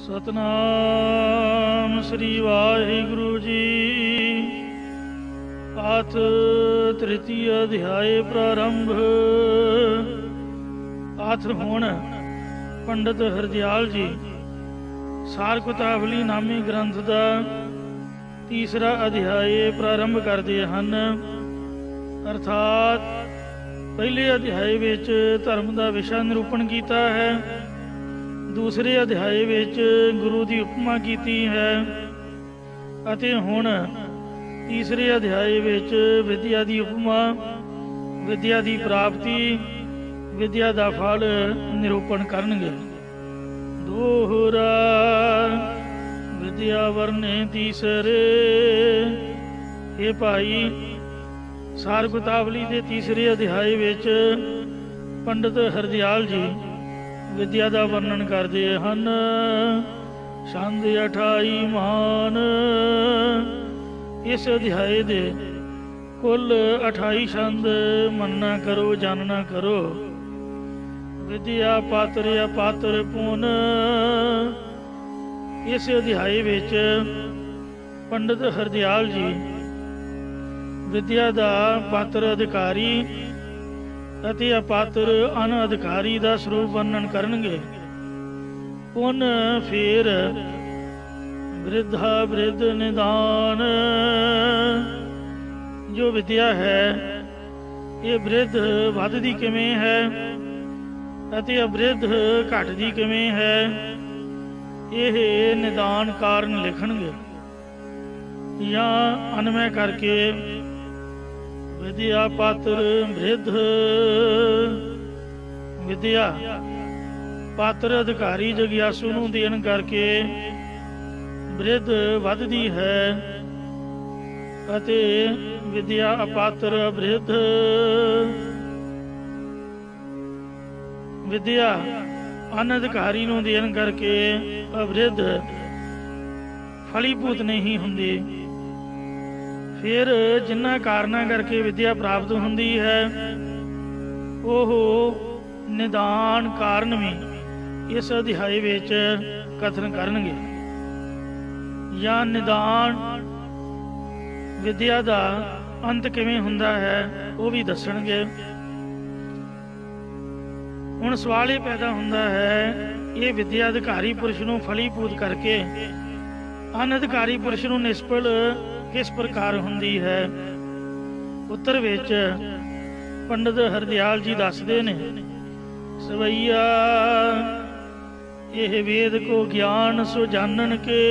सतनाम श्री वाहिगुरु जी। पाठ तृतीय अध्याय प्रारंभ। पाठ हुण पंडित हरदयाल जी सार किताबली नामी ग्रंथ का तीसरा अध्याय प्रारंभ करते हैं। अर्थात पहले अध्याय विच धर्म का विषय निरूपण किया है, दूसरे अध्याय विच गुरु की उपमा की है, अते हुण तीसरे अध्याय विच विद्या की उपमा, विद्या की प्राप्ति, विद्या का फल निरूपण करनगे। दोहरा विद्या वर्णे तीसरे। हे भाई, सार किताबली के तीसरे अध्याय विच पंडित हरदयाल जी विद्या का वर्णन करते हैं। छंद 28 महान। इस अध्याय दे कुल 28 छंद मनना करो, जानना करो। विद्या पात्र अपात्र पून। इस अध्याय विच पंडित हरदयाल जी विद्या का पात्र अधिकारी अति अपात्र अनअधिकारी का स्वरूप वर्णन करनगे। पुन फिर वृद्धा वृद्ध निदान। जो विद्या है ये वृद्ध वधदी किवें है अति अवृद्ध घटदी किवें है, यह निदान कारण लिखणगे या अनमय करके विद्या पात्र वृद्ध। विद्या पात्र अधिकारी जगियासू नूं देण करके वृद्ध वधदी है अते विद्या अपात्र वृद्ध। विद्या अनअधिकारी नूं देण करके अवृद्ध फलीभूत नहीं हुंदी। फिर जिन्हां कारणों करके विद्या प्राप्त होंदी है ओह निदान कारण भी इस अध्याय विच कथन करनगे, या निदान विद्या का अंत किवें हुंदा है वह भी दसणगे। हुण सवाल ये पैदा हुंदा है, ये विद्या अधिकारी पुरुष नूं फलीभूत करके अनअधिकारी पुरुष नूं निष्फल किस प्रकार हुंदी है। उत्तर विच पंडित हरदयाल जी दसदे ने, सवैया यह वेद को ज्ञान सो जानन के।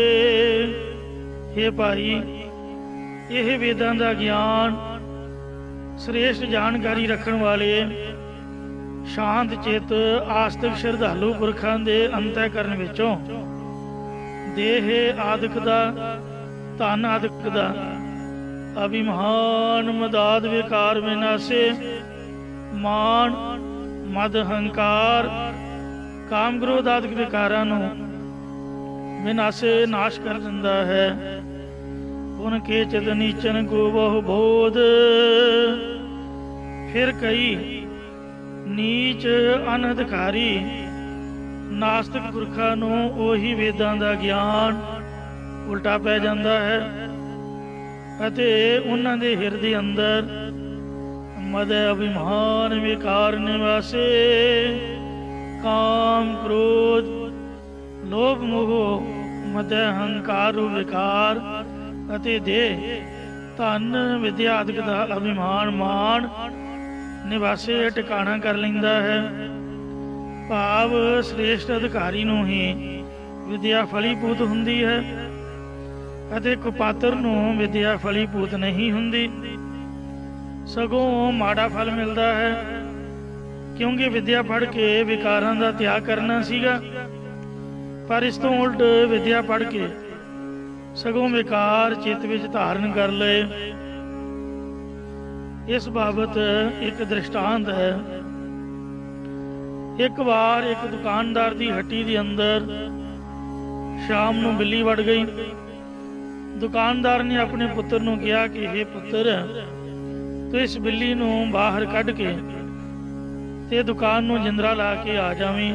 हे भाई, यह वेदां दा ज्ञान श्रेष्ठ जानकारी रखण वाले शांत चित आस्तिक श्रद्धालु पुरखां दे अंतःकरण विचों देह आदिक दा धन आदिक दा अभिमान मदाद विकार विनाशे। मान मद हंकार काम क्रोध आदिक विकारां नूं विनाशे नाश कर दिंदा है। उनके चित नीचन को बहु बोध। फिर कई नीच अनअधिकारी नास्तिक पुरखां नूं ओही वेदां दा ज्ञान उल्टा पै जाता है अते उन्हां दे हिरदे अंदर मद अभिमान विकार निवासे। काम क्रोध लोभ मोह मद हंकार विकार अते देह धन विद्या आदि दा अभिमान मान निवासे टिकाणा कर लैंदा है। भाव श्रेष्ठ अधिकारी नूं ही विद्या फलीभूत हुंदी है अते कुपात्र नूं विद्या फलीभूत नहीं हुंदी, सगों माड़ा फल मिलता है। क्योंकि विद्या पढ़ के विकारां दा त्याग करना सीगा, पर इस तो उल्ट विद्या पढ़ के सगों विकार चित विच धारण कर लए। इस बाबत एक दृष्टांत है। एक बार एक दुकानदार दी हट्टी दे अंदर शाम नूं बिल्ली वड़ गई। दुकानदार ने अपने पुत्र नूं कहा कि हे पुत्र, तो इस बिल्ली नूं बाहर कढ़ के ते दुकान नूं जिंदरा ला के आ जावीं,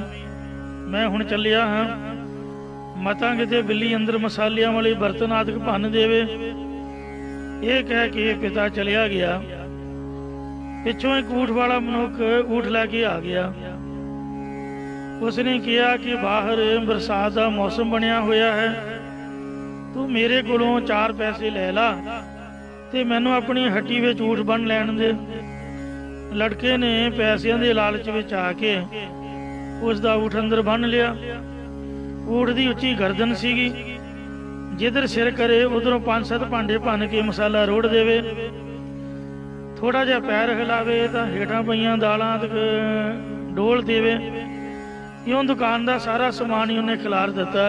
मैं हुण चलिया हाँ। ਮਤਾਂ ਕਿਤੇ ਬਿੱਲੀ ਅੰਦਰ ਮਸਾਲਿਆਂ ਵਾਲੇ ਬਰਤਨ ਆਦਿਕ ਭੰਨ ਦੇਵੇ। ਇਹ ਕਹਿ ਕੇ ਪਿਤਾ ਚਲਿਆ ਗਿਆ। ਪਿੱਛੋਂ ਇੱਕ ਊਠ ਵਾਲਾ ਮਨੁੱਖ ਊਠ ਲੈ ਕੇ ਆ ਗਿਆ। ਉਸਨੇ ਕਿਹਾ ਕਿ ਬਾਹਰ ਬਰਸਾਤ ਦਾ ਮੌਸਮ ਬਣਿਆ ਹੋਇਆ ਹੈ, ਤੂੰ ਮੇਰੇ ਕੋਲੋਂ 4 ਪੈਸੇ ਲੈ ਲਾ ਤੇ ਮੈਨੂੰ ਆਪਣੀ ਹੱਟੀ ਵਿੱਚ ਊਠ ਬੰਨ੍ਹ ਲੈਣ ਦੇ। ਲੜਕੇ ਨੇ ਪੈਸਿਆਂ ਦੇ ਲਾਲਚ ਵਿੱਚ ਆ ਕੇ ਉਸ ਦਾ ਊਠ ਅੰਦਰ ਬੰਨ੍ਹ ਲਿਆ। ਊਠ ਦੀ ਉੱਚੀ ਗਰਦਨ ਸੀਗੀ, ਜਿੱਧਰ ਸਿਰ ਕਰੇ ਉਧਰੋਂ 5-7 ਭਾਂਡੇ ਭੰਨ ਕੇ ਮਸਾਲਾ ਰੋੜ ਦੇਵੇ। ਥੋੜਾ ਜਿਹਾ ਪੈਰ ਹਿਲਾਵੇ ਤਾਂ ਹੇਠਾਂ ਪਈਆਂ ਦਾਲਾਂ ਤੱਕ ਡੋਲ ਦੇਵੇ। ਇਉਂ ਦੁਕਾਨ ਦਾ ਸਾਰਾ ਸਮਾਨ ਹੀ ਉਹਨੇ ਖਿਲਾਰ ਦਿੱਤਾ।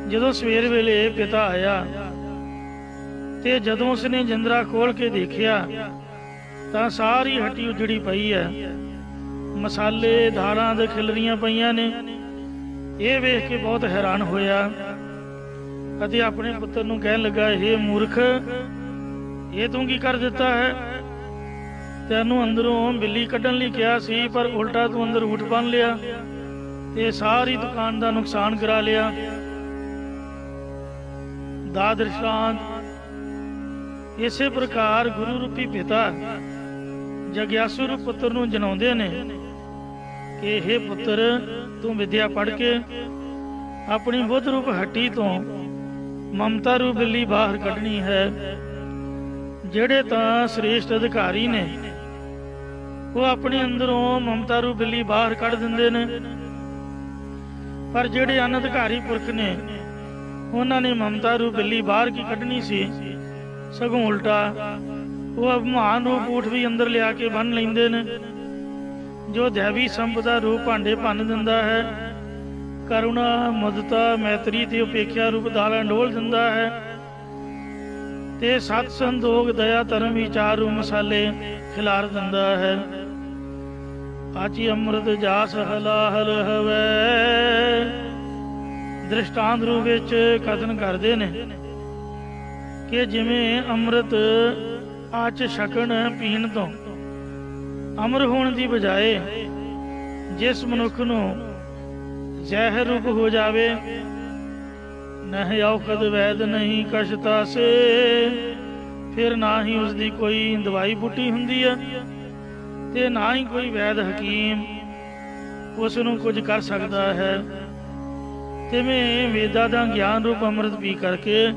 ਜਦੋਂ ਸਵੇਰ ਵੇਲੇ ਪਿਤਾ ਆਇਆ ਤੇ ਜਦੋਂ ਉਸਨੇ ਜਿੰਦਰਾ ਖੋਲ ਕੇ ਦੇਖਿਆ ਤਾਂ ਸਾਰੀ ਹੱਟੀ ਉਜੜੀ ਪਈ ਹੈ। ਮਸਾਲੇ ਦਾਲਾਂ ਦੇ ਖਿਲਰੀਆਂ ਪਈਆਂ ਨੇ। ਇਹ ਵੇਖ ਕੇ ਬਹੁਤ ਹੈਰਾਨ ਹੋਇਆ ਅਤੇ ਆਪਣੇ ਪੁੱਤਰ ਨੂੰ ਕਹਿਣ ਲੱਗਾ, ਇਹ ਮੂਰਖ, ਇਹ ਤੂੰ ਕੀ ਕਰ ਦਿੱਤਾ ਹੈ? ਤੈਨੂੰ ਅੰਦਰੋਂ ਬਿੱਲੀ ਕੱਢਣ ਲਈ ਕਿਹਾ ਸੀ, ਪਰ ਉਲਟਾ ਤੂੰ ਅੰਦਰ ਊਠ ਬੰਨ੍ਹ ਲਿਆ ਤੇ ਸਾਰੀ ਦੁਕਾਨ ਦਾ ਨੁਕਸਾਨ ਕਰਾ ਲਿਆ। ਦਾ ਦ੍ਰਿਸ਼ਟਾਂਤ ਇਸੇ ਪ੍ਰਕਾਰ ਗੁਰੂ ਰੂਪੀ ਪਿਤਾ ਜਗਿਆਸੂ ਰੂਪ ਪੁੱਤਰ ਨੂੰ ਜਣਾਉਂਦੇ ਨੇ ਕਿ ਇਹ ਪੁੱਤਰ, ਤੂੰ ਵਿਦਿਆ ਪੜ੍ਹ ਕੇ ਆਪਣੀ ਬੁੱਧ ਰੂਪ ਹੱਟੀ ਤੋਂ ਮਮਤਾ ਰੂਪ ਬਿੱਲੀ ਬਾਹਰ ਕੱਢਣੀ ਹੈ। ਜਿਹੜੇ ਤਾਂ ਸ੍ਰੇਸ਼ਟ ਅਧਿਕਾਰੀ ਨੇ ਉਹ ਆਪਣੇ ਅੰਦਰੋਂ ਮਮਤਾ ਰੂਪ ਬਿੱਲੀ ਬਾਹਰ ਕੱਢ ਦਿੰਦੇ ਨੇ, ਪਰ ਜਿਹੜੇ ਅਨਧਿਕਾਰੀ ਪੁਰਖ ਨੇ ਉਹਨਾਂ ਨੇ ਮਮਤਾ ਰੂਪ ਬਿੱਲੀ ਬਾਹਰ ਕੀ ਕੱਢਣੀ ਸੀ, ਸਗੋਂ ਉਲਟਾ ਉਹ ਅਭਿਮਾਨ ਰੂਪ ਊਠ ਵੀ ਅੰਦਰ ਲਿਆ ਕੇ ਬੰਨ੍ਹ ਲੈਂਦੇ ਨੇ। ਜੋ ਦੈਵੀ ਸੰਪਦਾ ਰੂਪ ਭਾਂਡੇ ਭੰਨ ਦਿੰਦਾ ਹੈ, ਕਰੁਣਾ, ਮਦਤਾ, ਮੈਤਰੀ ਤੇ ਉਪੇਖਿਆ ਰੂਪ ਦਾਲਾਂ ਡੋਲ ਦਿੰਦਾ ਹੈ ਤੇ ਸਤ ਸੰਦੋਗ, ਦਇਆ, ਧਰਮ, ਵਿਚਾਰ ਰੂਪ ਮਸਾਲੇ ਖਿਲਾਰ ਦਿੰਦਾ ਹੈ। ਆਚੀ ਅੰਮ੍ਰਿਤ ਜਾਸ ਹਲਾਹਲ ਹਵੈ ਦ੍ਰਿਸ਼ਟਾਂਤ ਰੂਪ ਵਿੱਚ ਕਥਨ ਕਰਦੇ ਨੇ ਕਿ ਜਿਵੇਂ ਅੰਮ੍ਰਿਤ ਆਚ ਛਕਣ ਪੀਣ ਤੋਂ ਅਮਰ ਹੋਣ ਦੀ ਬਜਾਏ ਜਿਸ ਮਨੁੱਖ ਨੂੰ ਜ਼ਹਿਰ ਰੂਪ ਹੋ ਜਾਵੇ, ਨਹਿ ਔਖਦ ਵੈਦ ਨਹੀਂ ਕਸ਼ਤਾ ਸੇ, ਫਿਰ ਨਾ ਹੀ ਉਸਦੀ ਕੋਈ ਦਵਾਈ ਬੂਟੀ ਹੁੰਦੀ ਹੈ ਤੇ ਨਾ ਹੀ ਕੋਈ ਵੈਦ ਹਕੀਮ ਉਸ ਨੂੰ ਕੁਝ ਕਰ ਸਕਦਾ ਹੈ। ਤਿਵੇਂ ਵੇਦਾਂ ਦਾ ਗਿਆਨ ਰੂਪ ਅੰਮ੍ਰਿਤ ਪੀ ਕਰਕੇ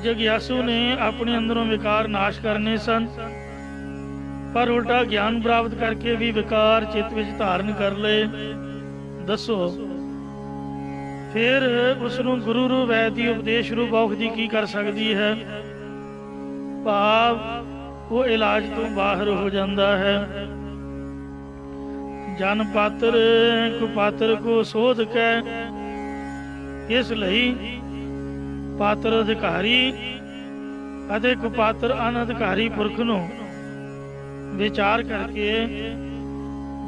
ਜਗਿਆਸੂ ਨੇ ਆਪਣੇ ਅੰਦਰੋਂ ਵਿਕਾਰ ਨਾਸ਼ ਕਰਨੇ ਸਨ, ਪਰ ਉਲਟਾ ਗਿਆਨ ਪ੍ਰਾਪਤ ਕਰਕੇ ਵੀ ਵਿਕਾਰ ਚਿੱਤ ਵਿੱਚ ਧਾਰਨ ਕਰ ਲਏ। ਦੱਸੋ ਫਿਰ ਉਸ ਨੂੰ ਗੁਰੂ ਰੂਪ ਵੈਦ ਦੀ ਉਪਦੇਸ਼ ਰੂਪ ਔਖਦੀ ਕੀ ਕਰ ਸਕਦੀ ਹੈ? ਭਾਵ ਉਹ ਇਲਾਜ ਤੋਂ ਬਾਹਰ ਹੋ ਜਾਂਦਾ ਹੈ। ਜਨ ਪਾਤਰ ਕੁਪਾਤਰ ਕੋ ਸੋਧ ਕੈ, ਇਸ ਲਈ ਪਾਤਰ ਅਧਿਕਾਰੀ ਅਤੇ ਕੁਪਾਤਰ ਅਨਅਧਿਕਾਰੀ ਪੁਰਖ ਨੂੰ ਵਿਚਾਰ ਕਰਕੇ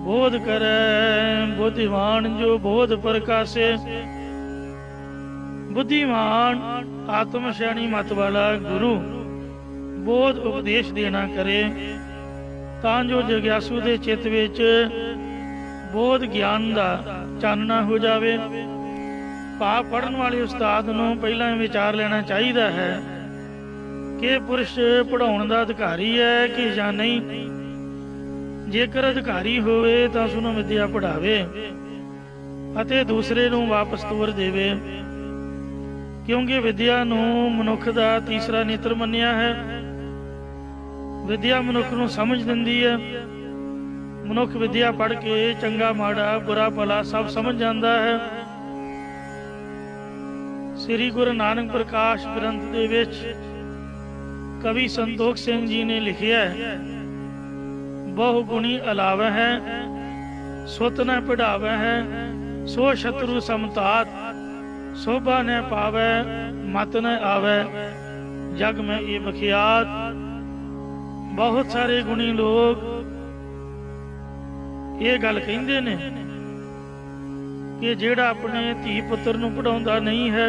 ਬੋਧ ਕਰੈ। ਬੁੱਧੀਮਾਨ ਜੋ ਬੋਧ ਪ੍ਰਕਾਸ਼ੇ, ਬੁੱਧੀਮਾਨ ਆਤਮ ਸ਼ੈਣੀ ਮਤ ਵਾਲਾ ਗੁਰੂ ਬੋਧ ਉਪਦੇਸ਼ ਦੇਣਾ ਕਰੇ ਤਾਂ ਜੋ ਜਗਿਆਸੂ ਦੇ ਚਿੱਤ ਵਿੱਚ ਬੋਧ ਗਿਆਨ ਦਾ ਚਾਨਣਾ ਹੋ ਜਾਵੇ। ਭਾਵ ਪੜ੍ਹਨ ਵਾਲੇ ਉਸਤਾਦ ਨੂੰ ਪਹਿਲਾਂ ਵਿਚਾਰ ਲੈਣਾ ਚਾਹੀਦਾ ਹੈ ਕਿ ਪੁਰਸ਼ ਪੜ੍ਹਾਉਣ ਦਾ ਅਧਿਕਾਰੀ ਹੈ ਕਿ ਜਾਂ ਨਹੀਂ। ਜੇਕਰ ਅਧਿਕਾਰੀ ਹੋਵੇ ਤਾਂ ਉਸ ਨੂੰ ਵਿਦਿਆ ਪੜ੍ਹਾਵੇ ਅਤੇ ਦੂਸਰੇ ਨੂੰ ਵਾਪਸ ਤੋਰ ਦੇਵੇ, ਕਿਉਂਕਿ ਵਿਦਿਆ ਨੂੰ ਮਨੁੱਖ ਦਾ ਤੀਸਰਾ ਨੇਤਰ ਮੰਨਿਆ ਹੈ। ਵਿਦਿਆ ਮਨੁੱਖ ਨੂੰ ਸਮਝ ਦਿੰਦੀ ਹੈ। ਮਨੁੱਖ ਵਿਦਿਆ ਪੜ੍ਹ ਕੇ ਚੰਗਾ ਮਾੜਾ ਬੁਰਾ ਭਲਾ ਸਭ ਸਮਝ ਜਾਂਦਾ ਹੈ। ਸ੍ਰੀ ਗੁਰੂ ਨਾਨਕ ਪ੍ਰਕਾਸ਼ ਗ੍ਰੰਥ ਦੇ ਵਿੱਚ ਕਵੀ ਸੰਤੋਖ ਸਿੰਘ ਜੀ ਨੇ ਲਿਖਿਆ ਹੈ, ਬਹੁ ਗੁਣੀ ਅਲਾਵ ਹੈ, ਸੁਤ ਨ ਪੜਾਵੈ ਹੈ, ਸੋ ਸ਼ਤਰੂ ਸਮਤਾਤ, ਸੋਭਾ ਨ ਪਾਵੈ, ਮਤ ਨ ਆਵੈ, ਜਗ ਮੈਂ ਇਹ ਬਖਿਆਤ। ਬਹੁਤ ਸਾਰੇ ਗੁਣੀ ਲੋਕ ਇਹ ਗੱਲ ਕਹਿੰਦੇ ਨੇ ਕਿ ਜਿਹੜਾ ਆਪਣੇ ਧੀ ਪੁੱਤਰ ਨੂੰ ਪੜਾਉਂਦਾ ਨਹੀਂ ਹੈ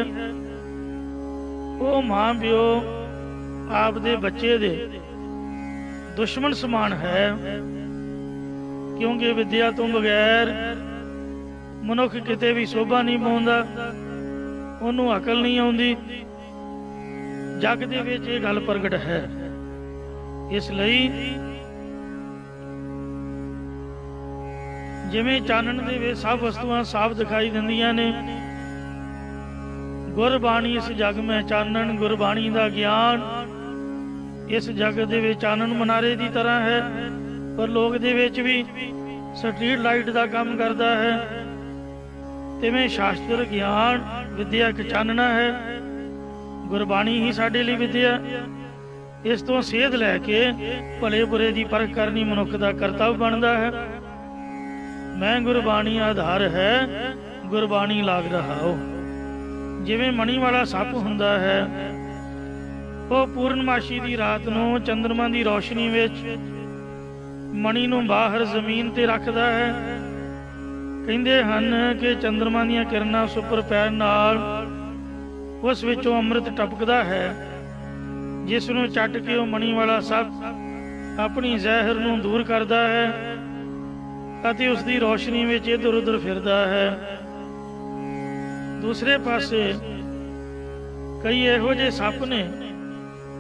ਉਹ ਮਾਂ ਪਿਓ ਆਪਦੇ ਬੱਚੇ ਦੇ ਦੁਸ਼ਮਣ ਸਮਾਨ ਹੈ, ਕਿਉਂਕਿ ਵਿਦਿਆ ਤੋਂ ਬਗੈਰ ਮਨੁੱਖ ਕਿਤੇ ਵੀ ਸੋਭਾ ਨਹੀਂ ਪਾਉਂਦਾ, ਉਹਨੂੰ ਅਕਲ ਨਹੀਂ ਆਉਂਦੀ। ਜਗ ਦੇ ਵਿੱਚ ਇਹ ਗੱਲ ਪ੍ਰਗਟ ਹੈ। ਇਸ ਲਈ ਜਿਵੇਂ ਚਾਨਣ ਦੇ ਵਿੱਚ ਸਭ ਵਸਤੂਆਂ ਸਾਫ਼ ਦਿਖਾਈ ਦਿੰਦੀਆਂ ਨੇ, ਗੁਰਬਾਣੀ ਇਸ ਜਗ ਮੈਂ ਚਾਨਣ, ਗੁਰਬਾਣੀ ਦਾ ਗਿਆਨ ਇਸ ਜਗਤ ਦੇ ਵਿੱਚ ਚਾਨਣ ਮਨਾਰੇ ਦੀ ਤਰ੍ਹਾਂ ਹੈ, ਪਰ ਲੋਕ ਦੇ ਵਿੱਚ ਵੀ ਸਟਰੀਟ ਲਾਈਟ ਦਾ ਕੰਮ ਕਰਦਾ ਹੈ। ਤਿਵੇਂ ਸ਼ਾਸਤਰ ਗਿਆਨ ਵਿਦਿਆ ਇੱਕ ਚਾਨਣਾ ਹੈ, ਗੁਰਬਾਣੀ ਹੀ ਸਾਡੇ ਲਈ ਵਿਦਿਆ। ਇਸ ਤੋਂ ਸੇਧ ਲੈ ਕੇ ਭਲੇ ਬੁਰੇ ਦੀ ਪਰਖ ਕਰਨੀ ਮਨੁੱਖ ਦਾ ਕਰਤੱਵ ਬਣਦਾ ਹੈ। ਮੈਂ ਗੁਰਬਾਣੀ ਆਧਾਰ ਹੈ, ਗੁਰਬਾਣੀ ਲਾਗ ਰਹਾਓ। ਜਿਵੇਂ ਮਣੀ ਵਾਲਾ ਸੱਪ ਹੁੰਦਾ ਹੈ, ਉਹ ਪੂਰਨਮਾਸ਼ੀ ਦੀ ਰਾਤ ਨੂੰ ਚੰਦਰਮਾ ਦੀ ਰੋਸ਼ਨੀ ਵਿੱਚ ਮਣੀ ਨੂੰ ਬਾਹਰ ਜ਼ਮੀਨ ਤੇ ਰੱਖਦਾ ਹੈ। ਕਹਿੰਦੇ ਹਨ ਕਿ ਚੰਦਰਮਾ ਦੀਆਂ ਕਿਰਨਾਂ ਉਸ ਉੱਪਰ ਪੈਣ ਨਾਲ ਉਸ ਵਿੱਚੋਂ ਅੰਮ੍ਰਿਤ ਟਪਕਦਾ ਹੈ, ਜਿਸ ਨੂੰ ਚੱਟ ਕੇ ਉਹ ਮਣੀ ਵਾਲਾ ਸੱਪ ਆਪਣੀ ਜ਼ਹਿਰ ਨੂੰ ਦੂਰ ਕਰਦਾ ਹੈ ਅਤੇ ਉਸ ਦੀ ਰੋਸ਼ਨੀ ਵਿੱਚ ਇੱਧਰ ਉੱਧਰ ਫਿਰਦਾ ਹੈ। ਦੂਸਰੇ ਪਾਸੇ ਕਈ ਇਹੋ ਜਿਹੇ ਸੱਪ ਨੇ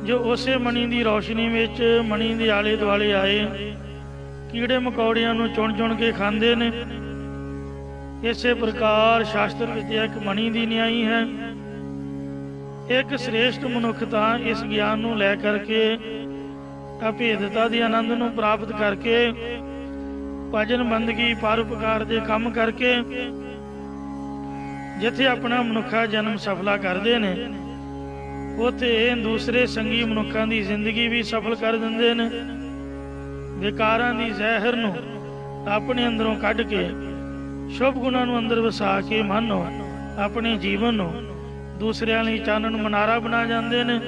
ਜੋ ਉਸੇ ਮਣੀ ਦੀ ਰੋਸ਼ਨੀ ਵਿੱਚ ਮਣੀ ਦੇ ਆਲੇ ਦੁਆਲੇ ਆਏ ਕੀੜੇ ਮਕੌੜਿਆਂ ਨੂੰ ਚੁਣ ਚੁਣ ਕੇ ਖਾਂਦੇ ਨੇ। ਇਸੇ ਪ੍ਰਕਾਰ ਸ਼ਾਸਤਰ ਵਿਦਿਆ ਇੱਕ ਮਣੀ ਦੀ ਨਿਆਈ ਹੈ। ਇੱਕ ਸ੍ਰੇਸ਼ਟ ਮਨੁੱਖ ਤਾਂ ਇਸ ਗਿਆਨ ਨੂੰ ਲੈ ਕਰਕੇ ਅਭੇਦਤਾ ਦੇ ਆਨੰਦ ਨੂੰ ਪ੍ਰਾਪਤ ਕਰਕੇ ਭਜਨ ਬੰਦਗੀ ਪਰਉਪਕਾਰ ਦੇ ਕੰਮ ਕਰਕੇ ਜਿੱਥੇ ਆਪਣਾ ਮਨੁੱਖਾ ਜਨਮ ਸਫਲਾ ਕਰਦੇ ਨੇ, ਉੱਥੇ ਦੂਸਰੇ ਸੰਗੀ ਮਨੁੱਖਾਂ ਦੀ ਜ਼ਿੰਦਗੀ ਵੀ ਸਫਲ ਕਰ ਦਿੰਦੇ ਨੇ। ਵਿਕਾਰਾਂ ਦੀ ਜ਼ਹਿਰ ਨੂੰ ਆਪਣੇ ਅੰਦਰੋਂ ਕੱਢ ਕੇ ਸ਼ੁਭ ਗੁਣਾਂ ਨੂੰ ਅੰਦਰ ਵਸਾ ਕੇ ਮਨ ਨੂੰ ਆਪਣੇ ਜੀਵਨ ਨੂੰ ਦੂਸਰਿਆਂ ਲਈ ਚਾਨਣ ਮਨਾਰਾ ਬਣਾ ਜਾਂਦੇ ਨੇ।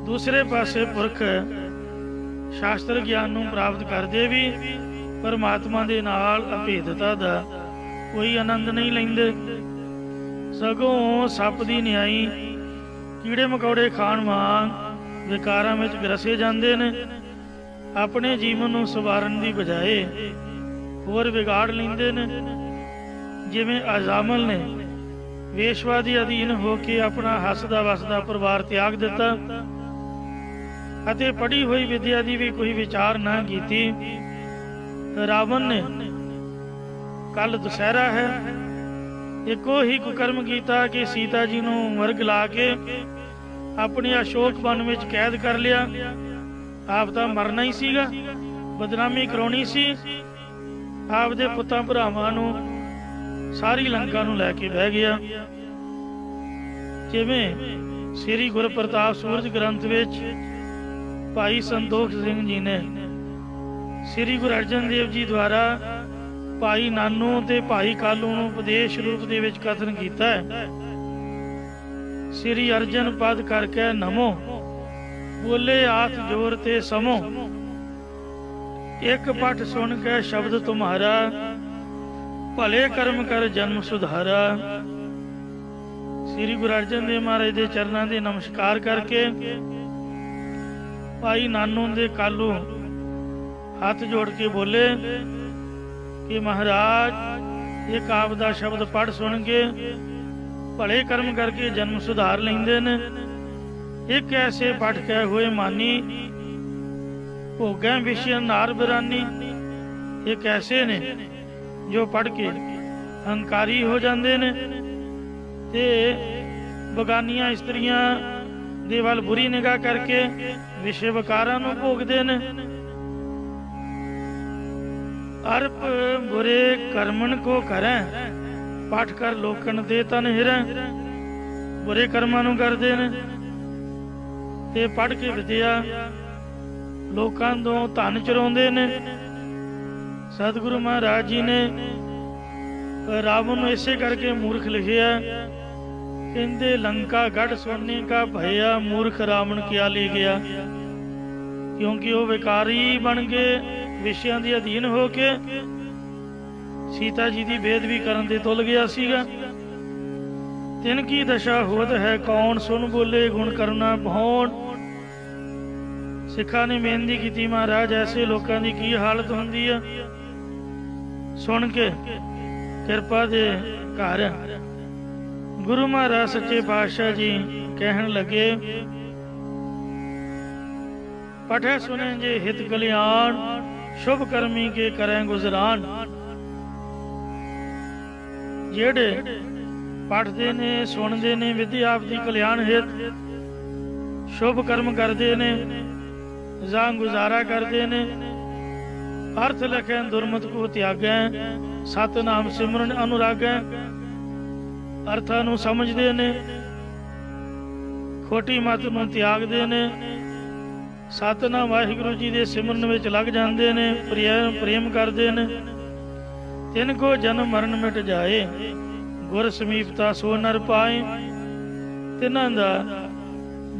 ਦੂਸਰੇ ਪਾਸੇ ਪੁਰਖ ਸ਼ਾਸਤਰ ਗਿਆਨ ਨੂੰ ਪ੍ਰਾਪਤ ਕਰਦੇ ਵੀ ਪਰਮਾਤਮਾ ਦੇ ਨਾਲ ਅਭੇਦਤਾ ਦਾ ਕੋਈ ਆਨੰਦ ਨਹੀਂ ਲੈਂਦੇ, ਸਗੋਂ ਸੱਪ ਦੀ ਨਿਆਈ ਕੀੜੇ ਮਕੌੜੇ ਖਾਣ ਵਾਂਗ ਵਿਕਾਰਾਂ ਵਿੱਚ ਗਰਸੇ ਜਾਂਦੇ ਨੇ। ਆਪਣੇ ਜੀਵਨ ਨੂੰ ਸਵਾਰਨ ਦੀ ਬਜਾਏ ਹੋਰ ਵਿਗਾੜ ਲੈਂਦੇ ਨੇ। ਜਿਵੇਂ ਅਜ਼ਾਮਲ ਨੇ ਵੇਸ਼ਵਾ ਦੇ ਅਧੀਨ ਹੋ ਕੇ ਆਪਣਾ ਹੱਸਦਾ ਵਸਦਾ ਪਰਿਵਾਰ ਤਿਆਗ ਦਿੱਤਾ ਅਤੇ ਪੜ੍ਹੀ ਹੋਈ ਵਿਦਿਆ ਦੀ ਵੀ ਕੋਈ ਵਿਚਾਰ ਨਾ ਕੀਤੀ। ਰਾਵਣ ਨੇ ਕੱਲ ਦੁਸਹਿਰਾ ਹੈ, ਇੱਕੋ ਹੀ ਕੁਕਰਮ ਕੀਤਾ ਕਿ ਸੀਤਾ ਜੀ ਨੂੰ ਮਰਗ ਲਾ ਕੇ ਆਪਣੇ ਅਸ਼ੋਕ ਵਨ ਵਿੱਚ ਕੈਦ ਕਰ ਲਿਆ। ਆਪ ਤਾਂ ਮਰਨਾ ਹੀ ਸੀਗਾ, ਬਦਨਾਮੀ ਕਰਾਉਣੀ ਸੀ। ਆਪਦੇ ਪੁੱਤਾਂ ਭਰਾਵਾਂ ਨੂੰ ਸਾਰੀ ਲੰਕਾ ਨੂੰ ਲੈ ਕੇ ਬਹਿ ਗਿਆ। ਜਿਵੇਂ ਸ੍ਰੀ ਗੁਰੂ ਪ੍ਰਤਾਪ ਸੂਰਜ ਗ੍ਰੰਥ ਵਿੱਚ ਭਾਈ ਸੰਤੋਖ ਸਿੰਘ ਜੀ ਨੇ ਸ੍ਰੀ ਗੁਰੂ ਅਰਜਨ ਦੇਵ ਜੀ ਦੁਆਰਾ ਭਾਈ ਨਾਨੂ ਤੇ ਭਾਈ ਕਾਲੂ ਨੂੰ ਉਪਦੇਸ਼ ਰੂਪ ਦੇ ਵਿੱਚ ਕਥਨ ਕੀਤਾ ਹੈ। ਸ੍ਰੀ ਅਰਜਨ ਪਦ ਕਰਕੇ ਨਮੋ, ਬੋਲੇ ਆਤ ਜੋਰ ਤੇ ਸਮੋ, ਇੱਕ ਪਠ ਸੁਣ ਕੇ ਸ਼ਬਦ ਤੁਮਾਰਾ, ਭਲੇ ਕਰਮ ਕਰ ਜਨਮ ਸੁਧਾਰਾ। ਸ੍ਰੀ ਗੁਰੂ ਅਰਜਨ ਦੇਵ ਮਹਾਰਾਜ ਦੇ ਚਰਨਾਂ ਦੇ ਨਮਸਕਾਰ ਕਰਕੇ ਭਾਈ ਨਾਨੂ ਦੇ ਕਾਲੂ ਹੱਥ ਜੋੜ ਕੇ ਬੋਲੇ ਕਿ ਮਹਾਰਾਜ ਇੱਕ ਆਪ ਦਾ ਸ਼ਬਦ ਪੜ੍ਹ ਸੁਣ ਕੇ ਭਲੇ ਕਰਮ ਕਰਕੇ ਜਨਮ ਸੁਧਾਰ ਲੈਂਦੇ ਨੇ। ਇੱਕ ਐਸੇ ਪੜ ਕੇ ਹੋਏ ਮਾਨੀ ਭੋਗਾਂ ਵਿਸ਼ੇ ਨਾਰ ਬਰਾਨੀ, ਇੱਕ ਐਸੇ ਨੇ ਜੋ ਪੜ ਕੇ ਹੰਕਾਰੀ ਹੋ ਜਾਂਦੇ ਨੇ ਤੇ ਬਗਾਨੀਆਂ ਇਸਤਰੀਆਂ ਦੇ ਵੱਲ ਬੁਰੀ ਨਿਗਾਹ ਕਰਕੇ ਵਿਸ਼ੇ ਵਿਕਾਰਾਂ ਨੂੰ ਭੋਗਦੇ ਨੇ। ਅਰਪ ਬੁਰੇ ਕਰਮਨ ਕੋ ਕਰੈ, ਪਾਠ ਕਰ ਲੋਕਣ ਦੇ ਤਨ ਹਿਰੈ। ਬੁਰੇ ਕਰਮਾਂ ਨੂੰ ਕਰਦੇ ਨੇ ਤੇ ਪੜ ਕੇ ਵਿਦਿਆ ਲੋਕਾਂ ਤੋਂ ਧਨ ਚੁਰਾਉਂਦੇ ਨੇ। ਸਤਿਗੁਰੂ ਮਹਾਰਾਜ ਜੀ ਨੇ ਰਾਵਣ ਨੂੰ ਇਸੇ ਕਰਕੇ ਮੂਰਖ ਲਿਖਿਆ, ਕਹਿੰਦੇ ਲੰਕਾ ਗੜ ਸੋਨੇ ਕਾ ਭਇਆ, ਮੂਰਖ ਰਾਵਣ ਕਿਆ ਲੈ ਗਿਆ। ਕਿਉਂਕਿ ਉਹ ਵਿਕਾਰੀ ਬਣ ਕੇ ਵਿਸ਼ਿਆਂ ਦੇ ਅਧੀਨ ਹੋ ਕੇ ਸੀਤਾ ਜੀ ਦੀ ਬੇਅਦਬੀ ਕਰਨ ਤੇ ਤੁਲ ਗਿਆ ਸੀਗਾ। ਤਿਨ ਕੀ ਦਸ਼ਾ ਹੋਤ ਹੈ ਕੌਣ, ਸੁਣ ਬੋਲੇ ਗੁਣ ਕਰਨਾ ਭੌਣ। ਸਿੱਖਾਂ ਨੇ ਬੇਨਤੀ ਕੀਤੀ, ਮਹਾਰਾਜ ਐਸੇ ਲੋਕਾਂ ਦੀ ਕੀ ਹਾਲਤ ਹੁੰਦੀ ਆ। सुन के किरपा दे घर गुरु महाराज सच्चे पातशाह जी कहन लगे, पठे सुने जे हित कल्याण, शुभ कर्मी के करें गुजरान। जेड़े पढ़ते ने सुनते ने विद्या आपदी कल्याण हित शुभ कर्म करते ने जां गुजारा करते ने, अर्थ लखें दुर्मत को त्यागें, सतनाम सिमरन अनुरागें, अर्थां नूं समझदे ने, खोटी मत नूं त्यागदे ने, सतनाम वाहिगुरु जी दे सिमरन विच लग जांदे ने, प्रेम करदे ने। तिनको जन्म मरण मिट जाए, गुर समीपता सो नर पाए। तिन्हां दा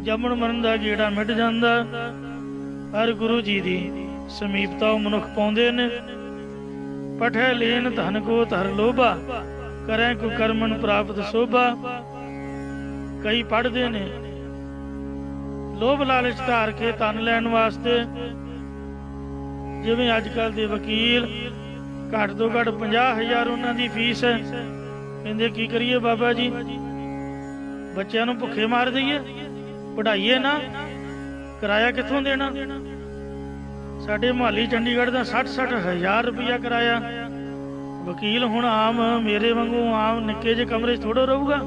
जमन मरण दा गेड़ा मिट जांदा, हर गुरु जी दी समीपता मनुख पाउंदे ने। पठे लेन धन को धर लोभा, करें कुकर्मन प्राप्त शोभा। कई पढ़ते ने लोभ लालच धार के धन लैन वास्ते, जिवें अजकल दे वकील घट तो घट 50,000 उन्हां दी फीस है। कहंदे की करिए बाबा जी, बच्चों नूं भुखे मार दईए, पढ़ाइए ना, किराया कित्थों देना। साडे मुहाली चंडीगढ़ का 60-60,000 रुपया किराया। वकील हुण आम मेरे वांगू आम निक्के जे कमरे थोड़ा रहूगा,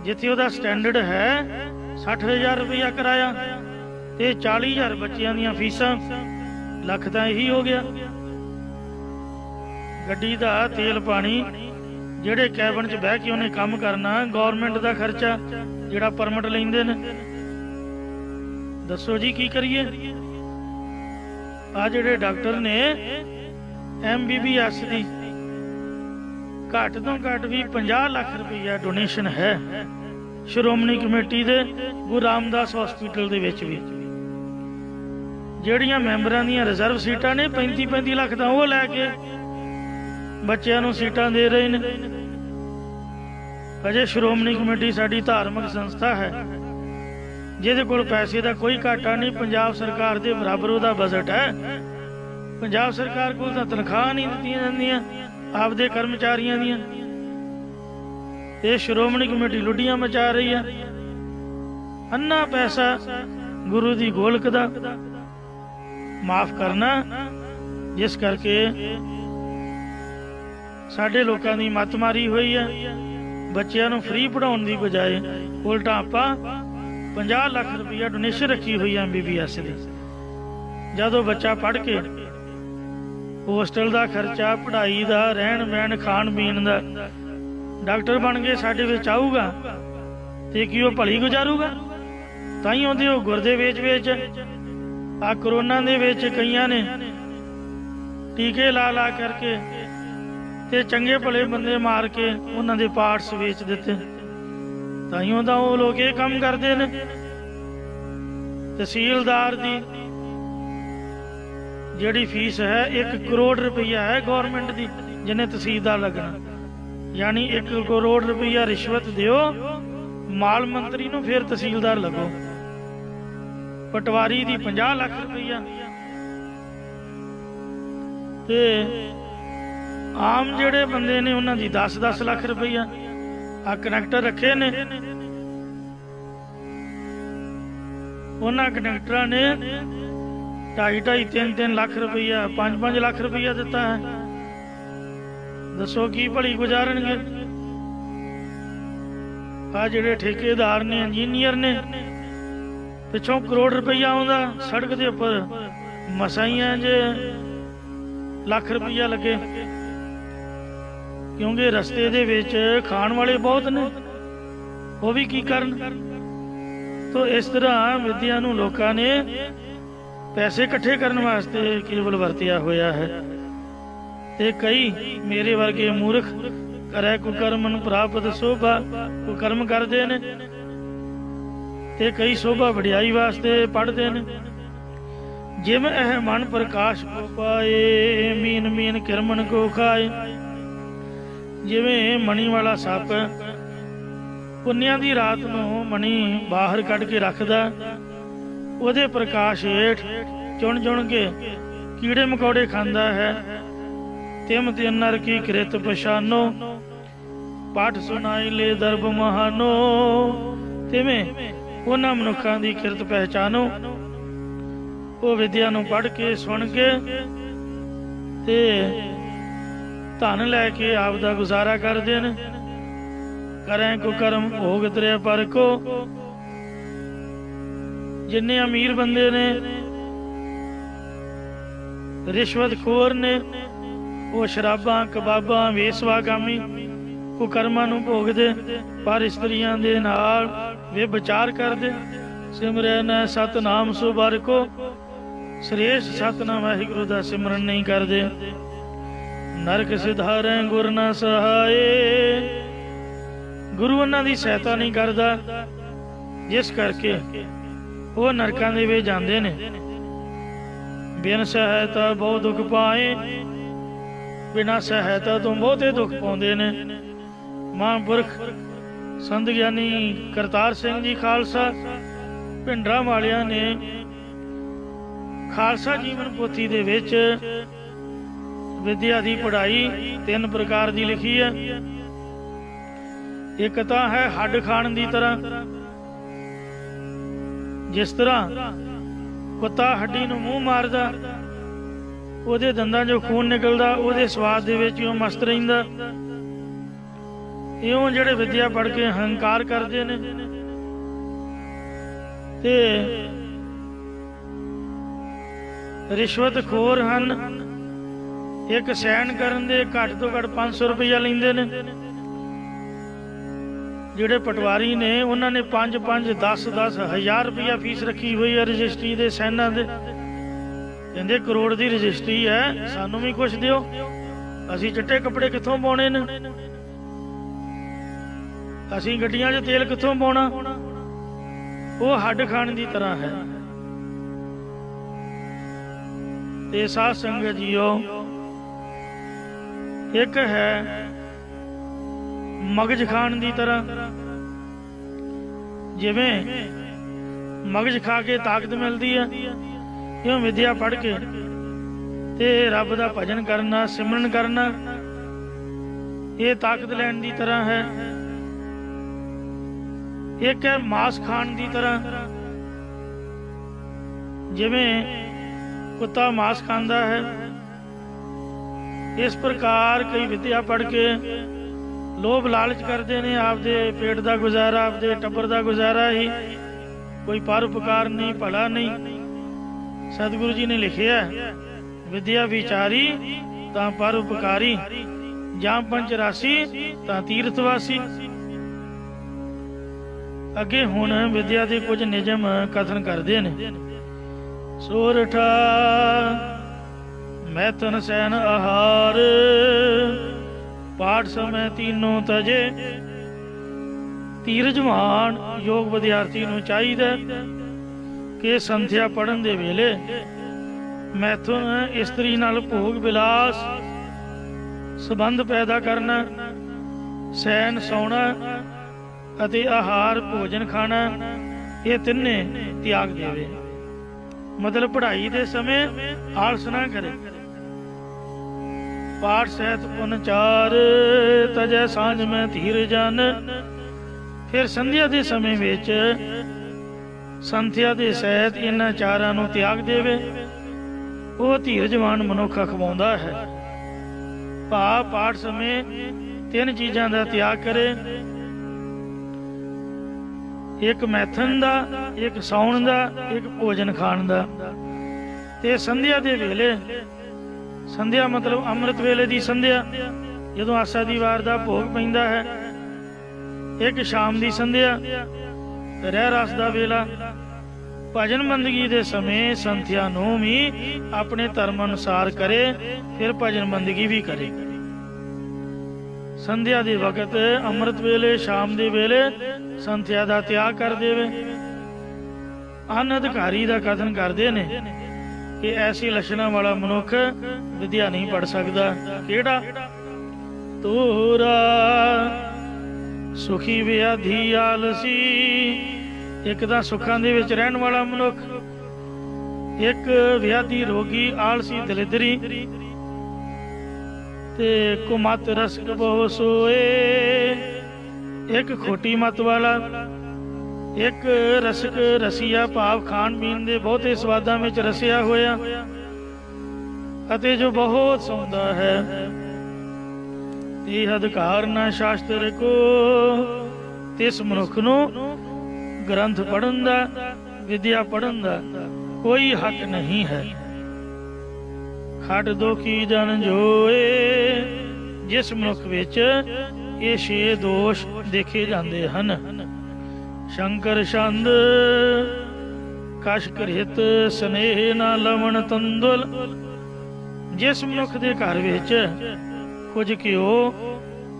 जिथे उहदा स्टैंडर्ड है 60,000 रुपया किराया ते 40,000 बच्चों दी फीसां, लख तां यही हो गया। गड्डी दा तेल पानी, जेड़े कैबिन च बह के उन्हें काम करना, गौरमेंट का खर्चा जिहड़ा परमिट लैंदे ने। दसो जी की करिए। आ जिहड़े डॉक्टर ने MBBS दी घट तो घट भी 50 लाख रुपया डोनेशन है श्रोमणी कमेटी दे गुरु रामदास हॉस्पिटल दे विच भी। जिहड़ियां मैंबरां दीयां रिजर्व सीटां ने 35-35 लाख तां ओह लैके बच्चों नूं सीटां दे रहे ने। अजे श्रोमणी कमेटी साडी धार्मिक संस्था है, जिहदे कोल पैसे का कोई घाटा नहीं। पंजाब सरकार के बराबर उहदा बजट है। पंजाब सरकार कोल तां तनख्वाह नहीं दित्तियां जांदियां आपदे कर्मचारियों दियां। ये श्रोमणी कमेटी लुडियां मचा रही है। अन्ना पैसा गुरु दी गोलक दा माफ करना, जिस करके साडे लोकां दी मत मारी हुई है। बच्चों नूं फ्री पढ़ाउण दी बजाय उल्टा आपां 50 लाख रुपया डोनेशन रखी हुई है MBBS दी। जदों बच्चा पढ़ के होस्टल का खर्चा, पढ़ाई का, रहन बहन, खाण पीण का, डॉक्टर बन के साडे विच आऊगा ते की वो भली गुजारूगा? ताई आउंदे वो गुरदे वेच आ करोना दे विच कईयां ने टीके ला करके ते चंगे भले बंदे मार के उन्हां दे पार्ट्स वेच दिते। ताइयों दा वो लोग ये काम करते हैं। तहसीलदार दी जिहड़ी फीस है 1 करोड़ रुपया है गौरमेंट दी, जिन्हें तहसीलदार लगना, यानी 1 करोड़ रुपया रिश्वत दियो माल मंत्री नूं, फिर तहसीलदार लगो। पटवारी दी 50 लाख रुपया ते आम जिहड़े बंदे ने उन्हां दी 10-10 लाख रुपया। आ कनैक्टर रखे ने, उन्हां कनैक्टरां ने 2.5 3 लाख रुपया 5 लाख रुपया दिता है। दसो की भली गुजारनगे? आ जिहड़े ठेकेदार ने, इंजीनियर ने, पिछों करोड़ रुपया आउंदा, सड़क के उपर मसाइयां जे लाख रुपया लगे, क्योंकि रस्ते दे विच खाण वाले बहुत ने, वो भी की करन। तो इस तरह विद्या नूं लोकां ने पैसे इकट्ठे करने वास्ते केवल वरतिया होया है। ते कई मेरे वर्गे मूर्ख करे कुकर्मन प्राप्त शोभा, कुकर्म करते ने ते कई शोभा वडियाई वास्ते पढ़ते ने। जिम एह मन प्रकाश को पाए, मीन मीन किरमन को खाए। जिवें मणी वाला सप पुन्नियां दी रात नूं मणी बाहर कढ के रखदा, उहदे प्रकाश हेठ चुन चुन के कीड़े मकौड़े खांदा है, तिम तिन नर की कृत पछानो, पाठ सुनाई ले दरब महानो। तिवें उन्हां मनुखां दी किरत पहचानो, वो विद्या नूं पढ़ के सुन के ते धन लैके आप दा गुजारा करदे ने। करें को कर्म भोग तरे पर को। जिन्ने अमीर बंदे ने रिश्वतखोर ने, वो शराबां कबाबां वेसवागामी कुकर्मां नूं भोगदे, पर इस्त्रियां दे नाल वे विचार करदे। सिमरन सतनाम सुबर को, श्रेष्ठ सतनाम वाहिगुरु दा सिमरन नहीं करदे। नरक सिधारे गुर ना सहाय, गुरु उन्हां दी सहायता नहीं करदा, जिस करके वो नरकां दे विच जांदे ने। बिन सहायता बहुत दुख पाए, बिना सहायता तो बहुते दुख पाउंदे ने। महापुरख संत ਗਿਆਨੀ ਕਰਤਾਰ ਸਿੰਘ ਜੀ ਖਾਲਸਾ ਭਿੰਡਰਾਂ ਵਾਲਿਆਂ ਨੇ ਖਾਲਸਾ ਜੀਵਨ ਪੋਥੀ ਦੇ ਵਿੱਚ ਵਿਦਿਆ ਦੀ ਪੜ੍ਹਾਈ 3 ਪ੍ਰਕਾਰ ਦੀ ਲਿਖੀ ਹੈ। ਇੱਕ ਤਾਂ ਹੈ ਹੱਡ ਖਾਣ ਦੀ ਤਰ੍ਹਾਂ, ਜਿਸ ਤਰ੍ਹਾਂ ਕੁੱਤਾ ਹੱਡੀ ਨੂੰ ਮੂੰਹ ਮਾਰਦਾ, ਉਹਦੇ ਦੰਦਾਂ 'ਚੋਂ ਖੂਨ ਨਿਕਲਦਾ, ਉਹਦੇ ਸਵਾਦ ਦੇ ਵਿੱਚ ਉਹ ਮਸਤ ਰਹਿੰਦਾ। ਇਉਂ ਜਿਹੜੇ ਵਿਦਿਆ ਪੜ੍ਹ ਕੇ ਹੰਕਾਰ ਕਰਦੇ ਨੇ ਤੇ ਰਿਸ਼ਵਤਖੋਰ ਹਨ। ਇੱਕ ਸੈਨ ਕਰਨ ਦੇ ਘੱਟ ਤੋਂ ਘੱਟ 500 ਰੁਪਇਆ ਲੈਂਦੇ ਨੇ। ਜਿਹੜੇ ਪਟਵਾਰੀ ਨੇ ਉਹਨਾਂ ਨੇ 5-5, 10-10 ਹਜ਼ਾਰ ਰੁਪਇਆ ਫੀਸ ਰੱਖੀ ਹੋਈ ਹੈ ਰਜਿਸਟਰੀ ਦੇ ਸੈਨਾਂ ਦੇ। ਕਹਿੰਦੇ ਕਰੋੜ ਦੀ ਰਜਿਸਟਰੀ ਹੈ, ਸਾਨੂੰ ਵੀ ਕੁਛ ਦਿਓ, ਅਸੀਂ ਚਿੱਟੇ ਕੱਪੜੇ ਕਿੱਥੋਂ ਪਾਉਣੇ ਨੇ, ਅਸੀਂ ਗੱਡੀਆਂ 'ਚ ਤੇਲ ਕਿੱਥੋਂ ਪਾਉਣਾ। ਉਹ ਹੱਡ ਖਾਣ ਦੀ ਤਰ੍ਹਾਂ ਹੈ। ਤੇ ਸਾਧ ਸੰਗਤ ਜੀਓ, ਇੱਕ ਹੈ ਮਗਜ ਖਾਣ ਦੀ ਤਰ੍ਹਾਂ। ਜਿਵੇਂ ਮਗਜ ਖਾ ਕੇ ਤਾਕਤ ਮਿਲਦੀ ਹੈ, ਇਉਂ ਵਿਦਿਆ ਪੜ੍ਹ ਕੇ ਤੇ ਰੱਬ ਦਾ ਭਜਨ ਕਰਨਾ, ਸਿਮਰਨ ਕਰਨਾ, ਇਹ ਤਾਕਤ ਲੈਣ ਦੀ ਤਰ੍ਹਾਂ ਹੈ। ਇੱਕ ਹੈ ਮਾਸ ਖਾਣ ਦੀ ਤਰ੍ਹਾਂ। ਜਿਵੇਂ ਕੁੱਤਾ ਮਾਸ ਖਾਂਦਾ ਹੈ, ਇਸ ਪ੍ਰਕਾਰ ਕਈ ਵਿਦਿਆ ਪੜ੍ਹ ਕੇ ਲੋਭ ਲਾਲਚ ਕਰਦੇ ਨੇ, ਆਪਦੇ ਪੇਟ ਦਾ ਗੁਜ਼ਾਰਾ, ਆਪਦੇ ਟੱਬਰ ਦਾ ਗੁਜ਼ਾਰਾ ਹੀ, ਕੋਈ ਪਰਉਪਕਾਰ ਨਹੀਂ, ਭਲਾ ਨਹੀਂ। ਸਤਿਗੁਰੂ ਜੀ ਨੇ ਲਿਖਿਆ, ਵਿਦਿਆ ਵਿਚਾਰੀ ਤਾਂ ਪਰਉਪਕਾਰੀ, ਜਾਂ ਪੰਚ ਰਾਸੀ ਤਾਂ ਤੀਰਥਵਾਸੀ। ਅੱਗੇ ਹੁਣ ਵਿਦਿਆ ਦੇ ਕੁਝ ਨਿਯਮ ਕਥਨ ਕਰਦੇ ਨੇ। ਸੋਰਠਾ ਮੈਥਨ ਸੈਨ ਆਹਾਰ, ਪਾਠ ਸਮੇਂ तीनों ਤਜੇ। ਧੀਰਜਵਾਨ ਯੋਗ ਵਿਦਿਆਰਥੀ ਨੂੰ ਚਾਹੀਦਾ ਕਿ ਸੰਥਿਆ ਪੜ੍ਹਨ ਦੇ ਵੇਲੇ ਮੈਥੁਨ ਇਸਤਰੀ ਨਾਲ ਭੋਗ ਵਿਲਾਸ ਸੰਬੰਧ ਪੈਦਾ ਕਰਨਾ, ਸੈਨ ਸੌਣਾ ਅਤੇ ਆਹਾਰ ਭੋਜਨ ਖਾਣਾ, ਇਹ ਤਿੰਨੇ ਤਿਆਗ ਦੇਵੇ। ਮਤਲਬ ਪੜ੍ਹਾਈ ਦੇ ਸਮੇਂ ਆਲਸ ਨਾ ਕਰੇ। ਪਾਠ ਸਹਿਤ ਪੁਨ ਚਾਰ, ਤਜੈ ਸਾਂਝ ਮੈਂ ਧੀਰ ਜਨ। ਫਿਰ ਸੰਧਿਆ ਦੇ ਸਮੇਂ ਵਿੱਚ ਸੰਥਿਆ ਦੇ ਸਹਿਤ ਇਹਨਾਂ ਚਾਰਾਂ ਨੂੰ ਤਿਆਗ ਦੇਵੇ। ਉਹ ਧੀਰਜਵਾਨ ਮਨੁੱਖ ਅਖਵਾਉਂਦਾ ਹੈ। ਪਾਠ ਸਮੇਂ 3 ਚੀਜ਼ਾਂ ਦਾ ਤਿਆਗ ਕਰੇ। ਇੱਕ ਮੈਥਨ ਦਾ, ਇੱਕ ਸੌਣ ਦਾ, ਇੱਕ ਭੋਜਨ ਖਾਣ ਦਾ। ਤੇ ਸੰਧਿਆ ਦੇ ਵੇਲੇ, ਸੰਧਿਆ ਮਤਲਬ ਅੰਮ੍ਰਿਤ ਵੇਲੇ ਦੀ ਸੰਧਿਆ, ਜਦੋਂ ਆਸਾ ਦੀ ਵਾਰ ਦਾ ਭੋਗ ਪੈਂਦਾ ਹੈ। ਇੱਕ ਸ਼ਾਮ ਦੀ ਸੰਧਿਆ, ਰਹਿ ਰਸ ਦਾ ਵੇਲਾ। ਭਜਨ ਬੰਦਗੀ ਦੇ ਸਮੇਂ ਸੰਥਿਆ ਨੂੰ ਵੀ ਆਪਣੇ ਧਰਮ ਅਨੁਸਾਰ ਕਰੇ, ਫਿਰ ਭਜਨ ਬੰਦਗੀ ਵੀ ਕਰੇ। ਸੰਧਿਆ ਦੇ ਵਕਤ, ਅੰਮ੍ਰਿਤ ਵੇਲੇ, ਸ਼ਾਮ ਦੇ ਵੇਲੇ ਸੰਥਿਆ ਦਾ ਤਿਆਗ ਕਰ ਦੇਵੇ। ਅਨਅਧਿਕਾਰੀ ਦਾ ਕਥਨ ਕਰਦੇ ਨੇ ਕਿ ਐਸੀ ਲੱਛਣਾਂ ਵਾਲਾ ਮਨੁੱਖ ਵਿਦਿਆ ਨਹੀਂ ਪੜ੍ਹ ਸਕਦਾ। ਕਿਹੜਾ? ਤੋਰਾ ਸੁਖੀ ਵਿਆਧੀ ਆਲਸੀ। ਇੱਕ ਤਾਂ ਸੁੱਖਾਂ ਦੇ ਵਿੱਚ ਰਹਿਣ ਵਾਲਾ ਮਨੁੱਖ, ਇੱਕ ਵਿਆਧੀ ਰੋਗੀ ਆਲਸੀ ਦਲਿਦਰੀ। ते कुमत रसिक बहु सोए। एक खोटी मत वाला, एक रसिक रसिया भाव खाण पीण दे बहुते स्वादां विच रसिया होया अते जो बहुत सौंदा है। ਇਹ ਅਧਿਕਾਰ ਨਾ ਸ਼ਾਸਤਰ ਕੋ, ਤਿਸ ਮਨੁੱਖ ਨੂੰ ਗ੍ਰੰਥ ਪੜ੍ਹਨ ਦਾ, ਵਿਦਿਆ ਪੜ੍ਹਨ ਦਾ ਕੋਈ ਹੱਕ ਨਹੀਂ ਹੈ। ਖਟ ਦੋਖੀ ਜਨ ਜੋਏ, ਜਿਸ ਮਨੁੱਖ ਵਿੱਚ ਇਹ 6 ਦੋਸ਼ ਦੇਖੇ ਜਾਂਦੇ ਹਨ। ਸ਼ੰਕਰ ਛੰਦ ਕਸ਼ ਕ੍ਰਿਤ ਸਨੇਹ ਨਾ ਲਵਣ ਤੰਦੁਲ, ਜਿਸ ਮਨੁੱਖ ਦੇ ਘਰ ਵਿੱਚ ਕੁਝ ਘਿਓ,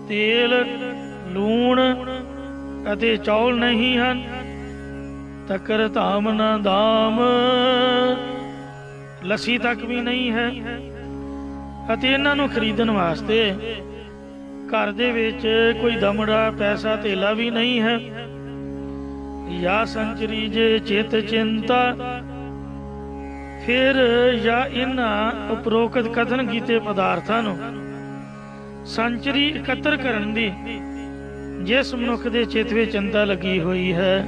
ਤੇਲ, ਲੂਣ ਅਤੇ ਚੌਲ ਨਹੀਂ ਹਨ। ਤਕਰ ਧਾਮ ਨਾ ਦਾਮ, ਲੱਸੀ ਤੱਕ ਵੀ ਨਹੀਂ ਹੈ। ਅਤੇ ਇਹਨਾਂ ਨੂੰ ਖਰੀਦਣ ਵਾਸਤੇ ਘਰ ਦੇ ਵਿੱਚ ਕੋਈ ਦਮੜਾ ਪੈਸਾ ਧੇਲਾ ਵੀ ਨਹੀਂ ਹੈ। ਜਾਂ ਸੰਚਰੀ ਜੇ ਚਿਤ ਚਿੰਤਾ, ਫਿਰ ਜਾਂ ਇਹਨਾਂ ਉਪਰੋਕਤ ਕਥਨ ਕੀਤੇ ਪਦਾਰਥਾਂ ਨੂੰ ਸੰਚਰੀ ਇਕੱਤਰ ਕਰਨ ਦੀ ਜਿਸ ਮਨੁੱਖ ਦੇ ਚਿੱਤ ਵਿੱਚ ਚਿੰਤਾ ਲੱਗੀ ਹੋਈ ਹੈ।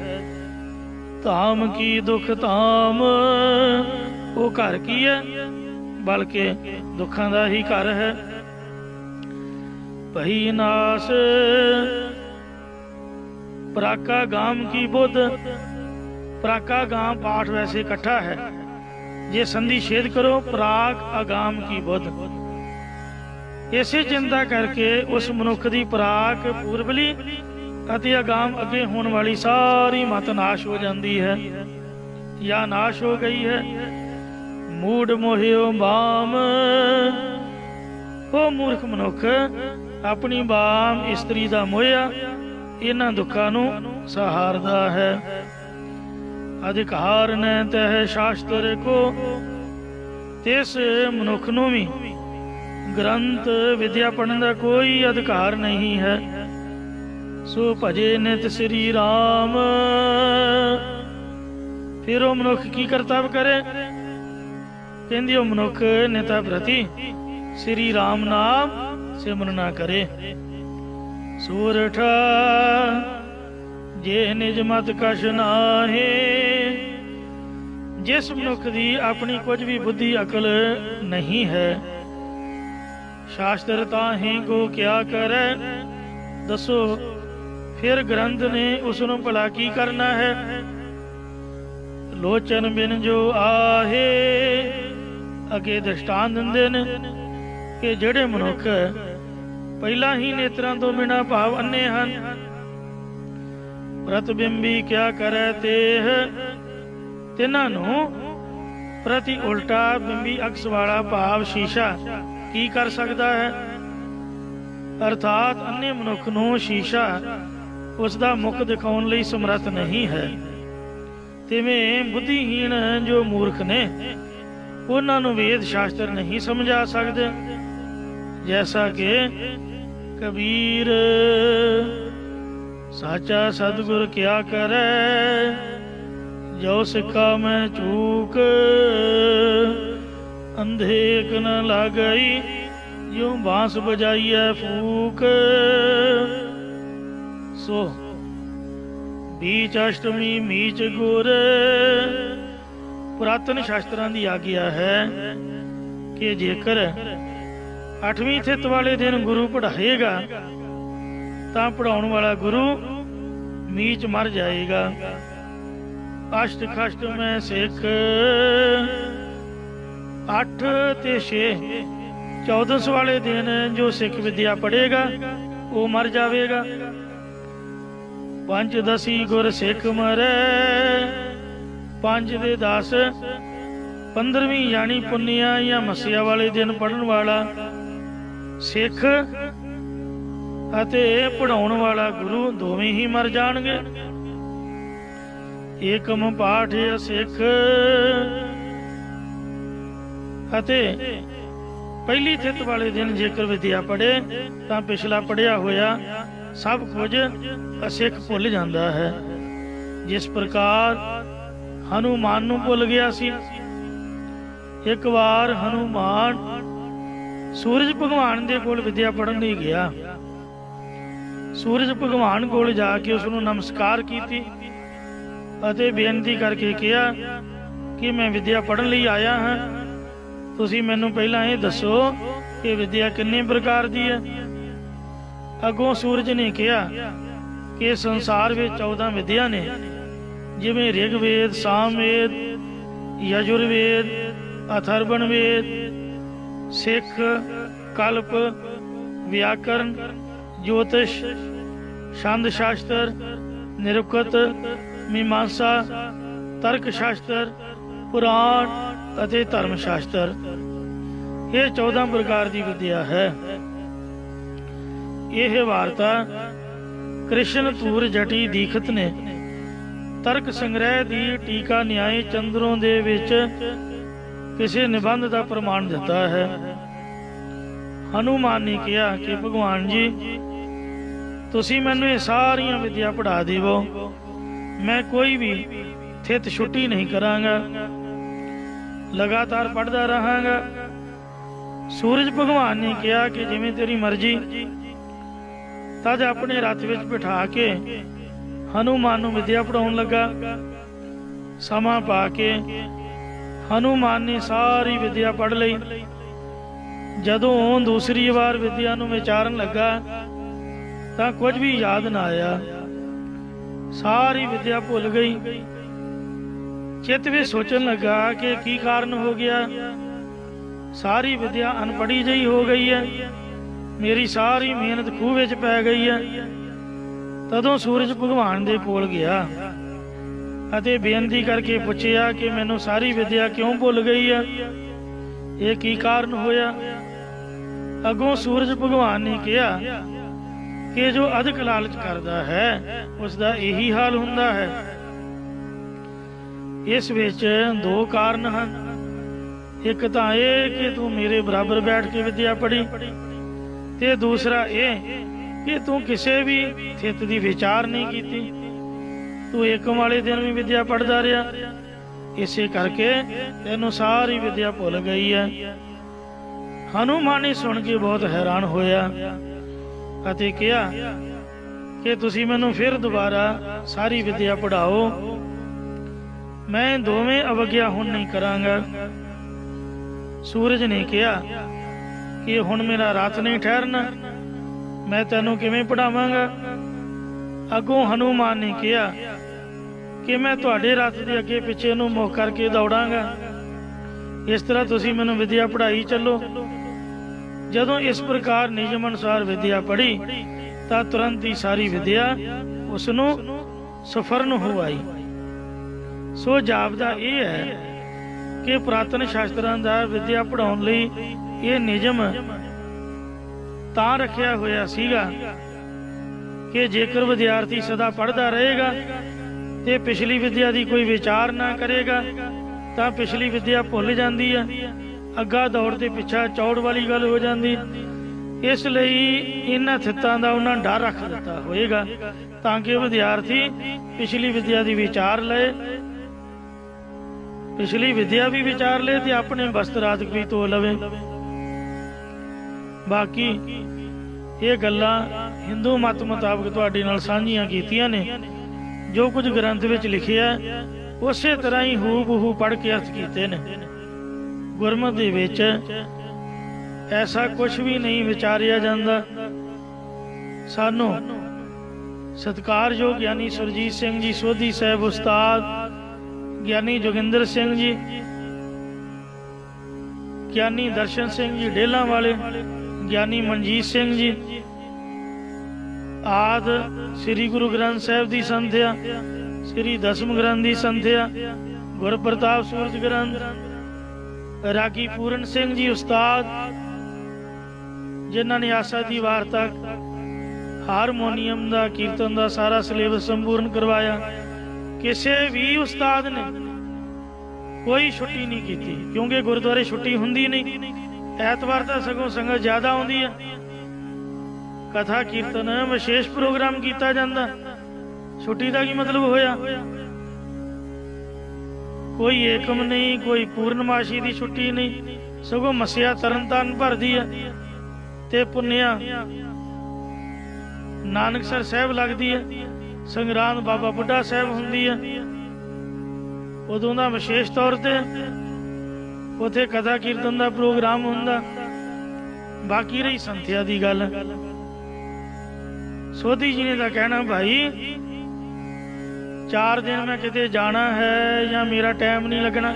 ਧਾਮ ਕੀ ਦੁੱਖ ਧਾਮ, ਉਹ ਘਰ ਕੀ ਹੈ? ਬਲਕਿ ਦੁੱਖਾਂ ਦਾ ਹੀ ਘਰ ਹੈ। ਭਈ ਨਾਸ ਪ੍ਰਾਕਾ ਗਾਮ ਕੀ ਬੁੱਧ, ਪ੍ਰਾਕਾ ਗਾਮ ਪਾਠ ਵੈਸੇ ਇਕੱਠਾ ਹੈ, ਜੇ ਸੰਧੀ ਛੇਦ ਕਰੋ ਪ੍ਰਾਕ ਅਗਾਮ ਕੀ ਬੁੱਧ। ਇਸੇ ਚਿੰਤਾ ਕਰਕੇ ਉਸ ਮਨੁੱਖ ਦੀ ਪ੍ਰਾਕ ਪੂਰਬਲੀ ਅਤੇ ਅਗਾਮ ਅੱਗੇ ਹੋਣ ਵਾਲੀ ਸਾਰੀ ਮਤ ਨਾਸ਼ ਹੋ ਜਾਂਦੀ ਹੈ ਜਾਂ ਨਾਸ਼ ਹੋ ਗਈ ਹੈ। ਮੂੜ ਮੋਹਿਓ ਬਾਮ, ਉਹ ਮੂਰਖ ਮਨੁੱਖ ਆਪਣੀ ਬਾਮ ਇਸਤਰੀ ਦਾ ਮੋਹਿਆ ਇਹਨਾਂ ਦੁੱਖਾਂ ਨੂੰ ਸਹਾਰਦਾ ਹੈ। ਅਧਿਕਾਰ ਨੇ ਤਹਿ ਸ਼ਾਸਤਰ ਕੋ, ਤਿਸ ਮਨੁੱਖ ਨੂੰ ਵੀ ਗ੍ਰੰਥ ਵਿਦਿਆ ਪੜ੍ਹਨ ਦਾ ਕੋਈ ਅਧਿਕਾਰ ਨਹੀਂ ਹੈ। ਸੋ ਭਜੇ ਨਿਤ ਸ੍ਰੀ ਰਾਮ, ਫਿਰ ਉਹ ਮਨੁੱਖ ਕੀ ਕਰਤੱਵ ਕਰੇ? ਕਹਿੰਦੀ ਉਹ ਮਨੁੱਖ ਨਿਤਾ ਪ੍ਰਤੀ ਸ੍ਰੀ ਰਾਮ ਨਾਮ ਸਿਮਰਨਾ ਕਰੇ। ਸੂਰਠਾ ਜੇ ਨਿਜ ਮਤ ਕਛ ਨਾਹੀ, ਜਿਸ ਮਨੁੱਖ ਦੀ ਆਪਣੀ ਕੁਝ ਵੀ ਬੁੱਧੀ ਅਕਲ ਨਹੀਂ ਹੈ। ਸ਼ਾਸਤਰ ਤਾਹੀਂ ਕੋ ਕਿਆ ਕਰੈ, ਦੱਸੋ ਫਿਰ ਗ੍ਰੰਥ ਨੇ ਉਸ ਨੂੰ ਭਲਾ ਕੀ ਕਰਨਾ ਹੈ। ਲੋਚਨ ਬਿਨ ਜੋ ਆਹੇ, ਅੱਗੇ ਦ੍ਰਿਸ਼ਟਾਂਤ ਦਿੰਦੇ ਨੇ ਕਿ ਜਿਹੜੇ ਮਨੁੱਖ ਪਹਿਲਾਂ ਹੀ ਨੇਤਰਾਂ ਤੋਂ ਬਿਨਾਂ ਭਾਵ ਅੰਨੇ ਹਨ। ਪ੍ਰਤਿਬਿੰਬੀ ਕਿਆ ਕਰੈ ਤੇਹ, ਤਿਨਾਂ ਨੂੰ ਪ੍ਰਤੀ ਉਲਟਾ ਬਿੰਬੀ ਅਕਸ ਵਾਲਾ ਭਾਵ ਸ਼ੀਸ਼ਾ ਕੀ ਕਰ ਸਕਦਾ ਹੈ। ਅਰਥਾਤ ਅੰਨੇ ਮਨੁੱਖ ਨੂੰ ਸ਼ੀਸ਼ਾ ਉਸ ਦਾ ਮੁਖ ਦਿਖਾਉਣ ਲਈ ਸਮਰੱਥ ਨਹੀਂ ਹੈ। ਤਿਵੇਂ ਬੁੱਧੀਹੀਣ ਜੋ ਮੂਰਖ ਨੇ ਉਹਨਾਂ ਨੂੰ ਵੇਦ ਸ਼ਾਸਤਰ ਨਹੀਂ ਸਮਝਾ ਸਕਦੇ। ਜੈਸਾ ਕਿ ਕਬੀਰ ਸਾਚਾ ਸਤਿਗੁਰ ਕਿਆ ਕਰੈ, ਜੋ ਸਿੱਖਾ ਮੈਂ ਚੂਕ ਅੰਧੇਕ ਨ ਲਾਗਈ, ਜਿਉ ਬਾਂਸ ਬਜਾਈਐ ਫੂਕ। ਸੋ ਬੀਚ ਅਸ਼ਟਮੀ ਮੀਚ ਗੁਰ, ਪੁਰਾਤਨ ਸ਼ਾਸਤਰਾਂ ਦੀ ਆਗਿਆ ਹੈ ਕਿ ਜੇਕਰ 8ਵੀਂ ਥਿੱਤ ਵਾਲੇ ਦਿਨ ਗੁਰੂ ਪੜ੍ਹਾਏਗਾ ਤਾਂ ਪੜ੍ਹਾਉਣ ਵਾਲਾ ਗੁਰੂ ਮੀਚ ਮਰ ਜਾਏਗਾ। ਅਸ਼ਟ ਖਸ਼ਟ ਮੈਂ ਸਿੱਖ 8 ਤੇ 6 14 ਵਾਲੇ ਦਿਨ ਜੋ ਸਿੱਖ ਵਿਦਿਆ ਪੜ੍ਹੇਗਾ ਉਹ ਮਰ ਜਾਵੇਗਾ। ਪੰਜ ਦਸੀ ਗੁਰ ਸਿੱਖ ਮਰੈ, 5 ਦੇ 10 15ਵੀਂ ਯਾਨੀ ਪੁੰਨਿਆ ਜਾਂ ਮੱਸਿਆ ਵਾਲੇ ਦਿਨ ਪੜ੍ਹਨ ਵਾਲਾ ਸਿੱਖ ਅਤੇ ਪੜ੍ਹਾਉਣ ਵਾਲਾ ਗੁਰੂ ਦੋਵੇਂ ਹੀ ਮਰ ਜਾਣਗੇ। ਏਕਮ ਪਾਠ ਸਿੱਖ ਅਤੇ ਪਹਿਲੀ ਥਿੱਤ ਵਾਲੇ ਦਿਨ ਜੇਕਰ ਵਿਦਿਆ ਪੜ੍ਹੇ ਤਾਂ ਪਿਛਲਾ ਪੜ੍ਹਿਆ ਹੋਇਆ ਸਭ ਕੁਝ ਅਸਿੱਖ ਭੁੱਲ ਜਾਂਦਾ ਹੈ। ਜਿਸ ਪ੍ਰਕਾਰ ਹਨੂਮਾਨ ਨੂੰ ਭੁੱਲ ਗਿਆ ਸੀ। ਇੱਕ ਵਾਰ ਹਨੂਮਾਨ ਸੂਰਜ ਭਗਵਾਨ ਦੇ ਕੋਲ ਵਿਦਿਆ ਪੜ੍ਹਨ ਲਈ ਗਿਆ। ਸੂਰਜ ਭਗਵਾਨ ਕੋਲ ਜਾ ਕੇ ਉਸ ਨੂੰ ਨਮਸਕਾਰ ਕੀਤੀ ਅਤੇ ਬੇਨਤੀ ਕਰਕੇ ਕਿਹਾ ਕਿ ਮੈਂ ਵਿਦਿਆ ਪੜ੍ਹਨ ਲਈ ਆਇਆ ਹਾਂ, ਤੁਸੀਂ ਮੈਨੂੰ ਪਹਿਲਾਂ ਇਹ ਦੱਸੋ ਕਿ ਵਿਦਿਆ ਕਿੰਨੇ ਪ੍ਰਕਾਰ ਦੀ ਹੈ। ਅੱਗੋਂ ਸੂਰਜ ਨੇ ਕਿਹਾ ਕਿ ਸੰਸਾਰ ਵਿੱਚ 14 ਵਿਦਿਆ ਨੇ, ਜਿਵੇਂ ਰਿਗਵੇਦ, ਸਾਮਵੇਦ, ਯਜੁਰਵੇਦ, ਅਥਰਵਣ ਵੇਦ, ਸਿੱਖ, ਕਲਪ, ਵਿਆਕਰਨ, ਜੋਤਿਸ਼, ਛੰਦ ਸ਼ਾਸਤਰ, ਨਿਰੁਕਤ, ਮੀਮਾਂਸਾ, ਤਰਕ ਸ਼ਾਸਤਰ, ਪੁਰਾਣ ਅਤੇ ਧਰਮ ਸ਼ਾਸਤਰ। ਇਹ 14 ਪ੍ਰਕਾਰ ਦੀ ਵਿਦਿਆ ਹੈ। ਇਹ ਵਾਰਤਾ ਕ੍ਰਿਸ਼ਨ ਧੂਰ ਜਟੀ ਦੀਖਤ ਨੇ ਤਰਕ ਸੰਗ੍ਰਹਿ ਦੀ ਟੀਕਾ ਨਿਆਏ ਚੰਦਰੋਂ ਦੇ ਵਿੱਚ ਕਿਸੇ ਨਿਬੰਧ ਦਾ ਪ੍ਰਮਾਣ ਦਿੱਤਾ ਹੈ। ਹਨੂਮਾਨ ਨੇ ਕਿਹਾ ਕਿ ਭਗਵਾਨ ਜੀ, ਤੁਸੀਂ ਮੈਨੂੰ ਇਹ ਸਾਰੀਆਂ ਵਿਦਿਆ ਪੜ੍ਹਾ ਦੇਵੋ, ਮੈਂ ਕੋਈ ਵੀ ਥਿਤ ਛੁੱਟੀ ਨਹੀਂ ਕਰਾਂਗਾ, ਲਗਾਤਾਰ ਪੜ੍ਹਦਾ ਰਹਾਂਗਾ। ਸੂਰਜ ਭਗਵਾਨ ਨੇ ਕਿਹਾ ਕਿ ਜਿਵੇਂ ਤੇਰੀ ਮਰਜ਼ੀ। ਤਦ ਆਪਣੇ ਰੱਥ ਵਿੱਚ ਬਿਠਾ ਕੇ ਹਨੂਮਾਨ ਨੂੰ ਵਿਦਿਆ ਪੜ੍ਹਾਉਣ ਲੱਗਾ। ਸਮਾਂ ਪਾ ਕੇ ਹਨੂਮਾਨ ਨੇ ਸਾਰੀ ਵਿਦਿਆ ਪੜ੍ਹ ਲਈ। ਜਦੋਂ ਦੂਸਰੀ ਵਾਰ ਵਿਦਿਆ ਨੂੰ ਵਿਚਾਰਨ ਲੱਗਾ ਤਾਂ ਕੁਝ ਵੀ ਯਾਦ ਨਾ ਆਇਆ, ਸਾਰੀ ਵਿਦਿਆ ਭੁੱਲ ਗਈ। ਚਿੱਤ ਵਿੱਚ ਸੋਚਣ ਲੱਗਾ ਕਿ ਕੀ ਕਾਰਨ ਹੋ ਗਿਆ, ਸਾਰੀ ਵਿਦਿਆ ਅਨਪੜ੍ਹੀ ਜਿਹੀ ਹੋ ਗਈ ਹੈ, ਮੇਰੀ ਸਾਰੀ ਮਿਹਨਤ ਖੂਹ ਵਿੱਚ ਪੈ ਗਈ ਹੈ। ਤਦੋਂ ਸੂਰਜ ਭਗਵਾਨ ਦੇ ਕੋਲ ਗਿਆ ਅਤੇ ਬੇਨਤੀ ਕਰਕੇ ਪੁੱਛਿਆ ਕਿ ਮੈਨੂੰ ਸਾਰੀ ਵਿਦਿਆ ਕਿਉਂ ਭੁੱਲ ਗਈ ਹੈ, ਇਹ ਕੀ ਕਾਰਨ ਹੋਇਆ। ਅੱਗੋਂ ਸੂਰਜ ਭਗਵਾਨ ਨੇ ਕਿਹਾ ਕਿ ਜੋ ਅਧਿਕ ਲਾਲਚ ਕਰਦਾ ਹੈ ਉਸ ਦਾ ਇਹੀ ਹਾਲ ਹੁੰਦਾ ਹੈ। ਇਸ ਵਿੱਚ 2 ਕਾਰਨ ਹਨ। ਇੱਕ ਤਾਂ ਇਹ ਕਿ ਤੂੰ ਮੇਰੇ ਬਰਾਬਰ ਬੈਠ ਕੇ ਵਿਦਿਆ ਪੜ੍ਹੀ, ਤੇ ਦੂਸਰਾ ਇਹ ਕਿ ਤੂੰ ਕਿਸੇ ਵੀ ਥਿਤ ਦੀ ਵਿਚਾਰ ਨਹੀਂ ਕੀਤੀ, ਤੂੰ ਏਕਮ ਵਾਲੇ ਦਿਨ ਵੀ ਵਿਦਿਆ ਪੜ੍ਹਦਾ ਰਿਹਾ, ਇਸੇ ਕਰਕੇ ਤੈਨੂੰ ਸਾਰੀ ਵਿਦਿਆ ਭੁੱਲ ਗਈ ਹੈ। ਹਨੂਮਾਨ ਨੇ ਸੁਣ ਕੇ ਬਹੁਤ ਹੈਰਾਨ ਹੋਇਆ ਅਤੇ ਕਿਹਾ ਕਿ ਤੁਸੀਂ ਮੈਨੂੰ ਫਿਰ ਦੁਬਾਰਾ ਸਾਰੀ ਵਿਦਿਆ ਪੜ੍ਹਾਓ, ਮੈਂ ਦੋਵੇਂ ਅਵਗਿਆ ਹੁਣ ਨਹੀਂ ਕਰਾਂਗਾ। ਸੂਰਜ ਨੇ ਕਿਹਾ ਕਿ ਹੁਣ ਮੇਰਾ ਰੱਥ ਨਹੀਂ ਠਹਿਰਨਾ, ਮੈਂ ਤੈਨੂੰ ਕਿਵੇਂ ਪੜ੍ਹਾਵਾਂਗਾ। ਅੱਗੋਂ ਹਨੂਮਾਨ ਨੇ ਕਿਹਾ ਕਿ ਮੈਂ ਤੁਹਾਡੇ ਰੱਥ ਦੇ ਅੱਗੇ ਪਿੱਛੇ ਨੂੰ ਮੁੱਖ ਕਰਕੇ ਦੌੜਾਂਗਾ, ਇਸ ਤਰ੍ਹਾਂ ਤੁਸੀਂ ਮੈਨੂੰ ਵਿਦਿਆ ਪੜ੍ਹਾਈ ਚੱਲੋ। ਜਦੋਂ ਇਸ ਪ੍ਰਕਾਰ ਨਿਯਮ ਅਨੁਸਾਰ ਵਿਦਿਆ ਪੜ੍ਹੀ ਤਾਂ ਤੁਰੰਤ ਹੀ ਸਾਰੀ ਵਿਦਿਆ ਉਸ ਨੂੰ ਸਫਰਨ ਹੋ ਆਈ। ਸੋ ਜਾਪਦਾ ਇਹ ਹੈ ਕਿ ਪੁਰਾਤਨ ਸ਼ਾਸਤਰਾਂ ਦਾ ਵਿਦਿਆ ਪੜ੍ਹਾਉਣ ਲਈ ਇਹ ਨਿਯਮ ਤਾਂ ਰੱਖਿਆ ਹੋਇਆ ਸੀਗਾ ਕਿ ਜੇਕਰ ਵਿਦਿਆਰਥੀ ਸਦਾ ਪੜ੍ਹਦਾ ਰਹੇਗਾ ਤੇ ਪਿਛਲੀ ਵਿਦਿਆ ਦੀ ਕੋਈ ਵਿਚਾਰ ਨਾ ਕਰੇਗਾ ਤਾਂ ਪਿਛਲੀ ਵਿਦਿਆ ਭੁੱਲ ਜਾਂਦੀ ਹੈ, ਅੱਗਾ ਦੌੜ ਤੇ ਪਿੱਛਾ ਚੌੜ ਵਾਲੀ ਗੱਲ ਹੋ ਜਾਂਦੀ। ਇਸ ਲਈ ਇਹਨਾਂ ਥਿੱਤਾਂ ਦਾ ਉਹਨਾਂ ਡਰ ਰੱਖ ਦਿੱਤਾ ਹੋਏਗਾ ਤਾਂ ਕਿ ਵਿਦਿਆਰਥੀ ਪਿਛਲੀ ਵਿਦਿਆ ਦੀ ਵਿਚਾਰ ਲਏ, ਪਿਛਲੀ ਵਿਦਿਆ ਵੀ ਵਿਚਾਰ ਲਏ ਤੇ ਆਪਣੇ ਵਸਤਰ ਆਦਿਕ ਵੀ ਧੋ ਲਵੇ। ਬਾਕੀ ਇਹ ਗੱਲਾਂ ਹਿੰਦੂ ਮਤ ਮੁਤਾਬਕ ਤੁਹਾਡੇ ਨਾਲ ਸਾਂਝੀਆਂ ਕੀਤੀਆਂ ਨੇ। ਜੋ ਕੁਝ ਗ੍ਰੰਥ ਵਿੱਚ ਲਿਖਿਆ ਉਸੇ ਤਰ੍ਹਾਂ ਹੀ ਹੂ ਬਹੂ ਪੜ੍ਹ ਕੇ ਅਰਥ ਕੀਤੇ ਨੇ। ਗੁਰਮਤਿ ਦੇ ਵਿੱਚ ਐਸਾ ਕੁਝ ਵੀ ਨਹੀਂ ਵਿਚਾਰਿਆ ਜਾਂਦਾ। ਸਾਨੂੰ ਸਤਿਕਾਰਯੋਗ ਗਿਆਨੀ ਸੁਰਜੀਤ ਸਿੰਘ ਜੀ ਸੋਧੀ ਸਾਹਿਬ ਉਸਤਾਦ, ਗਿਆਨੀ ਜੋਗਿੰਦਰ ਸਿੰਘ ਜੀ, ਗਿਆਨੀ ਦਰਸ਼ਨ ਸਿੰਘ ਜੀ ਡੇਲਾਂ ਵਾਲੇ, ਗਿਆਨੀ ਮਨਜੀਤ ਸਿੰਘ ਜੀ ਆਦਿ ਸ੍ਰੀ ਗੁਰੂ ਗ੍ਰੰਥ ਸਾਹਿਬ ਦੀ ਸੰਥਿਆ, ਸ੍ਰੀ ਦਸਮ ਗ੍ਰੰਥ ਦੀ ਸੰਥਿਆ, ਗੁਰਪ੍ਰਤਾਪ ਸੂਰਜ ਗ੍ਰੰਥ, ਰਾਗੀ ਪੂਰਨ ਸਿੰਘ ਜੀ ਉਸਤਾਦ, ਜਿਨ੍ਹਾਂ ਨੇ ਆਸਾ ਦੀ ਵਾਰਤਾ, ਹਾਰਮੋਨੀਅਮ ਦਾ, ਕੀਰਤਨ ਦਾ ਸਾਰਾ ਸਿਲੇਬਸ ਸੰਪੂਰਨ ਕਰਵਾਇਆ। ਕਿਸੇ ਵੀ ਉਸਤਾਦ ਨੇ ਕੋਈ ਛੁੱਟੀ ਨਹੀਂ ਕੀਤੀ, ਕਿਉਂਕਿ ਗੁਰਦੁਆਰੇ ਛੁੱਟੀ ਹੁੰਦੀ ਨਹੀਂ। ਐਤਵਾਰ ਤਾਂ ਸਗੋਂ ਸੰਗਤ ਜ਼ਿਆਦਾ ਆਉਂਦੀ ਹੈ, ਕਥਾ ਕੀਰਤਨ ਵਿਸ਼ੇਸ਼ ਪ੍ਰੋਗਰਾਮ ਕੀਤਾ ਜਾਂਦਾ, ਛੁੱਟੀ ਦਾ ਕੀ ਮਤਲਬ ਹੋਇਆ। ਕੋਈ ਏਕਮ ਨਹੀਂ, ਕੋਈ ਪੂਰਨਮਾਸ਼ੀ ਦੀ ਛੁੱਟੀ ਨਹੀਂ, सगों मसिया तरन ताਰਨ भरदी है ते पुन्निया नानकसर साहब लगदी है, संगरांद बाबा बुढ़ा साहब हुंदी है। उदों दा विशेष तौर ते उत्थे कथा कीर्तन का प्रोग्राम हुंदा। बाकी रही संथ्या की गल, सोधी जी ने तो कहना भाई 4 दिन मैं किते जाना है या मेरा टाइम नहीं लगना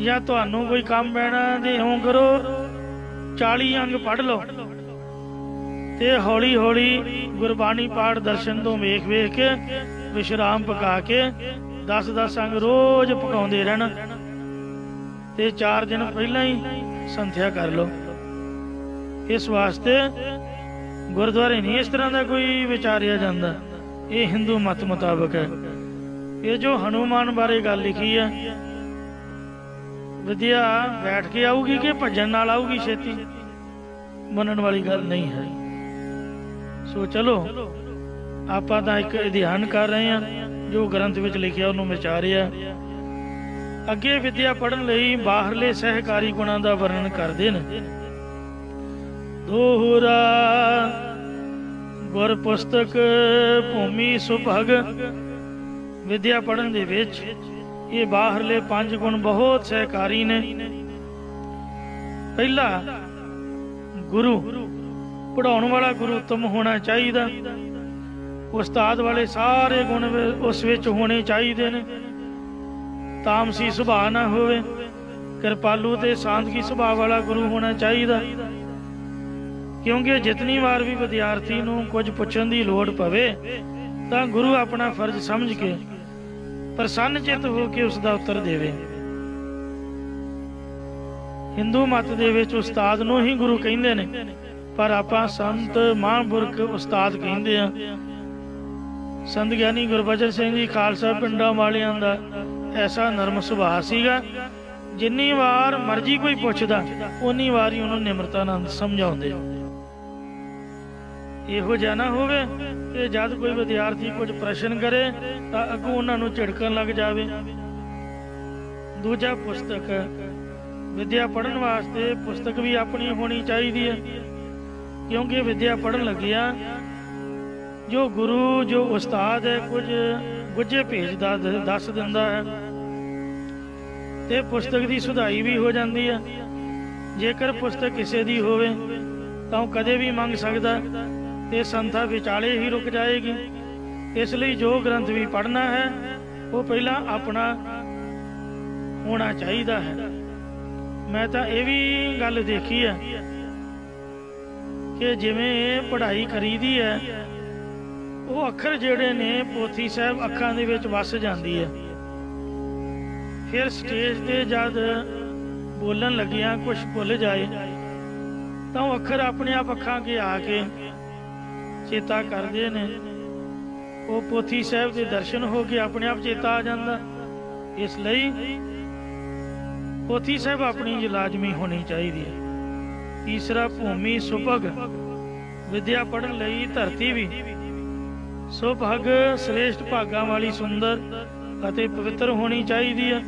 या तुहानू कोई काम पैना ते इउं करो 40 अंग पढ़ लो ते हौली हौली गुरबाणी पाठ दर्शन तो वेख वेख के विश्राम पका के 10-10 अंग रोज पकाउंदे रहना ते 4 दिन पहला ही संथ्या कर लो। इस वास्ते गुरुद्वारे नहीं इस तरह का कोई विचारिया जाता, ये हिंदू मत मुताबक है। ये जो हनुमान बारे गल लिखी है, विद्या बैठ के आऊगी कि भजन नाल आऊगी छेती, मनन वाली गल नहीं है। सो चलो आपां तां एक अध्ययन कर रहे हैं जो ग्रंथ विच लिखिया उन्होंने विचारिया। अगे विद्या पढ़न लई बाहरले सहकारी गुणां दा वर्णन करदे ने। दोहरा गुर पुस्तक भूमि सुभग, विद्या पढ़न दे विच ये बाहरले 5 गुण बहुत सहकारी ने। पहला गुरु, पढ़ाउण वाला गुरु उत्तम होना चाहिए। उस्ताद वाले सारे गुण उस विच होने चाहिए ने। तामसी सुभाव ना होवे, कृपालू ते सांदगी सुभाव वाला गुरु होना चाहिए। क्योंकि जितनी बार भी विद्यार्थी नूं कुछ पुछण दी लोड़ पवे तां गुरु अपना फर्ज समझ के प्रसन्न चित हो के उसका उत्तर देवे। हिंदू मत दे विच उस्ताद नूं ही गुरु कहिंदे ने, पर आपां संत महापुरख उस्ताद कहिंदे आ। संत ज्ञानी गुरबचन सिंह जी खालसा पिंडां वालियां दा ऐसा नरम सुभाव सीगा, जिन्नी वार मर्जी कोई पुछदा उन्नी वार ही उन्होंने निमरता नाल समझाउंदे। इहो जिहा ना होवे कि जद कोई विद्यार्थी कुछ प्रश्न करे तां अगों उन्हां नूं झिड़कण लग जावे। दूजा पुस्तक, विद्या पढ़न वास्ते पुस्तक भी अपनी होनी चाहिए है। क्योंकि विद्या पढ़न लगिया जो गुरु जो उस्ताद है कुछ गुझे भेजदा दस दिंदा है ते पुस्तक की सुधाई भी हो जाती है। जेकर पुस्तक किसी की होवे तां कदे भी मंग सकदा ते संथा विचाले ही रुक जाएगी। इसलिए जो ग्रंथ भी पढ़ना है वो पहला अपना होना चाहिए है। मैं तो ये भी गल देखी है कि जिवें पढ़ाई करीदी है वो अखर जेड़े ने पोथी साहब अखां दे विच वस जांदी है। फिर स्टेज ते जद बोलन लगिया कुछ भुल जाए तो अखर अपने आप अखां के आके चेता करते ने। वो पोथी साहब के दर्शन हो के अपने आप चेता आ जाता। इसलिए पोथी साहब अपनी लाजमी होनी चाहिए। तीसरा भूमि सुभग, विद्या पढ़न लई धरती भी सुभग श्रेष्ठ भागां वाली सुंदर अते पवित्र होनी चाहिए है।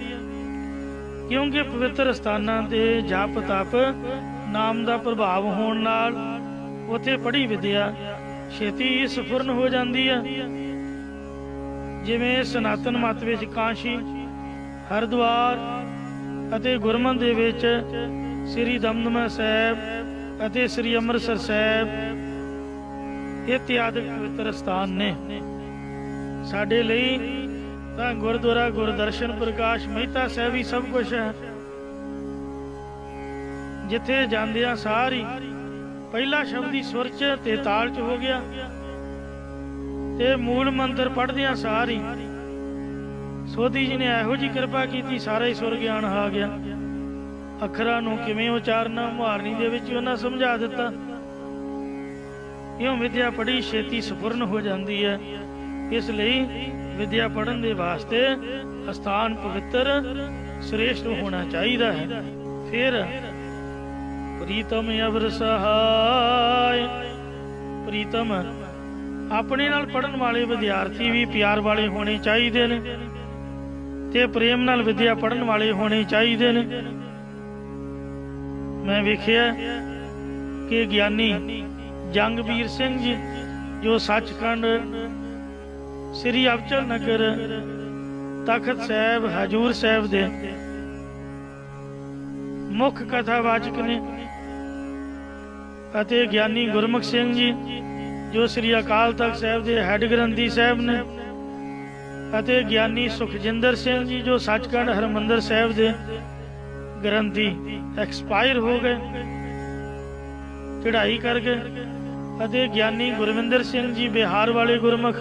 क्योंकि पवित्र स्थानां ते जप तप नाम का प्रभाव होने नाल उत्थे पढ़ी विद्या छेती सफुरन हो जाती है। जिवें सनातन मत विच काशी, हरिद्वार अते गुरमत दे विच श्री दमदमा साहब अते श्री अमृतसर साहब इत्यादि पवित्र स्थान ने। साडे लई तां गुरुद्वारा गुरदर्शन प्रकाश मेहता साहब ही सब कुछ है। जिथे जांदियां सारी पहला शब्द ही सुर च ते ताल च हो गया ते मूल मंत्र पढ़दियां सारी सोधी जी ने इहो जी कृपा की सारा ही सुर ज्ञान आ गया। अखरां नूं किवें उचारना मुहारनी दे विच उन्हां समझा दिता। इउं विद्या पढ़ी छेती सफुरन हो जाती है। इसलिए विद्या पढ़न दे वास्ते स्थान पवित्र श्रेष्ठ होना चाहिए है। फिर प्रीतम अवर सहाय, प्रीतम अपने नाल पढ़न वाले विद्यार्थी भी प्यार वाले होने चाहिए ने ते प्रेम नाल विद्या पढ़न वाले होने चाहिए ने। मैं वेखिया कि ज्ञानी जंगबीर सिंह जी जो सचखंड श्री अबचल नगर तखत साहब हजूर साहब दे मुख कथावाचक ने ਅਤੇ ਗਿਆਨੀ ਗੁਰਮੁਖ ਸਿੰਘ ਜੀ ਜੋ ਸ੍ਰੀ ਅਕਾਲ ਤਖਤ ਸਾਹਿਬ ਦੇ ਹੈੱਡ ਗ੍ਰੰਥੀ ਸਾਹਿਬ ਨੇ ਅਤੇ ਗਿਆਨੀ ਸੁਖਜਿੰਦਰ ਸਿੰਘ ਜੀ ਜੋ ਸੱਚਖੰਡ ਹਰਮੰਦਰ ਸਾਹਿਬ ਦੇ ਗ੍ਰੰਥੀ ਐਕਸਪਾਇਰ ਹੋ ਗਏ ਚੜ੍ਹਾਈ ਕਰ ਗਏ ਅਤੇ ਗਿਆਨੀ ਗੁਰਵਿੰਦਰ ਸਿੰਘ ਜੀ ਬਿਹਾਰ ਵਾਲੇ ਗੁਰਮੁਖ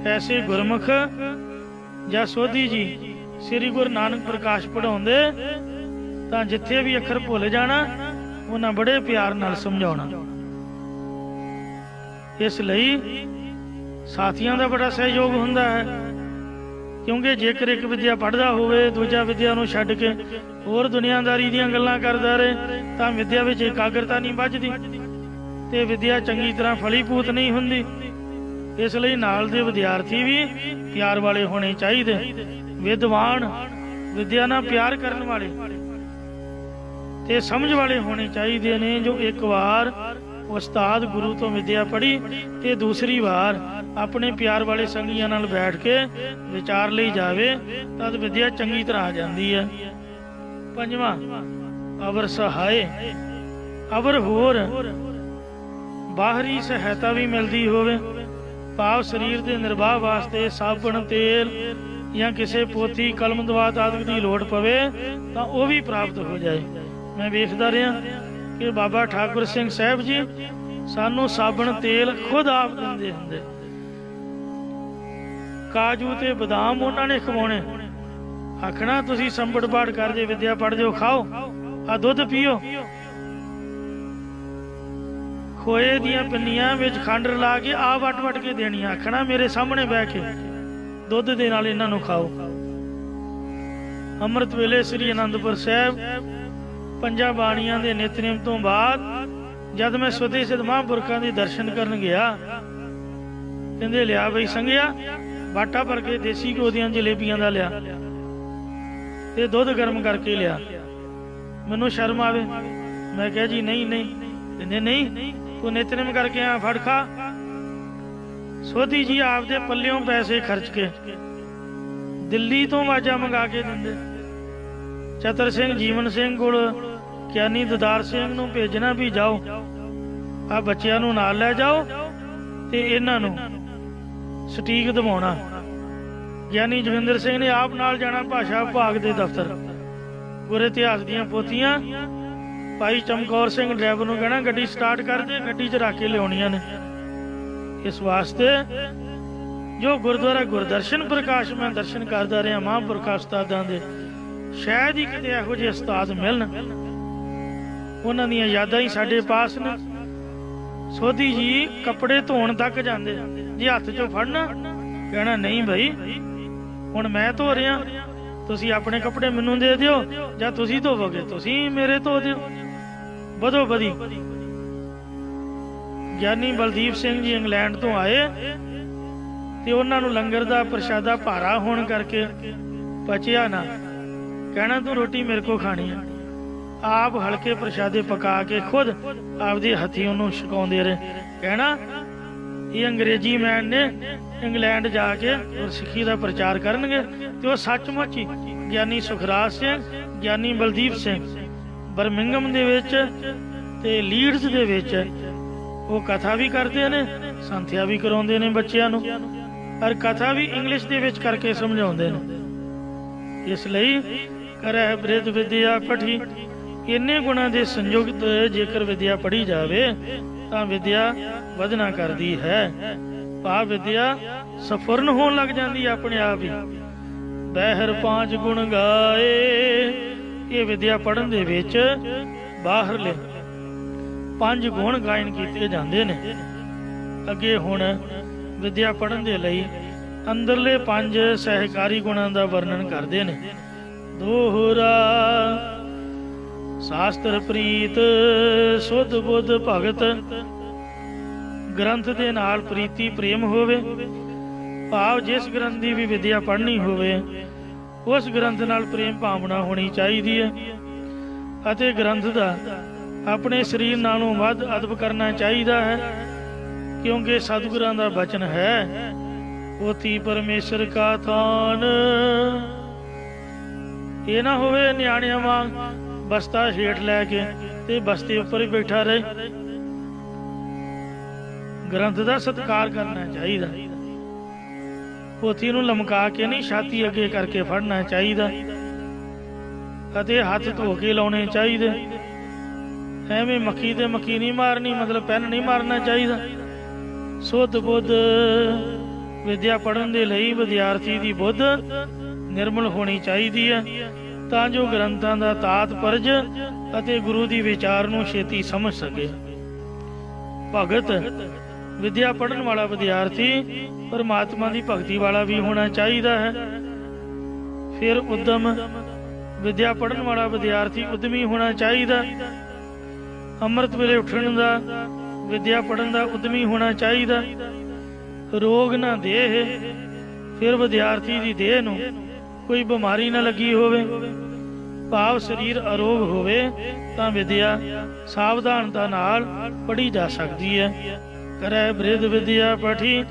ਐਸੇ ਗੁਰਮੁਖ ਜਾਂ ਸੋਧੀ ਜੀ ਸ੍ਰੀ ਗੁਰੂ ਨਾਨਕ ਪ੍ਰਕਾਸ਼ ਪੜ੍ਹਾਉਂਦੇ ਤਾਂ ਜਿੱਥੇ ਵੀ ਅੱਖਰ ਭੁੱਲ ਜਾਣਾ ਉਹਨਾਂ ਬੜੇ ਪਿਆਰ ਨਾਲ ਸਮਝਾਉਣਾ। ਇਸ ਲਈ ਸਾਥੀਆਂ ਦਾ ਬੜਾ ਸਹਿਯੋਗ ਹੁੰਦਾ ਹੈ ਕਿਉਂਕਿ ਜੇਕਰ ਇੱਕ ਵਿਦਿਆ ਪੜ੍ਹਦਾ ਹੋਵੇ ਦੂਜਾ ਵਿਦਿਆ ਨੂੰ ਛੱਡ ਕੇ ਹੋਰ ਦੁਨੀਆਦਾਰੀ ਦੀਆਂ ਗੱਲਾਂ ਕਰਦਾ ਰਹੇ ਤਾਂ ਵਿਦਿਆ ਵਿੱਚ ਇਕਾਗਰਤਾ ਨਹੀਂ ਵੱਜਦੀ ਤੇ ਵਿਦਿਆ ਚੰਗੀ ਤਰ੍ਹਾਂ ਫਲੀਭੂਤ ਨਹੀਂ ਹੁੰਦੀ। ਇਸ ਲਈ ਨਾਲ ਦੇ ਵਿਦਿਆਰਥੀ ਵੀ ਪਿਆਰ ਵਾਲੇ ਹੋਣੇ ਚਾਹੀਦੇ, ਵਿਦਵਾਨ ਵਿਦਿਆ ਨਾਲ ਪਿਆਰ ਕਰਨ ਵਾਲੇ ਤੇ ਸਮਝ ਵਾਲੇ ਹੋਣੇ ਚਾਹੀਦੇ ਨੇ ਜੋ ਇੱਕ ਵਾਰ ਉਸਤਾਦ ਗੁਰੂ ਤੋਂ ਵਿਦਿਆ ਪੜ੍ਹੀ ਤੇ ਦੂਸਰੀ ਵਾਰ ਆਪਣੇ ਪਿਆਰ ਵਾਲੇ ਸੰਗੀਆਂ ਨਾਲ ਬੈਠ ਕੇ ਵਿਚਾਰ ਲਈ ਜਾਵੇ ਤਦ ਵਿਦਿਆ ਚੰਗੀ ਤਰ੍ਹਾਂ ਆ ਜਾਂਦੀ ਹੈ। ਪੰਜਵਾਂ ਅਵਰ ਸਹਾਏ, ਅਵਰ ਹੋਰ ਬਾਹਰੀ ਸਹਾਇਤਾ ਵੀ ਮਿਲਦੀ ਹੋਵੇ ਭਾਵ ਸਰੀਰ ਦੇ ਨਿਰਵਾਹ ਵਾਸਤੇ ਸਾਬਣ ਤੇਲ ਜਾਂ ਕਿਸੇ ਪੋਥੀ ਕਲਮ ਦਵਾਤ ਆਦਿ ਦੀ ਲੋੜ ਪਵੇ ਤਾਂ ਉਹ ਵੀ ਪ੍ਰਾਪਤ ਹੋ ਜਾਏ। मैं वेखदा रहा कि बाबा ठाकुर सिंह साहब जी सानू साबण तेल खुद आप दिंदे हुंदे, काजू ते बदाम उन्होंने खवाने, आखना तुसी संबड़ बाड़ कर जे विद्या पढ़ जो खाओ आ दुध पियो, खोए दियां पिन्नियां विच खंड रला के आ वट वट के देनी, आखना मेरे सामने बह के दुध दे नाल इन्हां नूं खाओ। अमृत वेले श्री आनंदपुर साहब ਪੰਜਾਂ ਬਾਣੀਆਂ ਦੇ ਨਿਤਨੇਮ ਤੋਂ ਬਾਅਦ ਜਦ ਮੈਂ ਸੁਦੇ ਸਿੱਧ ਮਹਾਂਪੁਰਖਾਂ ਦੇ ਦਰਸ਼ਨ ਕਰਨ ਗਿਆ ਕਹਿੰਦੇ ਲਿਆ ਬਈ ਸੰਗਿਆ ਬਾਟਾ ਭਰ ਕੇ ਦੇਸੀ ਘਿਓ ਦੀਆਂ ਜਲੇਬੀਆਂ ਦਾ ਲਿਆ ਤੇ ਦੁੱਧ ਗਰਮ ਕਰਕੇ ਲਿਆ। ਮੈਨੂੰ ਸ਼ਰਮ ਆਵੇ, ਮੈਂ ਕਿਹਾ ਜੀ ਨਹੀਂ ਨਹੀਂ। ਕਹਿੰਦੇ ਨਹੀਂ ਤੂੰ ਨਿਤਨੇਮ ਕਰਕੇ ਆ ਫੜ ਖਾ। ਸੋਧੀ ਜੀ ਆਪਦੇ ਪੱਲਿਓਂ ਪੈਸੇ ਖਰਚ ਕੇ ਦਿੱਲੀ ਤੋਂ ਆਵਾਜ਼ਾਂ ਮੰਗਾ ਕੇ ਦਿੰਦੇ। ਚਤਰ ਸਿੰਘ ਜੀਵਨ ਸਿੰਘ ਕੋਲ ਗਿਆਨੀ ਦਦਾਰ ਸਿੰਘ ਨੂੰ ਭੇਜਣਾ ਵੀ ਜਾਓ ਆ ਬੱਚਿਆਂ ਨੂੰ ਨਾਲ ਲੈ ਜਾਓ ਤੇ ਇਹਨਾਂ ਨੂੰ ਸਟੀਕ ਦਿਵਾਉਣਾ। ਗਿਆਨੀ ਜੋਗਿੰਦਰ ਸਿੰਘ ਨੇ ਆਪ ਨਾਲ ਜਾਣਾ ਭਾਸ਼ਾ ਵਿਭਾਗ ਦੇ ਦਫ਼ਤਰ, ਗੁਰ ਇਤਿਹਾਸ ਦੀਆਂ ਪੋਥੀਆਂ ਭਾਈ ਚਮਕੌਰ ਸਿੰਘ ਡਰਾਈਵਰ ਨੂੰ ਕਹਿਣਾ ਗੱਡੀ ਸਟਾਰਟ ਕਰ ਦੇ, ਗੱਡੀ 'ਚ ਰੱਖ ਕੇ ਲਿਆਉਣੀਆਂ ਨੇ। ਇਸ ਵਾਸਤੇ ਜੋ ਗੁਰਦੁਆਰਾ ਗੁਰਦਰਸ਼ਨ ਪ੍ਰਕਾਸ਼ ਮੈਂ ਦਰਸ਼ਨ ਕਰਦਾ ਰਿਹਾ ਮਹਾਂਪੁਰਖਾਂ ਉਸਤਾਦਾਂ ਦੇ, शायद ही किते इहो जिहे उस्ताद मिलन। उन्हां दीयां यादां ही साडे पास ने। सोधी जी कपड़े धोण तक जांदे, जे हत्थ चों फड़ना कहना नहीं भाई हुण मैं धो रिहा, तुसीं अपने कपड़े मैनूं दे दिओ जां तुसीं धोवोगे तुसीं मेरे धो दिओ, बधो बधी। ਗਿਆਨੀ बलदीप सिंह जी इंग्लैंड तो आए ते उन्हां नूं लंगर दा प्रशादा भारा होण करके पचिया ना, कहना तू रोटी मेरे को खानी है। आप हल्के प्रशादे पका के खुद आपदे हथी उन्होंने छकाउंदे रहे। कहना ये अंग्रेजी मैन ने इंग्लैंड जाके और सिक्खी का प्रचार करनगे ते वो सचमुच ही ਗਿਆਨੀ ਸੁਖਰਾਜ ਸਿੰਘ, ਗਿਆਨੀ ਬਲਦੀਪ ਸਿੰਘ ਬਰਮਿੰਗਮ ਦੇ ਵਿੱਚ ਤੇ ਲੀਡਸ ਦੇ ਵਿੱਚ ਉਹ ਕਥਾ ਵੀ ਕਰਦੇ ਨੇ, ਸੰਥਿਆ ਵੀ ਕਰਾਉਂਦੇ ਨੇ ਬੱਚਿਆਂ ਨੂੰ, ਔਰ ਕਥਾ ਵੀ ਇੰਗਲਿਸ਼ ਦੇ ਵਿੱਚ ਕਰਕੇ ਸਮਝਾਉਂਦੇ ਨੇ। ਇਸ ਲਈ ਕਰੈ ਬ੍ਰਿਧ ਵਿਦਿਆ ਪੜ੍ਹੀ, ਇੰਨੇ ਗੁਣਾਂ ਦੇ ਸੰਯੁਕਤ ਜੇਕਰ ਵਿਦਿਆ ਪੜ੍ਹੀ ਜਾਵੇ ਤਾਂ ਵਿਦਿਆ ਵਧਣਾ ਕਰਦੀ ਹੈ। ਭਾਵ ਵਿਦਿਆ ਸਫੁਰਨ ਹੋਣ ਲੱਗ ਜਾਂਦੀ ਹੈ ਆਪਣੇ ਆਪ ਹੀ। ਬਹਿਰ ਪਾਂਚ ਗੁਣ ਗਾਏ, ਇਹ ਵਿਦਿਆ ਪੜ੍ਹਨ ਦੇ ਵਿੱਚ ਬਾਹਰਲੇ 5 ਗੁਣ ਗਾਇਨ ਕੀਤੇ ਜਾਂਦੇ ਨੇ। ਅੱਗੇ ਹੁਣ ਵਿਦਿਆ ਪੜ੍ਹਨ ਦੇ ਲਈ ਅੰਦਰਲੇ 5 ਸਹਿਕਾਰੀ ਗੁਣਾਂ ਦਾ ਵਰਣਨ ਕਰਦੇ ਨੇ। ਦੋਹਰਾ शास्त्र प्रीत सुध बुध भगत, ग्रंथ दे नाल प्रीति प्रेम होवे, भाव जिस ग्रंथ की भी विद्या पढ़नी होवे उस ग्रंथ नाल प्रेम भावना होनी चाहिए है। ਅਤੇ ਗ੍ਰੰਥ ਦਾ ਆਪਣੇ ਸਰੀਰ ਨਾਲੋਂ ਵੱਧ ਅਦਬ ਕਰਨਾ ਚਾਹੀਦਾ ਹੈ, ਕਿਉਂਕਿ ਸਤਿਗੁਰਾਂ ਦਾ ਬਚਨ ਹੈ, ਪੋਥੀ ਪਰਮੇਸ਼ਰ ਕਾ ਥਾਨ। ਇਹ ਨਾ ਹੋਵੇ ਨਿਆਣਿਆਂ ਵਾਂਗ ਬਸਤਾ ਹੇਠ ਲੈ ਕੇ ਤੇ ਬਸਤੇ ਉੱਪਰ ਹੀ ਬੈਠਾ ਰਹੇ। ਗ੍ਰੰਥ ਦਾ ਸਤਿਕਾਰ ਕਰਨਾ ਚਾਹੀਦਾ, ਪੋਥੀ ਨੂੰ ਲਮਕਾ ਕੇ ਨਹੀਂ, ਛਾਤੀ ਅੱਗੇ ਕਰਕੇ ਫੜਨਾ ਚਾਹੀਦਾ ਅਤੇ ਹੱਥ ਧੋ ਕੇ ਲਾਉਣੇ ਚਾਹੀਦੇ। ਐਵੇਂ ਮੱਖੀ ਤੇ ਮੱਖੀ ਨਹੀਂ ਮਾਰਨੀ, ਮਤਲਬ ਪੈਨ ਨਹੀਂ ਮਾਰਨਾ ਚਾਹੀਦਾ। ਸੁੱਧ ਬੁੱਧ ਵਿਦਿਆ ਪੜ੍ਹਨ ਦੇ ਲਈ ਵਿਦਿਆਰਥੀ ਦੀ ਬੁੱਧ ਨਿਰਮਲ ਹੋਣੀ ਚਾਹੀਦੀ ਹੈ, ਤਾਂ ਜੋ ਗ੍ਰੰਥਾਂ ਦਾ ਤਾਤਪਰਜ ਅਤੇ ਗੁਰੂ ਦੀ ਵਿਚਾਰ ਨੂੰ ਛੇਤੀ ਸਮਝ ਸਕੇ। ਭਗਤ ਵਿਦਿਆ ਪੜ੍ਹਨ ਵਾਲਾ ਵਿਦਿਆਰਥੀ ਪਰਮਾਤਮਾ ਦੀ ਭਗਤੀ ਵਾਲਾ ਵੀ ਹੋਣਾ ਚਾਹੀਦਾ ਹੈ। ਫਿਰ ਉਦਮ ਵਿਦਿਆ ਪੜ੍ਹਨ ਵਾਲਾ ਵਿਦਿਆਰਥੀ ਉਦਮੀ ਹੋਣਾ ਚਾਹੀਦਾ। ਅੰਮ੍ਰਿਤ ਵੇਲੇ ਉੱਠਣ ਦਾ, ਵਿਦਿਆ ਪੜ੍ਹਨ ਦਾ ਉਦਮੀ ਹੋਣਾ ਚਾਹੀਦਾ। ਰੋਗ ਨਾ ਦੇਹ, ਫਿਰ ਵਿਦਿਆਰਥੀ ਦੀ ਦੇਹ ਨੂੰ ਕੋਈ ਬਿਮਾਰੀ ਨਾ ਲੱਗੀ ਹੋਵੇ, ਭਾਵ ਸਰੀਰ ਅਰੋਗ ਹੋਵੇ, ਤਾਂ ਵਿਦਿਆ ਸਾਵਧਾਨਤਾ ਨਾਲ ਪੜ੍ਹੀ ਜਾ ਸਕਦੀ ਹੈ। ਕਰੈ ਬ੍ਰਿਧ ਵਿਦਿਆ ਪਠੀ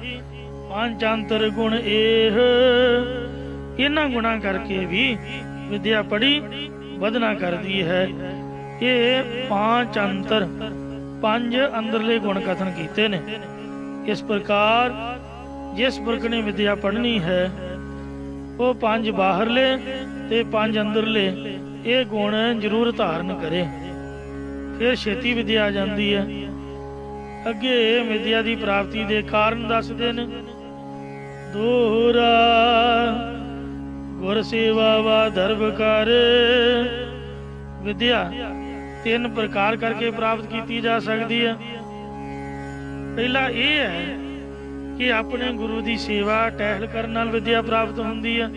ਪੰਜ ਅੰਤਰ ਗੁਣ ਇਹ। ਇਹਨਾਂ ਗੁਣਾਂ ਕਰਕੇ ਵੀ ਵਿਦਿਆ ਪੜ੍ਹੀ ਵਧਣਾ ਕਰਦੀ ਹੈ। ਇਹ ਪੰਜ ਅੰਤਰ, ਪੰਜ ਅੰਦਰਲੇ ਗੁਣ ਕਥਨ ਕੀਤੇ ਨੇ। ਇਸ ਪ੍ਰਕਾਰ ਜਿਸ ਪੁਰਖ ਨੇ ਵਿਦਿਆ ਪੜ੍ਹਨੀ ਹੈ, ਉਹ ਪੰਜ ਬਾਹਰਲੇ ਤੇ ਪੰਜ ਅੰਦਰਲੇ ਇਹ ਗੁਣ ਜ਼ਰੂਰ ਧਾਰਨ ਕਰੇ, ਫਿਰ ਛੇਤੀ ਵਿਦਿਆ ਆ ਜਾਂਦੀ ਹੈ। ਅੱਗੇ ਵਿਦਿਆ ਦੀ ਪ੍ਰਾਪਤੀ ਦੇ ਕਾਰਨ ਦੱਸਦੇ ਨੇ। ਦੋਹਰਾ ਗੁਰ ਸੇਵਾ ਵਾ ਧਰਮ ਕਰ। ਵਿਦਿਆ ਤਿੰਨ ਪ੍ਰਕਾਰ ਕਰਕੇ ਪ੍ਰਾਪਤ ਕੀਤੀ ਜਾ ਸਕਦੀ ਹੈ। ਪਹਿਲਾ ਇਹ ਹੈ ਕਿ ਆਪਣੇ ਗੁਰੂ ਦੀ ਸੇਵਾ ਟਹਿਲ ਕਰਨ ਨਾਲ ਵਿਦਿਆ ਪ੍ਰਾਪਤ ਹੁੰਦੀ ਹੈ,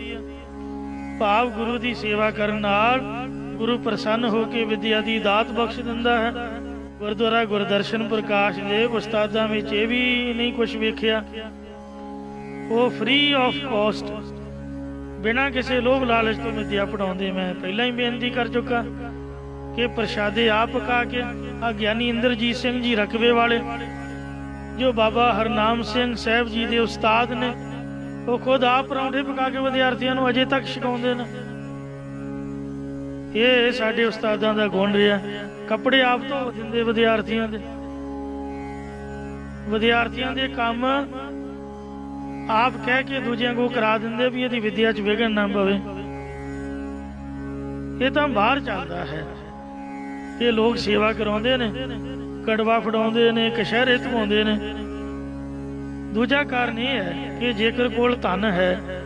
ਭਾਵ ਗੁਰੂ ਦੀ ਸੇਵਾ ਕਰਨ ਨਾਲ ਗੁਰੂ ਪ੍ਰਸੰਨ ਹੋ ਕੇ ਵਿਦਿਆ ਦੀ ਦਾਤ ਬਖਸ਼ ਦਿੰਦਾ ਹੈ। ਗੁਰਦੁਆਰਾ ਗੁਰਦਰਸ਼ਨ ਪ੍ਰਕਾਸ਼ ਦੇ ਉਸਤਾਦਾਂ ਵਿੱਚ ਇਹ ਵੀ ਨਹੀਂ ਕੁਛ ਵੇਖਿਆ, ਉਹ ਫ੍ਰੀ ਆਫ ਕੋਸਟ ਬਿਨਾਂ ਕਿਸੇ ਲੋਭ ਲਾਲਚ ਤੋਂ ਵਿਦਿਆ ਪੜ੍ਹਾਉਂਦੇ। ਮੈਂ ਪਹਿਲਾਂ ਹੀ ਬੇਨਤੀ ਕਰ ਚੁੱਕਾ ਕਿ ਪ੍ਰਸ਼ਾਦੇ ਆਪ ਪਕਾ ਕੇ ਆ ਗਿਆਨੀ ਇੰਦਰਜੀਤ ਸਿੰਘ ਜੀ ਰਕਬੇ ਵਾਲੇ, ਜੋ ਬਾਬਾ ਹਰਨਾਮ ਸਿੰਘ ਸਾਹਿਬ ਜੀ ਦੇ ਉਸਤਾਦ ਨੇ, ਉਹ ਖੁਦ ਆਪ ਪਰੌਂਠੇ ਪਕਾ ਕੇ ਵਿਦਿਆਰਥੀਆਂ ਨੂੰ ਅਜੇ ਤੱਕ ਛਕਾਉਂਦੇ ਨੇ। ਇਹ ਸਾਡੇ ਉਸਤਾਦਾਂ ਦਾ ਗੁਣ ਰਿਹਾ। ਕੱਪੜੇ ਆਪ ਧੋ ਦਿੰਦੇ ਵਿਦਿਆਰਥੀਆਂ ਦੇ, ਵਿਦਿਆਰਥੀਆਂ ਦੇ ਕੰਮ ਆਪ ਕਹਿ ਕੇ ਦੂਜਿਆਂ ਕੋਲ ਕਰਾ ਦਿੰਦੇ ਵੀ ਇਹਦੀ ਵਿਦਿਆ 'ਚ ਵਿਘਨ ਨਾ ਪਵੇ। ਇਹ ਤਾਂ ਬਾਹਰ ਚੱਲਦਾ ਹੈ ਕਿ ਲੋਕ ਸੇਵਾ ਕਰਾਉਂਦੇ ਨੇ, ਕੜਵਾ ਫੜਾਉਂਦੇ ਨੇ, ਕਸ਼ਹਿਰੇ ਧਵਾਉਂਦੇ ਨੇ। ਦੂਜਾ ਕਾਰਨ ਇਹ ਹੈ ਕਿ ਜੇਕਰ ਕੋਲ ਧਨ ਹੈ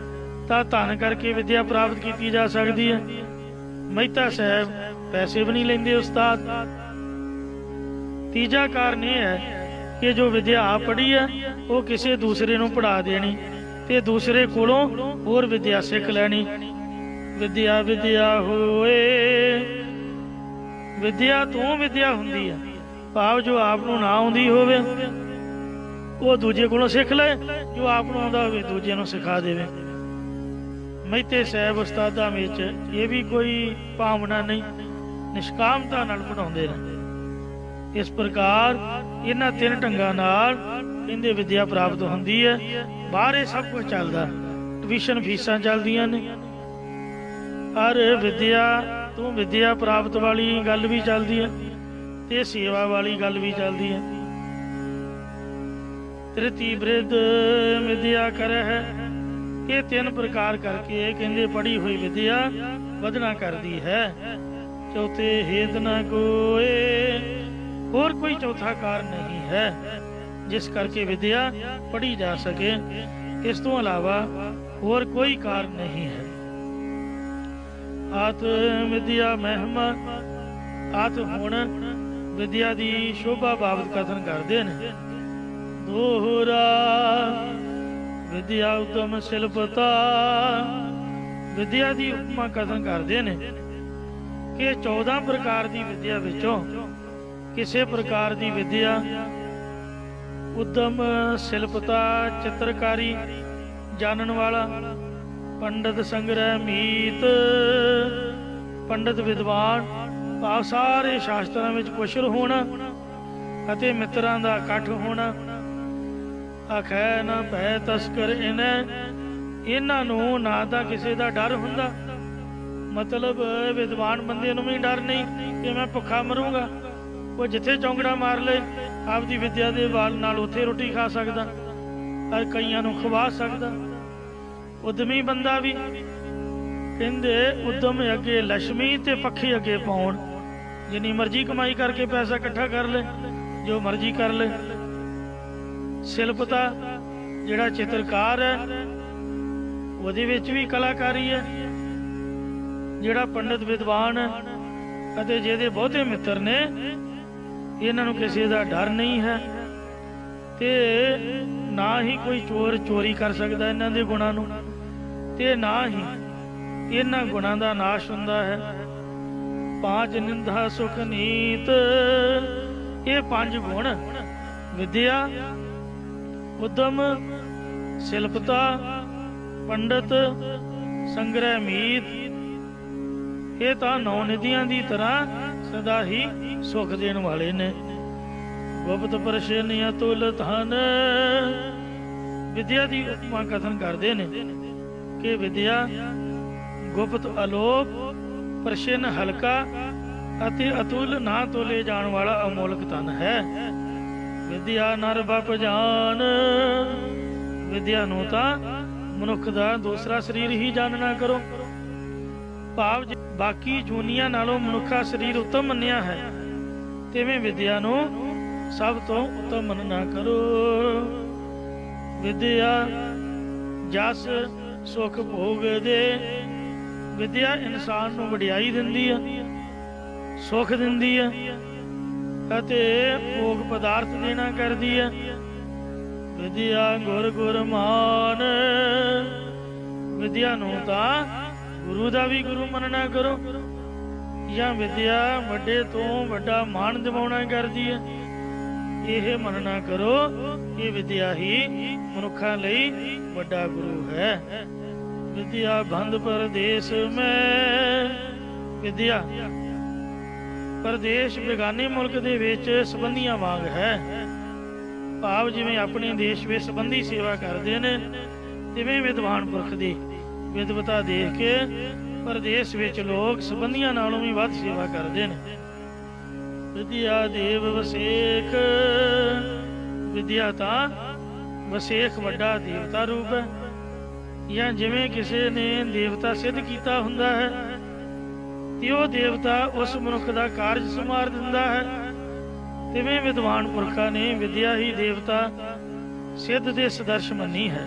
ਤਾਂ ਧਨ ਕਰਕੇ ਵਿਦਿਆ ਪ੍ਰਾਪਤ ਕੀਤੀ ਜਾ ਸਕਦੀ ਹੈ। ਮਹਿਤਾ ਸਾਹਿਬ ਪੈਸੇ ਵੀ ਨਹੀਂ ਲੈਂਦੇ ਉਸਤਾਦ। ਤੀਜਾ ਕਾਰਨ ਇਹ ਹੈ ਕਿ ਜੋ ਵਿਦਿਆ ਆਪ ਪੜ੍ਹੀ ਹੈ ਉਹ ਕਿਸੇ ਦੂਸਰੇ ਨੂੰ ਪੜ੍ਹਾ ਦੇਣੀ ਤੇ ਦੂਸਰੇ ਕੋਲੋਂ ਹੋਰ ਵਿਦਿਆ ਸਿੱਖ ਲੈਣੀ। ਵਿਦਿਆ ਵਿਦਿਆ ਹੋਏ, ਵਿਦਿਆ ਤੋਂ ਵਿਦਿਆ ਹੁੰਦੀ ਹੈ, ਭਾਵ ਜੋ ਆਪ ਨੂੰ ਨਾ ਆਉਂਦੀ ਹੋਵੇ ਉਹ ਦੂਜੇ ਕੋਲੋਂ ਸਿੱਖ ਲੈ, ਜੋ ਆਪ ਨੂੰ ਆਉਂਦਾ ਹੋਵੇ ਦੂਜੇ ਨੂੰ ਸਿਖਾ ਦੇਵੇ। ਮਹਿਤੇ ਸਾਹਿਬ ਉਸਤਾਦਾਂ ਵਿੱਚ ਇਹ ਵੀ ਕੋਈ ਭਾਵਨਾ ਨਹੀਂ, ਨਿਸ਼ਕਾਮਤਾ ਨਾਲ ਪੜ੍ਹਾਉਂਦੇ ਨੇ। ਇਸ ਪ੍ਰਕਾਰ ਇਹਨਾਂ ਤਿੰਨ ਢੰਗਾਂ ਨਾਲ ਕਹਿੰਦੇ ਵਿਦਿਆ ਪ੍ਰਾਪਤ ਹੁੰਦੀ ਹੈ। ਬਾਹਰ ਇਹ ਸਭ ਕੁਝ ਚੱਲਦਾ, ਟਿਊਸ਼ਨ ਫੀਸਾਂ ਚੱਲਦੀਆਂ ਨੇ, ਹਰ ਵਿਦਿਆ ਤੋਂ ਵਿਦਿਆ ਪ੍ਰਾਪਤ ਵਾਲੀ ਗੱਲ ਵੀ ਚੱਲਦੀ ਹੈ ਤੇ ਸੇਵਾ ਵਾਲੀ ਗੱਲ ਵੀ ਚੱਲਦੀ ਹੈ। ਤ੍ਰਿਤੀ ਬ੍ਰਿਧ ਵਿਦਿਆ ਕਰਹਿ, ਇਹ ਤਿੰਨ ਪ੍ਰਕਾਰ ਕਰਕੇ ਕਹਿੰਦੇ ਪੜ੍ਹੀ ਹੋਈ ਵਿਦਿਆ ਵਧਣਾ ਕਰਦੀ ਹੈ। ਚੌਥੇ ਹੇਤ ਨਾ ਕੋਏ, ਹੋਰ ਕੋਈ ਚੌਥਾ ਕਾਰਨ ਨਹੀਂ ਹੈ ਜਿਸ ਕਰਕੇ ਵਿਦਿਆ ਪੜ੍ਹੀ ਜਾ ਸਕੇ। ਇਸ ਤੋਂ ਇਲਾਵਾ ਹੋਰ ਕੋਈ ਕਾਰਨ ਨਹੀਂ ਹੈ। ਆਤ ਵਿਦਿਆ ਮਹਿਮਾ, ਆਤ ਹੁਣ ਵਿਦਿਆ ਦੀ ਸ਼ੋਭਾ ਬਾਬਤ ਕਥਨ ਕਰਦੇ ਨੇ। ਦੋਹਰਾ ਵਿਦਿਆ ਉਤਮ ਸ਼ਿਲਪਤਾ, ਵਿਦਿਆ ਦੀ ਉਪਮਾ ਕਥਨ ਕਰਦੇ ਨੇ ਕਿ 14 ਪ੍ਰਕਾਰ ਦੀ ਵਿਦਿਆ ਵਿੱਚੋਂ ਕਿਸੇ ਪ੍ਰਕਾਰ ਦੀ ਵਿਦਿਆ ਉਦਮ ਸ਼ਿਲਪਤਾ, ਚਿੱਤਰਕਾਰੀ ਜਾਣਨ ਵਾਲਾ, ਪੰਡਤ ਸੰਗ੍ਰਹਿ ਮੀਤ, ਪੰਡਤ ਵਿਦਵਾਨ ਭਾਵ ਸਾਰੇ ਸ਼ਾਸਤਰਾਂ ਵਿੱਚ ਕੁਸ਼ਲ ਹੋਣਾ ਅਤੇ ਮਿੱਤਰਾਂ ਦਾ ਇਕੱਠ ਹੋਣਾ। ਆਖੈ ਨਾ ਭੈ ਤਸਕਰ ਇਹਨਾਂ ਨੂੰ ਨਾ ਤਾਂ ਕਿਸੇ ਦਾ ਡਰ ਹੁੰਦਾ, ਮਤਲਬ ਵਿਦਵਾਨ ਬੰਦੇ ਨੂੰ ਵੀ ਡਰ ਨਹੀਂ ਕਿ ਮੈਂ ਭੁੱਖਾ ਮਰੂੰਗਾ। ਉਹ ਜਿੱਥੇ ਚੌਂਕੜਾ ਮਾਰ ਲਏ ਆਪਦੀ ਵਿਦਿਆ ਦੇ ਬਲ ਨਾਲ ਉੱਥੇ ਰੋਟੀ ਖਾ ਸਕਦਾ ਔਰ ਕਈਆਂ ਨੂੰ ਖਵਾ ਸਕਦਾ। ਉਦਮੀ ਬੰਦਾ ਵੀ ਕਹਿੰਦੇ ਉਦਮ ਅੱਗੇ ਲక్ష్ਮੀ ਤੇ ਪੱਖੀ ਅੱਗੇ ਪਾਉਣ, ਜਿੰਨੀ ਮਰਜ਼ੀ ਕਮਾਈ ਕਰਕੇ ਪੈਸਾ ਇਕੱਠਾ ਕਰ ਲੈ, ਜੋ ਮਰਜ਼ੀ ਕਰ ਲੈ। ਸ਼ਿਲਪਤਾ ਜਿਹੜਾ ਚਿੱਤਰਕਾਰ ਹੈ ਉਹਦੇ ਵਿੱਚ ਵੀ ਕਲਾਕਾਰੀ ਹੈ। ਜਿਹੜਾ ਪੰਡਿਤ ਵਿਦਵਾਨ ਹੈ ਅਤੇ ਜਿਹਦੇ ਬਹੁਤੇ ਮਿੱਤਰ ਨੇ, ਇਹਨਾਂ ਨੂੰ ਕਿਸੇ ਦਾ ਡਰ ਨਹੀਂ ਹੈ ਤੇ ਨਾ ਹੀ ਕੋਈ ਚੋਰ ਚੋਰੀ ਕਰ ਸਕਦਾ ਇਹਨਾਂ ਦੇ ਗੁਣਾਂ ਨੂੰ, ਤੇ ਨਾ ਹੀ ਇਹਨਾਂ ਗੁਣਾਂ ਦਾ ਨਾਸ਼ ਹੁੰਦਾ ਹੈ। ਪਾਂਚ ਨਿੰਦਾ ਸੁਖ ਨੀਤ, ਇਹ ਪੰਜ ਗੁਣ ਵਿਦਿਆ, ਉਦਮ, ਸ਼ਿਲਪਤਾ, ਪੰਡਤ, ਸੰਗ੍ਰਹਿ ਮੀਤ, ਇਹ ਤਾਂ ਨੌ ਨਿਧੀਆਂ ਦੀ ਤਰ੍ਹਾਂ ਸਦਾ ਹੀ ਸੁਖ ਦੇਣ ਵਾਲੇ ਨੇ। ਗੁਪਤ ਪ੍ਰਸ਼ਨ ਅਤੁਲ ਧਨ, ਵਿਦਿਆ ਦੀ ਉਪਮਾ ਕਥਨ ਕਰਦੇ ਨੇ ਕਿ ਵਿਦਿਆ ਗੁਪਤ ਅਲੋਪ, ਪ੍ਰਸ਼ਨ ਹਲਕਾ ਅਤੇ ਅਤੁਲ ਨਾ ਤੋਲੇ ਜਾਣ ਵਾਲਾ ਅਮੋਲਕ ਧਨ ਹੈ। ਵਿਦਿਆ ਨਰ ਬਪ ਜਾਨ, ਵਿਦਿਆ ਨੂੰ ਤਾਂ ਮਨੁੱਖ ਦਾ ਦੂਸਰਾ ਸਰੀਰ ਹੀ ਜਾਣਨਾ ਕਰੋ। ਭਾਵ ਬਾਕੀ ਜੂਨੀਆਂ ਨਾਲੋਂ ਮਨੁੱਖਾ ਸਰੀਰ ਉੱਤਮ ਮੰਨਿਆ ਹੈ, ਤਿਵੇਂ ਵਿਦਿਆ ਨੂੰ ਸਭ ਤੋਂ ਉੱਤਮ ਮੰਨਣਾ ਕਰੋ। ਵਿਦਿਆ ਜਸ ਸੁਖ ਭੋਗ ਦੇ, ਵਿਦਿਆ ਇਨਸਾਨ ਨੂੰ ਵਡਿਆਈ ਦਿੰਦੀ ਹੈ, ਸੁਖ ਦਿੰਦੀ ਹੈ ਅਤੇ ਭੋਗ ਪਦਾਰਥ ਦੇਣਾ ਕਰਦੀ ਹੈ। ਵਿਦਿਆ ਗੁਰ ਗੁਰ ਮਾਨ, ਵਿਦਿਆ ਨੂੰ ਤਾਂ ਗੁਰੂ ਦਾ ਵੀ ਗੁਰੂ ਮੰਨਣਾ ਕਰੋ, ਜਾਂ ਵਿਦਿਆ ਵੱਡੇ ਤੋਂ ਵੱਡਾ ਮਾਣ ਦਿਵਾਉਣਾ ਕਰਦੀ ਹੈ। ਇਹ ਮੰਨਣਾ ਕਰੋ ਕਿ ਵਿਦਿਆ ਹੀ ਮਨੁੱਖਾਂ ਲਈ ਵੱਡਾ ਗੁਰੂ ਹੈ। ਵਿਦਿਆ ਬੰਦ ਪਰਦੇਸ ਮੈਂ, ਵਿਦਿਆ ਪਰਦੇਸ਼ ਬੇਗਾਨੇ ਮੁਲਕ ਦੇ ਵਿੱਚ ਸੰਬੰਧੀਆਂ ਵਾਂਗ ਹੈ। ਭਾਵ ਜਿਵੇਂ ਆਪਣੇ ਦੇਸ਼ ਵਿੱਚ ਸੰਬੰਧੀ ਸੇਵਾ ਕਰਦੇ ਨੇ, ਤਿਵੇਂ ਵਿਦਵਾਨ ਪੁਰਖ ਦੀ ਵਿਦਵਤਾ ਦੇਖ ਕੇ ਪਰਦੇਸ ਵਿੱਚ ਲੋਕ ਸੰਬੰਧੀਆਂ ਨਾਲੋਂ ਵੀ ਵੱਧ ਸੇਵਾ ਕਰਦੇ ਨੇ। ਵਿਦਿਆ ਦੇਵ ਵਸੇਖ, ਵਿਦਿਆ ਤਾਂ ਵਸੇਖ ਵੱਡਾ ਦੇਵਤਾ ਰੂਪ ਹੈ, ਜਾਂ ਜਿਵੇਂ ਕਿਸੇ ਨੇ ਦੇਵਤਾ ਸਿੱਧ ਕੀਤਾ ਹੁੰਦਾ ਹੈ ਤੇ ਉਹ ਦੇਵਤਾ ਉਸ ਮਨੁੱਖ ਦਾ ਕਾਰਜ ਸੰਵਾਰ ਦਿੰਦਾ ਹੈ, ਤਿਵੇਂ ਵਿਦਵਾਨ ਪੁਰਖਾਂ ਨੇ ਵਿਦਿਆ ਹੀ ਦੇਵਤਾ ਸਿੱਧ ਦੇ ਸਦਰਸ਼ ਮੰਨੀ ਹੈ,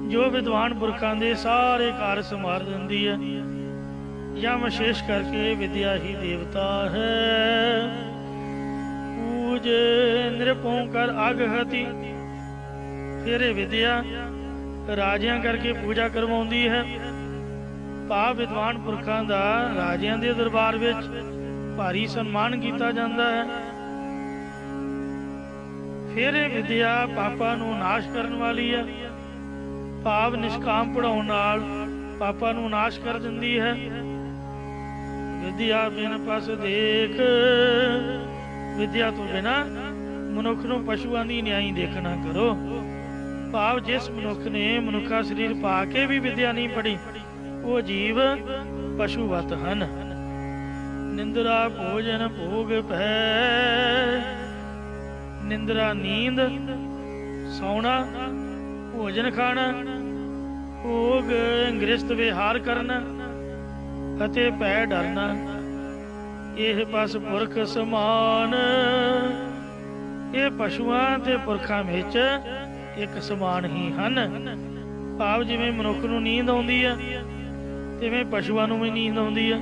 ਜੋ ਵਿਦਵਾਨ ਪੁਰਖਾਂ ਦੇ ਸਾਰੇ ਕਾਰਜ ਸੰਵਾਰ ਦਿੰਦੀ ਹੈ। ਜਾਂ ਵਿਸ਼ੇਸ਼ ਕਰਕੇ ਵਿਦਿਆ ਹੀ ਦੇਵਤਾ ਹੈ। ਪੂਜ ਨਿਰਭਉ ਕਰ ਅਗਹਤੀ, ਫਿਰ ਇਹ ਵਿਦਿਆ ਰਾਜਿਆਂ ਕਰਕੇ ਪੂਜਾ ਕਰਵਾਉਂਦੀ ਹੈ। ਭਾਵ ਵਿਦਵਾਨ ਪੁਰਖਾਂ ਦਾ ਰਾਜਿਆਂ ਦੇ ਦਰਬਾਰ ਵਿੱਚ ਭਾਰੀ ਸਨਮਾਨ ਕੀਤਾ ਜਾਂਦਾ ਹੈ। ਫਿਰ ਇਹ ਵਿਦਿਆ ਪਾਪਾਂ ਨੂੰ ਨਾਸ਼ ਕਰਨ ਵਾਲੀ ਹੈ। ਭਾਵ ਨਿਸ਼ਕਾਮ ਪੜਾਉਣ ਨਾਲ ਪਾਪਾਂ ਨੂੰ ਨਾਸ਼ ਕਰ ਦਿੰਦੀ ਹੈ। ਵਿਦਿਆ ਬਿਨ ਪਸ ਦੇਖ, ਵਿਦਿਆ ਤੋਂ ਬਿਨਾ ਮਨੁੱਖ ਨੂੰ ਪਸ਼ੂਆਂ ਦੀ ਨਿਆਈ ਦੇਖਣਾ ਕਰੋ। ਭਾਵ ਜਿਸ ਮਨੁੱਖ ਨੇ ਮਨੁੱਖਾ ਸਰੀਰ ਪਾ ਕੇ ਵੀ ਵਿਦਿਆ ਨਹੀਂ ਪੜ੍ਹੀ, ਉਹ ਜੀਵ ਪਸ਼ੂਵਤ ਹਨ। ਨਿੰਦਰਾ ਭੋਜਨ ਭੋਗ ਭੈ, ਨਿੰਦਰਾ ਨੀਂਦ, ਸੌਣਾ, ਭੋਜਨ ਖਾਣਾ, ਭੋਗ ਗ੍ਰਸਤ ਵਿਹਾਰ ਕਰਨਾ ਅਤੇ ਭੈ ਡਰਨਾ, ਇਹ ਪਸ ਪੁਰਖ ਸਮਾਨ, ਇਹ ਪਸ਼ੂਆਂ ਤੇ ਪੁਰਖਾਂ ਵਿੱਚ ਇੱਕ ਸਮਾਨ ਹੀ ਹਨ। ਭਾਵ ਜਿਵੇਂ ਮਨੁੱਖ ਨੂੰ ਨੀਂਦ ਆਉਂਦੀ ਹੈ, ਤਿਵੇਂ ਪਸ਼ੂਆਂ ਨੂੰ ਵੀ ਨੀਂਦ ਆਉਂਦੀ ਹੈ।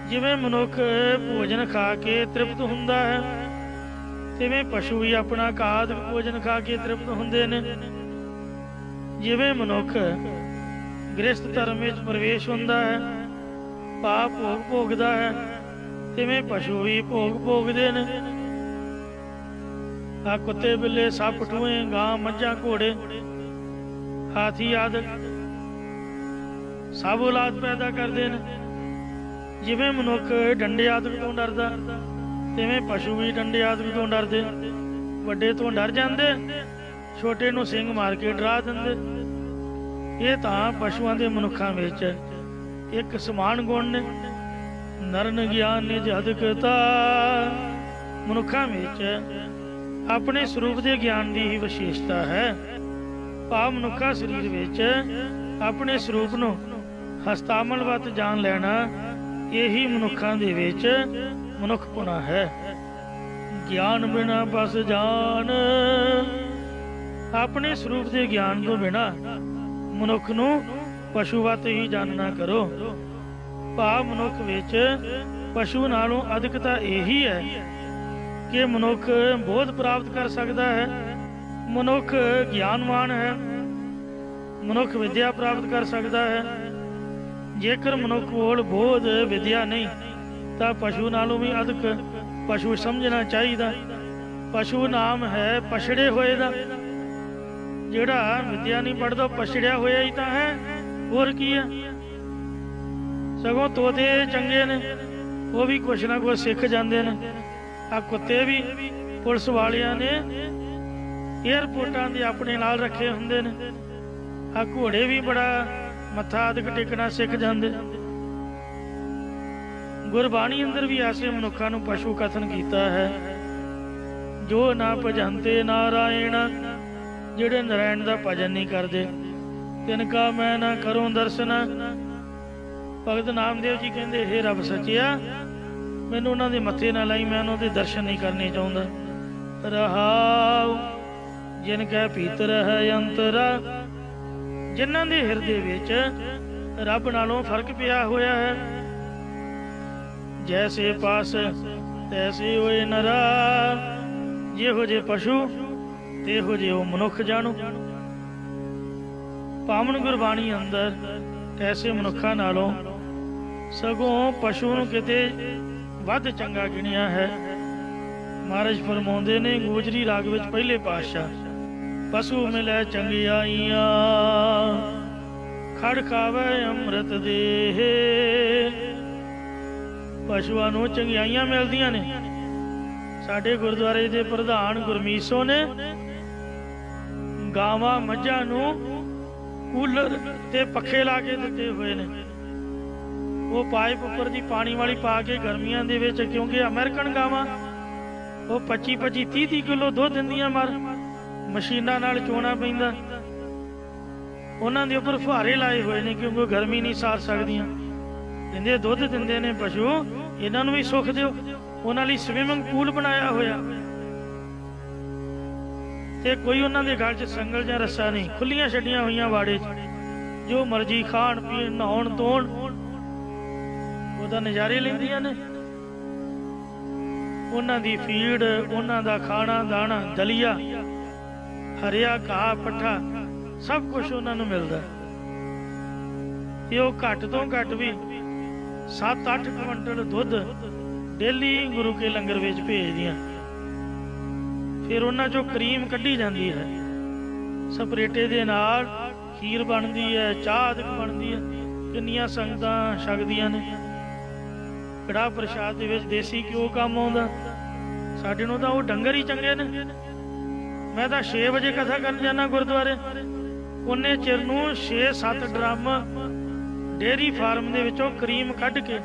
ਜਿਵੇਂ ਮਨੁੱਖ ਭੋਜਨ ਖਾ ਕੇ ਤ੍ਰਿਪਤ ਹੁੰਦਾ ਹੈ, ਤਿਵੇਂ ਪਸ਼ੂ ਵੀ ਆਪਣਾ ਕਾਦਿਕ ਭੋਜਨ ਖਾ ਕੇ ਤ੍ਰਿਪਤ ਹੁੰਦੇ ਨੇ। ਜਿਵੇਂ ਮਨੁੱਖ ਗ੍ਰਸਤ ਧਰਮ ਵਿੱਚ ਪ੍ਰਵੇਸ਼ ਹੁੰਦਾ ਹੈ, ਪਾਪ ਭੋਗ ਭੋਗਦਾ ਹੈ, ਤਿਵੇਂ ਪਸ਼ੂ ਵੀ ਭੋਗ ਭੋਗਦੇ ਨੇ। ਆ ਕੁੱਤੇ ਬਿੱਲੇ ਸੱਪ ਟੂਹੇ ਗਾਂ ਮੱਝਾਂ ਘੋੜੇ ਹਾਥੀ ਆਦਿ ਸਭ ਔਲਾਦ ਪੈਦਾ ਕਰਦੇ ਨੇ। ਜਿਵੇਂ ਮਨੁੱਖ ਡੰਡੇ ਆਦਿਕ ਤੋਂ ਡਰਦਾ, ਤਿਵੇਂ ਪਸ਼ੂ ਵੀ ਡੰਡੇ ਆਦਿਕ ਤੋਂ ਡਰਦੇ। ਵੱਡੇ ਤੋਂ ਡਰ ਜਾਂਦੇ, ਛੋਟੇ ਨੂੰ ਸਿੰਗ ਮਾਰ ਕੇ ਡਰਾ ਦਿੰਦੇ। ਇਹ ਤਾਂ ਪਸ਼ੂਆਂ ਦੇ ਮਨੁੱਖਾਂ ਵਿੱਚ ਇੱਕ ਸਮਾਨ ਗੁਣ ਨੇ। ਨਰਨ ਗਿਆਨ ਨਿਜ ਅਦਿਕਤਾ, ਮਨੁੱਖਾਂ ਵਿੱਚ ਆਪਣੇ ਸਰੂਪ ਦੇ ਗਿਆਨ ਦੀ ਹੀ ਵਿਸ਼ੇਸ਼ਤਾ ਹੈ। ਭਾਵ ਮਨੁੱਖਾ ਸਰੀਰ ਵਿੱਚ ਆਪਣੇ ਸਰੂਪ ਨੂੰ ਹਸਤਾਮਲਵਤ ਜਾਣ ਲੈਣਾ, ਇਹੀ ਮਨੁੱਖਾਂ ਦੇ ਵਿੱਚ ਮਨੁੱਖਪੁਣਾ ਹੈ। ਗਿਆਨ ਬਿਨਾ ਬਸ ਜਾਨ, ਆਪਣੇ ਸਰੂਪ ਦੇ ਗਿਆਨ ਤੋਂ ਬਿਨਾ ਮਨੁੱਖ ਨੂੰ ਪਸ਼ੂਵਤ ਹੀ ਜਾਣਨਾ ਕਰੋ। ਭਾਵ ਮਨੁੱਖ ਵਿੱਚ ਪਸ਼ੂ ਨਾਲੋਂ ਅਧਿਕਤਾ ਇਹੀ ਹੈ ਕਿ ਮਨੁੱਖ ਬੋਧ ਪ੍ਰਾਪਤ ਕਰ ਸਕਦਾ ਹੈ, ਮਨੁੱਖ ਗਿਆਨਵਾਨ ਹੈ, ਮਨੁੱਖ ਵਿਦਿਆ ਪ੍ਰਾਪਤ ਕਰ ਸਕਦਾ ਹੈ। ਜੇਕਰ ਮਨੁੱਖ ਕੋਲ ਬੋਧ ਵਿਦਿਆ ਨਹੀਂ ਤਾਂ ਪਸ਼ੂ ਨਾਲੋਂ ਵੀ ਅਧਿਕ ਪਸ਼ੂ ਸਮਝਣਾ ਚਾਹੀਦਾ। ਪਸ਼ੂ ਨਾਮ ਹੈ ਪਛੜੇ ਹੋਏ ਦਾ। ਜਿਹੜਾ ਵਿਦਿਆ ਨਹੀਂ ਪੜ੍ਹਦਾ ਪਛੜਿਆ ਹੋਇਆ ਹੀ ਤਾਂ ਹੈ, ਹੋਰ ਕੀ ਹੈ। ਸਗੋਂ ਤੋਤੇ ਚੰਗੇ ਨੇ, ਉਹ ਵੀ ਕੁਛ ਨਾ ਕੁਛ ਸਿੱਖ ਜਾਂਦੇ ਨੇ। ਆ ਕੁੱਤੇ ਵੀ ਪੁਲਿਸ ਵਾਲਿਆਂ ਨੇ ਏਅਰਪੋਰਟਾਂ ਦੇ ਆਪਣੇ ਨਾਲ ਰੱਖੇ ਹੁੰਦੇ ਨੇ। ਆ ਘੋੜੇ ਵੀ ਬੜਾ ਮੱਥਾ ਆਦਿਕ ਟੇਕਣਾ ਸਿੱਖ ਜਾਂਦੇ। ਗੁਰਬਾਣੀ ਅੰਦਰ ਵੀ ਐਸੇ ਮਨੁੱਖਾਂ ਨੂੰ ਪਸ਼ੂ ਕਥਨ ਕੀਤਾ ਹੈ। ਜੋ ਨਾ ਭਜੰਤੇ ਨਾਰਾਇਣ, ਜਿਹੜੇ ਨਾਰਾਇਣ ਦਾ ਭਜਨ ਨਹੀਂ ਕਰਦੇ। ਤਿਨਕਾ ਮੈਂ ਨਾ ਕਰੂੰ ਦਰਸ਼ਨ। ਭਗਤ ਨਾਮਦੇਵ ਜੀ ਕਹਿੰਦੇ, ਹੇ ਰੱਬ ਸੱਚਿਆ, ਮੈਨੂੰ ਉਹਨਾਂ ਦੇ ਮੱਥੇ ਨਾ ਲਾਈ, ਮੈਂ ਉਹਨਾਂ ਦੇ ਦਰਸ਼ਨ ਨਹੀਂ ਕਰਨੇ ਚਾਹੁੰਦਾ। ਰਹਾਉ ਜਿਨ ਕੈ ਭੀਤਰ ਹੈ ਅੰਤਰਾ, ਜਿਨ੍ਹਾਂ ਦੇ ਹਿਰਦੇ ਵਿੱਚ ਰੱਬ ਨਾਲੋਂ ਫਰਕ ਪਿਆ ਹੋਇਆ ਹੈ। ਜੈਸੇ ਪਾਸ ਤੈਸੇ ਹੋਏ ਨਰਾ, ਜਿਹੋ ਜਿਹੇ ਪਸ਼ੂ ਇਹੋ ਜਿਹੇ ਉਹ ਮਨੁੱਖ ਜਾਣੋ। ਪਾਵਨ ਗੁਰਬਾਣੀ ਅੰਦਰ ਐਸੇ ਮਨੁੱਖਾਂ ਨਾਲੋਂ ਸਗੋਂ ਪਸ਼ੂ ਨੂੰ ਕਿਤੇ ਵੱਧ ਚੰਗਾ ਗਿਣਿਆ ਹੈ। ਮਹਾਰਾਜ ਫਰਮਾਉਂਦੇ ਨੇ ਗੋਜਰੀ ਰਾਗ ਵਿੱਚ ਪਹਿਲੇ ਪਾਤਸ਼ਾਹ, ਪਸ਼ੂ ਮਿਲੈ ਚੰਗਿਆਈਆਂ, ਖੜ ਖਾਵੇ ਅੰਮ੍ਰਿਤ ਦੇਹ। ਪਸ਼ੂਆਂ ਨੂੰ ਚੰਗਿਆਈਆਂ ਮਿਲਦੀਆਂ ਨੇ। ਸਾਡੇ ਗੁਰਦੁਆਰੇ ਦੇ ਪ੍ਰਧਾਨ ਗੁਰਮੀਸੋ ਨੇ ਗਾਵਾਂ ਮੱਝਾਂ ਨੂੰ ਕੂਲਰ ਤੇ ਪੱਖੇ ਲਾ ਕੇ ਦਿੱਤੇ ਹੋਏ ਨੇ। ਉਹ ਪਾਈਪ ਉੱਪਰ ਦੀ ਪਾਣੀ ਵਾਲੀ ਪਾ ਕੇ ਗਰਮੀਆਂ ਦੇ ਵਿੱਚ, ਕਿਉਂਕਿ ਅਮਰੀਕਨ ਗਾਵਾਂ ਉਹ 25-25 30-30 ਕਿਲੋ ਦੁੱਧ ਦਿੰਦੀਆਂ, ਮਰ ਮਸ਼ੀਨਾਂ ਨਾਲ ਚੋਣਾ ਪੈਂਦਾ। ਉਹਨਾਂ ਦੇ ਉੱਪਰ ਫੁਹਾਰੇ ਲਾਏ ਹੋਏ ਨੇ ਕਿਉਂਕਿ ਉਹ ਗਰਮੀ ਨਹੀਂ ਸਾਰ ਸਕਦੀਆਂ। ਕਹਿੰਦੇ ਦੁੱਧ ਦਿੰਦੇ ਨੇ ਪਸ਼ੂ, ਇਹਨਾਂ ਨੂੰ ਵੀ ਸੁੱਖ ਦਿਓ। ਉਹਨਾਂ ਲਈ ਸਵਿਮਿੰਗ ਪੂਲ ਬਣਾਇਆ ਹੋਇਆ ਤੇ ਕੋਈ ਉਹਨਾਂ ਦੇ ਗਲ 'ਚ ਸੰਗਲ ਜਾਂ ਰੱਸਾ ਨਹੀਂ, ਖੁੱਲੀਆਂ ਛੱਡੀਆਂ ਹੋਈਆਂ ਵਾੜੇ 'ਚ, ਜੋ ਮਰਜ਼ੀ ਖਾਣ ਪੀਣ ਨਹਾਉਣ ਧੋਣ, ਉਹਦਾ ਨਜ਼ਾਰੇ ਲੈਂਦੀਆਂ ਨੇ। ਉਹਨਾਂ ਦੀ ਫੀਡ, ਉਹਨਾਂ ਦਾ ਖਾਣਾ ਦਾਣਾ, ਦਲੀਆ, ਹਰਿਆ ਘਾਹ ਪੱਠਾ, ਸਭ ਕੁਛ ਉਹਨਾਂ ਨੂੰ ਮਿਲਦਾ। ਤੇ ਉਹ ਘੱਟ ਤੋਂ ਘੱਟ ਵੀ 7-8 ਕੁਇੰਟਲ ਦੁੱਧ ਡੇਲੀ ਗੁਰੂ ਕੇ ਲੰਗਰ ਵਿੱਚ ਭੇਜਦੀਆਂ। ਫਿਰ ਉਹਨਾਂ ਚੋਂ ਕਰੀਮ ਕੱਢੀ ਜਾਂਦੀ ਹੈ, ਸਪਰੇਟੇ ਦੇ ਨਾਲ ਖੀਰ ਬਣਦੀ ਹੈ, ਚਾਹ ਅਦਿਕ ਬਣਦੀ ਹੈ। ਕਿੰਨੀਆਂ ਸੰਗਤਾਂ ਛਕਦੀਆਂ ਨੇ। ਕੜਾਹ ਪ੍ਰਸ਼ਾਦ ਦੇ ਵਿੱਚ ਦੇਸੀ ਘਿਓ ਕੰਮ ਆਉਂਦਾ। ਸਾਡੇ ਨੂੰ ਤਾਂ ਉਹ ਡੰਗਰ ਹੀ ਚੰਗੇ ਨੇ। ਮੈਂ ਤਾਂ 6 ਵਜੇ ਕਥਾ ਕਰਨ ਜਾਣਾ ਗੁਰਦੁਆਰੇ, ਉਹਨੇ ਚਿਰ ਨੂੰ 6-7 ਡਰਮ ਡੇਅਰੀ ਫਾਰਮ ਦੇ ਵਿੱਚੋਂ ਕਰੀਮ ਕੱਢ ਕੇ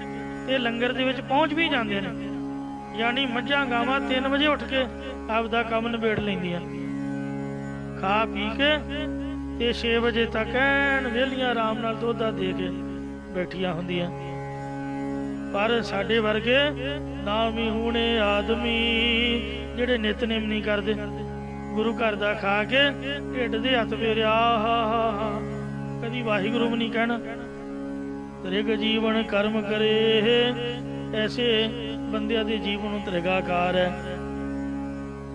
ਤੇ ਲੰਗਰ ਦੇ ਵਿੱਚ ਪਹੁੰਚ ਵੀ ਜਾਂਦੇ ਨੇ। ਯਾਨੀ ਮੱਝਾਂ ਗਾਵਾਂ 3 ਵਜੇ ਉੱਠ ਕੇ ਆਪਦਾ ਕੰਮ ਨਿਬੇੜ ਲੈਂਦੀਆਂ, ਖਾ ਪੀ ਕੇ ਤੇ 6 ਵਜੇ ਤੱਕ ਐਨ ਵਿਹਲੀਆਂ ਆਰਾਮ ਨਾਲ ਦੁੱਧ ਦੇ ਕੇ ਬੈਠੀਆਂ ਹੁੰਦੀਆਂ। ਪਰ ਸਾਡੇ ਵਰਗੇ ਨਾਮੀ ਹੂਣੇ ਆਦਮੀ ਜਿਹੜੇ ਨਿਤਨੇਮ ਨਹੀਂ ਕਰਦੇ, ਗੁਰੂ ਘਰ ਦਾ ਖਾ ਕੇ ਢਿੱਡ ਦੇ ਹੱਥ ਫੇਰਿਆ, ਕਦੀ ਵਾਹਿਗੁਰੂ ਵੀ ਨਹੀਂ ਕਹਿਣਾ। ਤ੍ਰਿਗ ਜੀਵਨ ਕਰਮ ਕਰੇ, ਐਸੇ ਬੰਦਿਆਂ ਦੇ ਜੀਵਨ ਨੂੰ ਤ੍ਰਿਗਾਕਾਰ ਹੈ।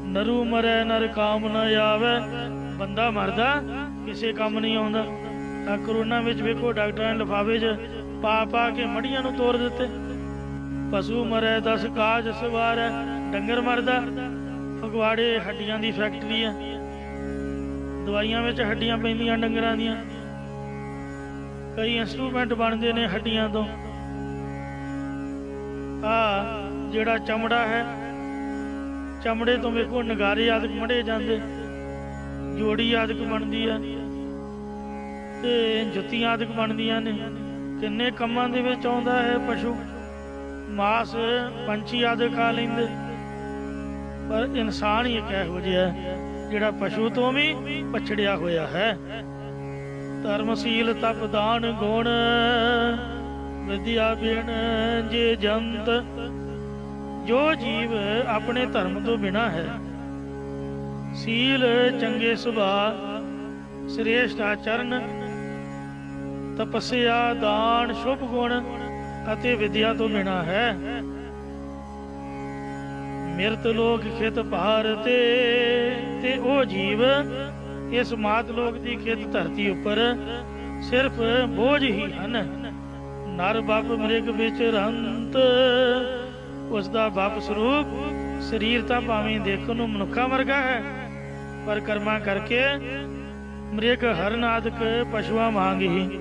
ਨਰੂ ਮਰੈ ਨਰ ਕਾਮ ਨਾ ਆਵੇ, ਬੰਦਾ ਮਰਦਾ ਕਿਸੇ ਕੰਮ ਨਹੀਂ ਆਉਂਦਾ। ਤਾਂ ਕਰੋਨਾ ਵਿੱਚ ਵੇਖੋ ਡਾਕਟਰਾਂ ਨੇ ਲਿਫਾਫੇ 'ਚ ਪਾ ਕੇ ਮੜੀਆਂ ਨੂੰ ਤੋੜ ਦਿੱਤੇ। ਪਸ਼ੂ ਮਰੈ 10 ਕਾਜ ਸਵਾਰੈ, ਡੰਗਰ ਮਰਦਾ। ਫਗਵਾੜੇ ਹੱਡੀਆਂ ਦੀ ਫੈਕਟਰੀ ਆ, ਦਵਾਈਆਂ ਵਿੱਚ ਹੱਡੀਆਂ ਪੈਂਦੀਆਂ ਡੰਗਰਾਂ ਦੀਆਂ। ਕਈ ਇੰਸਟਰੂਮੈਂਟ ਬਣਦੇ ਨੇ ਹੱਡੀਆਂ ਤੋਂ। ਜਿਹੜਾ ਚਮੜਾ ਹੈ, ਚਮੜੇ ਤੋਂ ਵੇਖੋ ਨਗਾਰੇ ਆਦਿਕ ਮੜੇ ਜਾਂਦੇ, ਜੋੜੀ ਆਦਿਕ ਬਣਦੀ ਹੈ ਤੇ ਜੁੱਤੀਆਂ ਆਦਿਕ ਬਣਦੀਆਂ ਨੇ। ਕਿੰਨੇ ਕੰਮਾਂ ਦੇ ਵਿੱਚ ਆਉਂਦਾ ਹੈ ਪਸ਼ੂ। ਮਾਸ ਪੰਛੀ ਆਦਿਕ ਖਾ ਲੈਂਦੇ, ਪਰ ਇਨਸਾਨ ਹੀ ਇੱਕ ਇਹੋ ਜਿਹਾ ਜਿਹੜਾ ਪਸ਼ੂ ਤੋਂ ਵੀ ਪਛੜਿਆ ਹੋਇਆ ਹੈ। ਧਰਮਸ਼ੀਲ ਤਪ ਦਾਨ ਗੁਣ ਵਿਦਿਆ ਬਿਨ ਜੇ ਜੰਤ। ਜੋ ਜੀਵ ਆਪਣੇ ਧਰਮ ਤੋਂ ਬਿਨਾਂ ਹੈ, ਸੀਲ ਚੰਗੇ ਸੁਭਾਅ ਸ੍ਰੇਸ਼ਟ ਆਚਰਨ, ਤਪੱਸਿਆ ਦਾਨ ਸ਼ੁਭ ਗੁਣ ਅਤੇ ਵਿਦਿਆ ਤੋਂ ਬਿਨਾਂ ਹੈ, ਮਿਰਤ ਲੋਕ ਖਿਤ ਭਾਰ ਤੇ ਉਹ ਜੀਵ ਇਸ ਮਾਤ ਲੋਕ ਦੀ ਖਿਤ ਧਰਤੀ ਉੱਪਰ ਸਿਰਫ ਬੋਝ ਹੀ ਹਨ। ਨਰ ਬੱਪ ਮ੍ਰਿਗ ਵਿੱਚ ਰੰਤ, ਉਸ ਦਾ ਬੱਪ ਸਰੂਪ ਸਰੀਰ ਤਾਂ ਭਾਵੇਂ ਦੇਖਣ ਨੂੰ ਮਨੁੱਖਾਂ ਵਰਗਾ ਹੈ, ਪਰ ਕਰਮਾਂ ਕਰਕੇ ਮ੍ਰਿਗ ਹਰਨ ਆਦਿਕ ਪਸ਼ੂਆਂ ਵਾਂਗ ਹੀ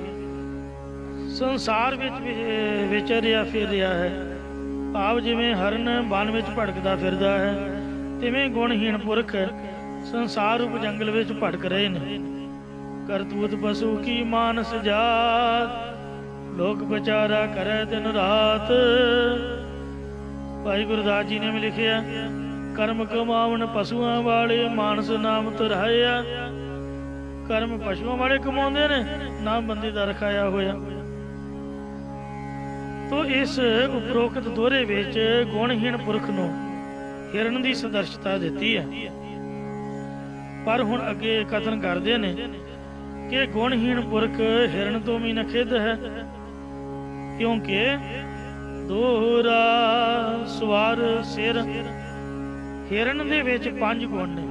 ਸੰਸਾਰ ਵਿੱਚ ਵਿਚਰਿਆ ਫਿਰ ਰਿਹਾ ਹੈ। ਭਾਵ ਜਿਵੇਂ ਹਰਨ ਬਨ ਵਿੱਚ ਭਟਕਦਾ ਫਿਰਦਾ ਹੈ, ਤਿਵੇਂ ਗੁਣਹੀਣ ਪੁਰਖ ਸੰਸਾਰ ਰੂਪ ਜੰਗਲ ਵਿੱਚ ਭਟਕ ਰਹੇ ਨੇ। ਕਰਤੂਤ ਪਸ਼ੂ ਕੀ ਮਾਨਸ ਜਾਤ, ਲੋਕ ਵਿਚਾਰਾ ਕਰੇ ਦਿਨ ਰਾਤ। ਭਾਈ ਗੁਰਦਾਸ ਜੀ ਨੇ ਵੀ ਲਿਖਿਆ, ਕਰਮ ਕਮਾਵਣ ਪਸ਼ੂਆਂ ਵਾਲੇ ਮਾਨਸ ਨਾਮ ਧਰਾਇਆ। ਕਰਮ ਪਸ਼ੂਆਂ ਵਾਲੇ ਕਮਾਉਂਦੇ ਨੇ, ਨਾਮ ਬੰਦੇ ਦਾ ਰਖਾਇਆ ਹੋਇਆ। ਤੋ ਇਸ ਉਪਰੋਕਤ ਦੋਹਰੇ ਵਿੱਚ ਗੁਣਹੀਣ ਪੁਰਖ ਨੂੰ ਹਿਰਨ ਦੀ ਸਦਰਸ਼ਤਾ ਦਿੱਤੀ ਹੈ। ਪਰ ਹੁਣ ਅੱਗੇ ਕਥਨ ਕਰਦੇ ਨੇ ਕਿ ਗੁਣਹੀਣ ਪੁਰਖ ਹਿਰਨ ਤੋਂ ਵੀ ਨਖਿੱਧ ਹੈ, ਕਿਉਂਕਿ ਦੋਹਰਾ ਸਵਾਰ ਸਿਰ। ਹਿਰਨ ਦੇ ਵਿੱਚ 5 ਗੁਣ ਨੇ।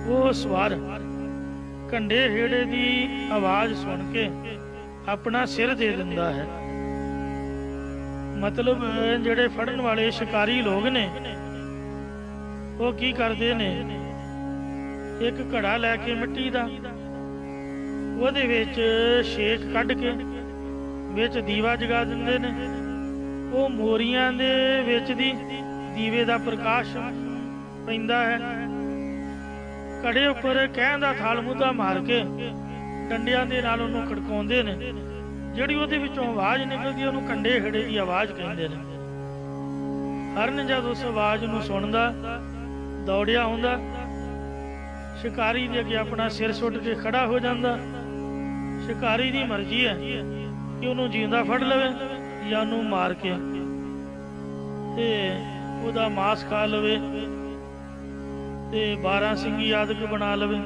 ਉਹ ਸਵਾਰ ਕੰਡੇ ਹੇੜੇ ਦੀ ਆਵਾਜ਼ ਸੁਣ ਕੇ ਆਪਣਾ ਸਿਰ ਦੇ ਦਿੰਦਾ ਹੈ। ਮਤਲਬ ਜਿਹੜੇ ਫੜਨ ਵਾਲੇ ਸ਼ਿਕਾਰੀ ਲੋਕ ਨੇ, ਉਹ ਕੀ ਕਰਦੇ ਨੇ, ਇੱਕ ਘੜਾ ਲੈ ਕੇ ਮਿੱਟੀ ਦਾ, ਉਹਦੇ ਵਿੱਚ ਛੇਕ ਕੱਢ ਕੇ ਵਿੱਚ ਦੀਵਾ ਜਗਾ ਦਿੰਦੇ ਨੇ। ਉਹ ਮੋਰੀਆਂ ਦੇ ਵਿੱਚ ਦੀ ਦੀਵੇ ਦਾ ਪ੍ਰਕਾਸ਼ ਪੈਂਦਾ ਹੈ। ਘੜੇ ਉੱਪਰ ਕਹਿਣ ਦਾ ਥਾਲ ਮੁੱਦਾ ਮਾਰ ਕੇ ਡੰਡਿਆਂ ਦੇ ਨਾਲ ਉਹਨੂੰ ਖੜਕਾਉਂਦੇ ਨੇ। ਜਿਹੜੀ ਉਹਦੇ ਵਿੱਚੋਂ ਆਵਾਜ਼ ਨਿਕਲਦੀ ਉਹਨੂੰ ਕੰਡੇ ਹੇੜੇ ਦੀ ਆਵਾਜ਼ ਕਹਿੰਦੇ ਨੇ। ਹਰਨ ਜਦ ਉਸ ਆਵਾਜ਼ ਨੂੰ ਸੁਣਦਾ ਦੌੜਿਆ ਆਉਂਦਾ, ਸ਼ਿਕਾਰੀ ਦੇ ਅੱਗੇ ਆਪਣਾ ਸਿਰ ਸੁੱਟ ਕੇ ਖੜਾ ਹੋ ਜਾਂਦਾ। ਸ਼ਿਕਾਰੀ ਦੀ ਮਰਜ਼ੀ ਹੈ ਕਿ ਉਹਨੂੰ ਜਿਉਂਦਾ ਫੜ ਲਵੇ ਜਾਂ ਉਹਨੂੰ ਮਾਰ ਕੇ ਤੇ ਉਹਦਾ ਮਾਸ ਖਾ ਲਵੇ ਤੇ 12 ਸਿੰਘੀ ਆਦਿਕ ਬਣਾ ਲਵੇ।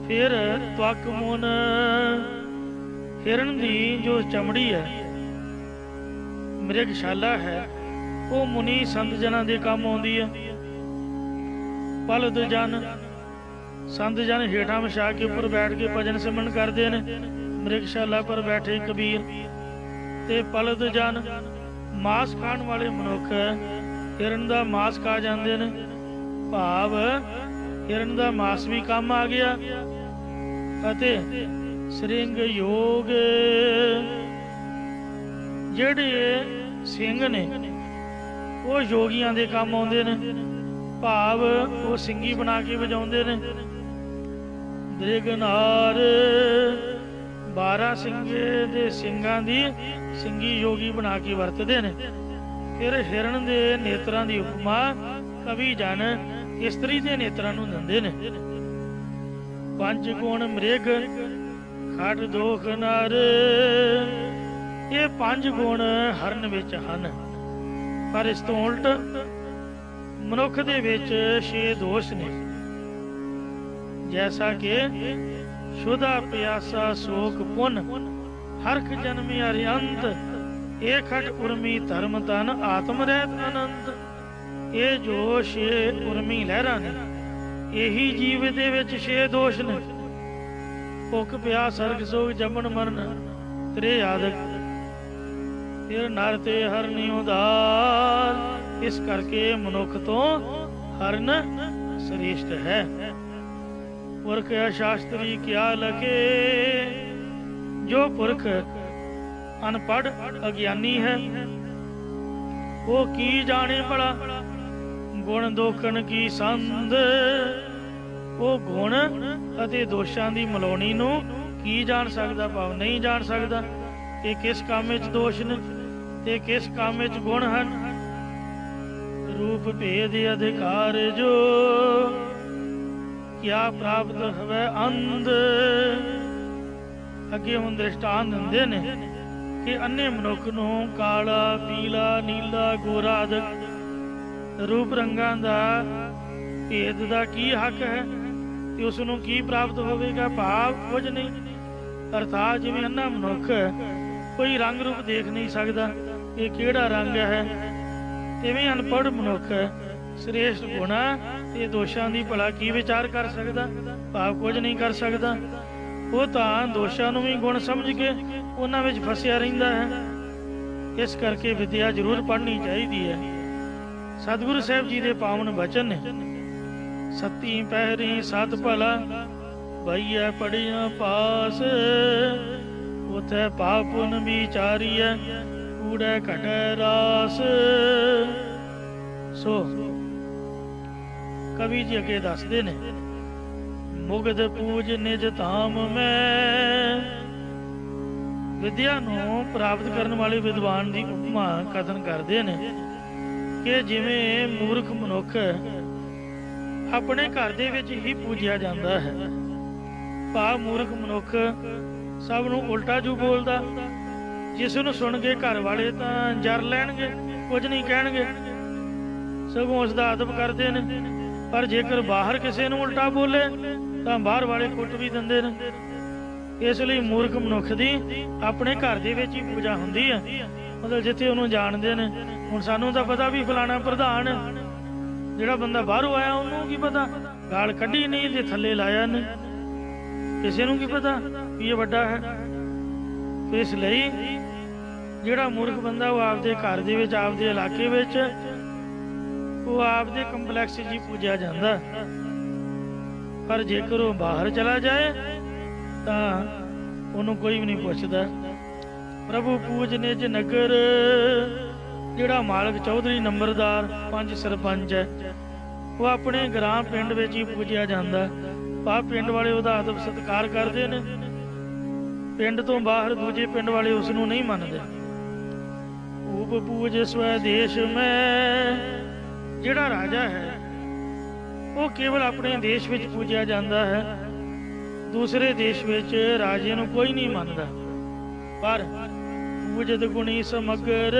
ਫਿਰ ਤਵਕ ਮੁਨ, ਹਿਰਨ ਦੀ ਜੋ ਚਮੜੀ ਹੈ, ਮ੍ਰਿਗਸ਼ਾਲਾ ਹੈ, ਉਹ ਮੁਨੀ ਸੰਤ ਜਨਾਂ ਦੇ ਕੰਮ ਆਉਂਦੀ ਹੈ। ਪਲਦ ਜਨ, ਸੰਤ ਜਨ ਹੇਠਾਂ ਵਿਛਾ ਕੇ ਉੱਪਰ ਬੈਠ ਕੇ ਭਜਨ ਸਿਮਰਨ ਕਰਦੇ ਨੇ। ਮ੍ਰਿਗਸ਼ਾਲਾ ਪਰ ਬੈਠੇ ਕਬੀਰ ਤੇ ਪਲਦ ਜਨ, ਮਾਸ ਖਾਣ ਵਾਲੇ ਮਨੁੱਖ ਹਿਰਨ ਦਾ ਮਾਸ ਖਾ ਜਾਂਦੇ ਨੇ। ਭਾਵ ਹਿਰਨ ਦਾ ਮਾਸ ਵੀ ਕੰਮ ਆ ਗਿਆ ਅਤੇ ਸ੍ਰਿੰਗ ਯੋਗ, ਜਿਹੜੇ ਸਿੰਘ ਨੇ ਉਹ ਯੋਗੀਆਂ ਦੇ ਕੰਮ ਆਉਂਦੇ ਨੇ। ਭਾਵ ਉਹ ਸਿੰਘੀ ਬਣਾ ਕੇ ਵਜਾਉਂਦੇ ਨੇ। ਦ੍ਰਿਗਨਾਰ, 12 ਸਿੰਘੇ ਦੇ ਸਿੰਘਾਂ ਦੀ ਸਿੰਘੀ ਯੋਗੀ ਬਣਾ ਕੇ ਵਰਤਦੇ ਨੇ। ਫਿਰ ਹਿਰਨ ਦੇ ਨੇਤਰਾਂ ਦੀ ਉਪਮਾ ਕਵੀ ਜਨ ਇਸਤਰੀ ਦੇ ਨੇਤਰਾਂ ਨੂੰ ਦਿੰਦੇ ਨੇ। 5 ਗੁਣ ਮ੍ਰਿਗ ਖਟ ਦੋਖ ਨਰ, ਇਹ 5 ਗੁਣ ਹਰਨ ਵਿੱਚ ਹਨ। ਪਰ ਇਸ ਤੋਂ ਉਲਟ ਮਨੁੱਖ ਦੇ ਵਿੱਚ 6 ਦੋਸ਼ ਨੇ। ਜੈਸਾ ਕਿ ਸ਼ੁਦਾ ਪਿਆਸਾ ਸੋਕ ਪੁਨ, ਹਰਖ ਜਨਮੀ ਅਰਿਅੰਤ, ਇਹ ਖਟ ਉਰਮੀ ਧਰਮ ਤਨ ਆਤਮ ਰਹਿਤ ਅਨੰਤ। ਇਹ ਜੋ 6 ਉਰਮੀ ਲਹਿਰਾਂ ਨੇ, ਇਹੀ ਜੀਵ ਦੇ ਵਿੱਚ 6 ਦੋਸ਼ ਨੇ। ਭੁੱਖ ਪਿਆਸ ਹਰਖ ਸੋਗ ਜੰਮਣ ਮਰਨ ਤ੍ਰੇ ਆਦਿਕ। ਫਿਰ ਨਰ ਤੇ ਹਰਨਿ ਉਧਾਰ, ਇਸ ਕਰਕੇ ਮਨੁੱਖ ਤੋਂ ਹਰਨ ਸ੍ਰੇਸ਼ਟ ਹੈ। ਪੁਰਖ ਸ਼ਾਸਤਰੀ ਕਿਆ ਲਗੇ, ਜੋ ਪੁਰਖ ਅਨਪੜ੍ਹ ਅਗਿਆਨੀ ਹੈ ਉਹ ਕੀ ਜਾਣੇ ਭਲਾ ਗੁਣ ਦੋਖਣ ਕੀ ਸੰਦ। ਉਹ ਗੁਣ ਅਤੇ ਦੋਸ਼ਾਂ ਦੀ ਮਲਾਉਣੀ ਨੂੰ ਕੀ ਜਾਣ ਸਕਦਾ, ਭਾਵ ਨਹੀਂ ਜਾਣ ਸਕਦਾ ਕਿ ਕਿਸ ਕੰਮ ਵਿੱਚ ਦੋਸ਼ ਨੇ ਤੇ ਕਿਸ ਕੰਮ ਵਿੱਚ ਗੁਣ ਹਨ। ਰੂਪ ਭੇਦ ਅਧਿਕਾਰ ਜੋ ਕਿਆ ਪ੍ਰਾਪਤ ਹੋਵੇ ਅੰਧ। ਅੱਗੇ ਹੁਣ ਦ੍ਰਿਸ਼ਟਾਂਤ ਦਿੰਦੇ ਨੇ ਕਿ ਅੰਨੇ ਮਨੁੱਖ ਨੂੰ ਕਾਲਾ, ਪੀਲਾ, ਨੀਲਾ, ਗੋਰਾ ਆਦਿ ਰੂਪ ਰੰਗਾਂ ਦਾ ਭੇਦ ਦਾ ਕੀ ਹੱਕ ਹੈ ਤੇ ਉਸ ਨੂੰ ਕੀ ਪ੍ਰਾਪਤ ਹੋਵੇਗਾ, ਭਾਵ ਕੁਝ ਨਹੀਂ। ਅਰਥਾਤ ਜਿਵੇਂ ਅੰਨਾ ਮਨੁੱਖ ਕੋਈ ਰੰਗ ਰੂਪ ਦੇਖ ਨਹੀਂ ਸਕਦਾ ਇਹ ਕਿਹੜਾ ਰੰਗ ਹੈ, ਤਿਵੇਂ ਅਨਪੜ੍ਹ ਮਨੁੱਖ ਸ੍ਰੇਸ਼ਟ ਗੁਣਾਂ ਤੇ ਦੋਸ਼ਾਂ ਦੀ ਭਲਾ ਕੀ ਵਿਚਾਰ ਕਰ ਸਕਦਾ, ਭਾਵ ਕੁਝ ਨਹੀਂ ਕਰ ਸਕਦਾ। ਉਹ ਤਾਂ ਦੋਸ਼ਾਂ ਨੂੰ ਵੀ ਗੁਣ ਸਮਝ ਕੇ ਉਹਨਾਂ ਵਿੱਚ ਫਸਿਆ ਰਹਿੰਦਾ ਹੈ। ਇਸ ਕਰਕੇ ਵਿਦਿਆ ਜ਼ਰੂਰ ਪੜ੍ਹਨੀ ਚਾਹੀਦੀ ਹੈ। ਸਤਿਗੁਰੂ ਸਾਹਿਬ ਜੀ ਦੇ ਪਾਵਨ ਬਚਨ ਨੇ, ਸਤੀ ਪਹਿਰੀ ਸਤ ਭਲਾ ਬਈਐ ਪੜੀਆਂ ਪਾਸ। ਉਥੇ ਪਾਪੁਨ ਵਿਚਾਰੀਐ ਕੂੜੈ ਘਟੈ ਰਾਸ। ਸੋ ਕਵੀ ਜੀ ਅੱਗੇ ਦੱਸਦੇ ਨੇ, ਮੁਗਧ ਪੂਜ ਨਿਜ ਧਾਮ ਮੈਂ। ਵਿਦਿਆ ਨੂੰ ਪ੍ਰਾਪਤ ਕਰਨ ਵਾਲੇ ਵਿਦਵਾਨ ਦੀ ਉਪਮਾ ਕਥਨ ਕਰਦੇ ਨੇ ਕਿ ਜਿਵੇਂ ਮੂਰਖ ਮਨੁੱਖ ਆਪਣੇ ਘਰ ਦੇ ਵਿੱਚ ਹੀ ਪੂਜਿਆ ਜਾਂਦਾ ਹੈ, ਭਾਵ ਮੂਰਖ ਮਨੁੱਖ ਸਭ ਨੂੰ ਉਲਟਾ ਜੂ ਬੋਲਦਾ, ਜਿਸ ਨੂੰ ਸੁਣ ਕੇ ਘਰ ਵਾਲੇ ਤਾਂ ਜਰ ਲੈਣਗੇ, ਕੁਝ ਨਹੀਂ ਕਹਿਣਗੇ, ਸਗੋਂ ਉਸ ਦਾ ਅਦਬ ਕਰਦੇ ਨੇ। ਪਰ ਜੇਕਰ ਬਾਹਰ ਕਿਸੇ ਨੂੰ ਉਲਟਾ ਬੋਲੇ ਤਾਂ ਬਾਹਰ ਵਾਲੇ ਕੁੱਟ ਵੀ ਦਿੰਦੇ ਨੇ। ਇਸ ਲਈ ਮੂਰਖ ਮਨੁੱਖ ਦੀ ਆਪਣੇ ਘਰ ਦੇ ਵਿੱਚ ਹੀ ਪੂਜਾ ਹੁੰਦੀ ਹੈ, ਮਤਲਬ ਜਿੱਥੇ ਉਹਨੂੰ ਜਾਣਦੇ ਨੇ। ਹੁਣ ਸਾਨੂੰ ਤਾਂ ਪਤਾ ਵੀ ਫਲਾਣਾ ਪ੍ਰਧਾਨ, ਜਿਹੜਾ ਬੰਦਾ ਬਾਹਰੋਂ ਆਇਆ ਉਹਨੂੰ ਕੀ ਪਤਾ, ਗਾਲ ਕੱਢੀ ਨਹੀਂ ਤੇ ਥੱਲੇ ਲਾਇਆ ਨੇ, ਕਿਸੇ ਨੂੰ ਕੀ ਪਤਾ ਵੀ ਇਹ ਵੱਡਾ ਹੈ। ਇਸ ਲਈ ਜਿਹੜਾ ਮੂਰਖ ਬੰਦਾ ਉਹ ਆਪਦੇ ਘਰ ਦੇ ਵਿੱਚ, ਆਪਦੇ ਇਲਾਕੇ ਵਿੱਚ, ਉਹ ਆਪਦੇ ਕੰਪਲੈਕਸ 'ਚ ਹੀ ਪੂਜਿਆ ਜਾਂਦਾ। ਪਰ ਜੇਕਰ ਉਹ ਬਾਹਰ ਚਲਾ ਜਾਏ ਤਾਂ ਉਹਨੂੰ ਕੋਈ ਵੀ ਨਹੀਂ ਪੁੱਛਦਾ। ਪ੍ਰਭੂ ਪੂਜ ਨਿਜ ਨਗਰ। ਜਿਹੜਾ ਮਾਲਕ, ਚੌਧਰੀ, ਨੰਬਰਦਾਰ, ਪੰਜ ਸਰਪੰਚ ਹੈ, ਉਹ ਆਪਣੇ ਗ੍ਰਾਮ ਪਿੰਡ ਵਿੱਚ ਹੀ ਪੂਜਿਆ ਜਾਂਦਾ। ਭਾਵ ਪਿੰਡ ਵਾਲੇ ਉਹਦਾ ਅਦਬ ਸਤਿਕਾਰ ਕਰਦੇ ਨੇ। ਪਿੰਡ ਤੋਂ ਬਾਹਰ ਦੂਜੇ ਪਿੰਡ ਵਾਲੇ ਉਸ ਨੂੰ ਨਹੀਂ ਮੰਨਦੇ। ਉਪ ਪੂਜ ਸਵੈ ਦੇਸ਼ ਮੈਂ। ਜਿਹੜਾ ਰਾਜਾ ਹੈ ਉਹ ਕੇਵਲ ਆਪਣੇ ਦੇਸ਼ ਵਿੱਚ ਪੂਜਿਆ ਜਾਂਦਾ ਹੈ, ਦੂਸਰੇ ਦੇਸ਼ ਵਿੱਚ ਰਾਜੇ ਨੂੰ ਕੋਈ ਨਹੀਂ ਮੰਨਦਾ। ਪਰ ਪੂਜਤ ਗੁਣੀ ਸਮਗਰ।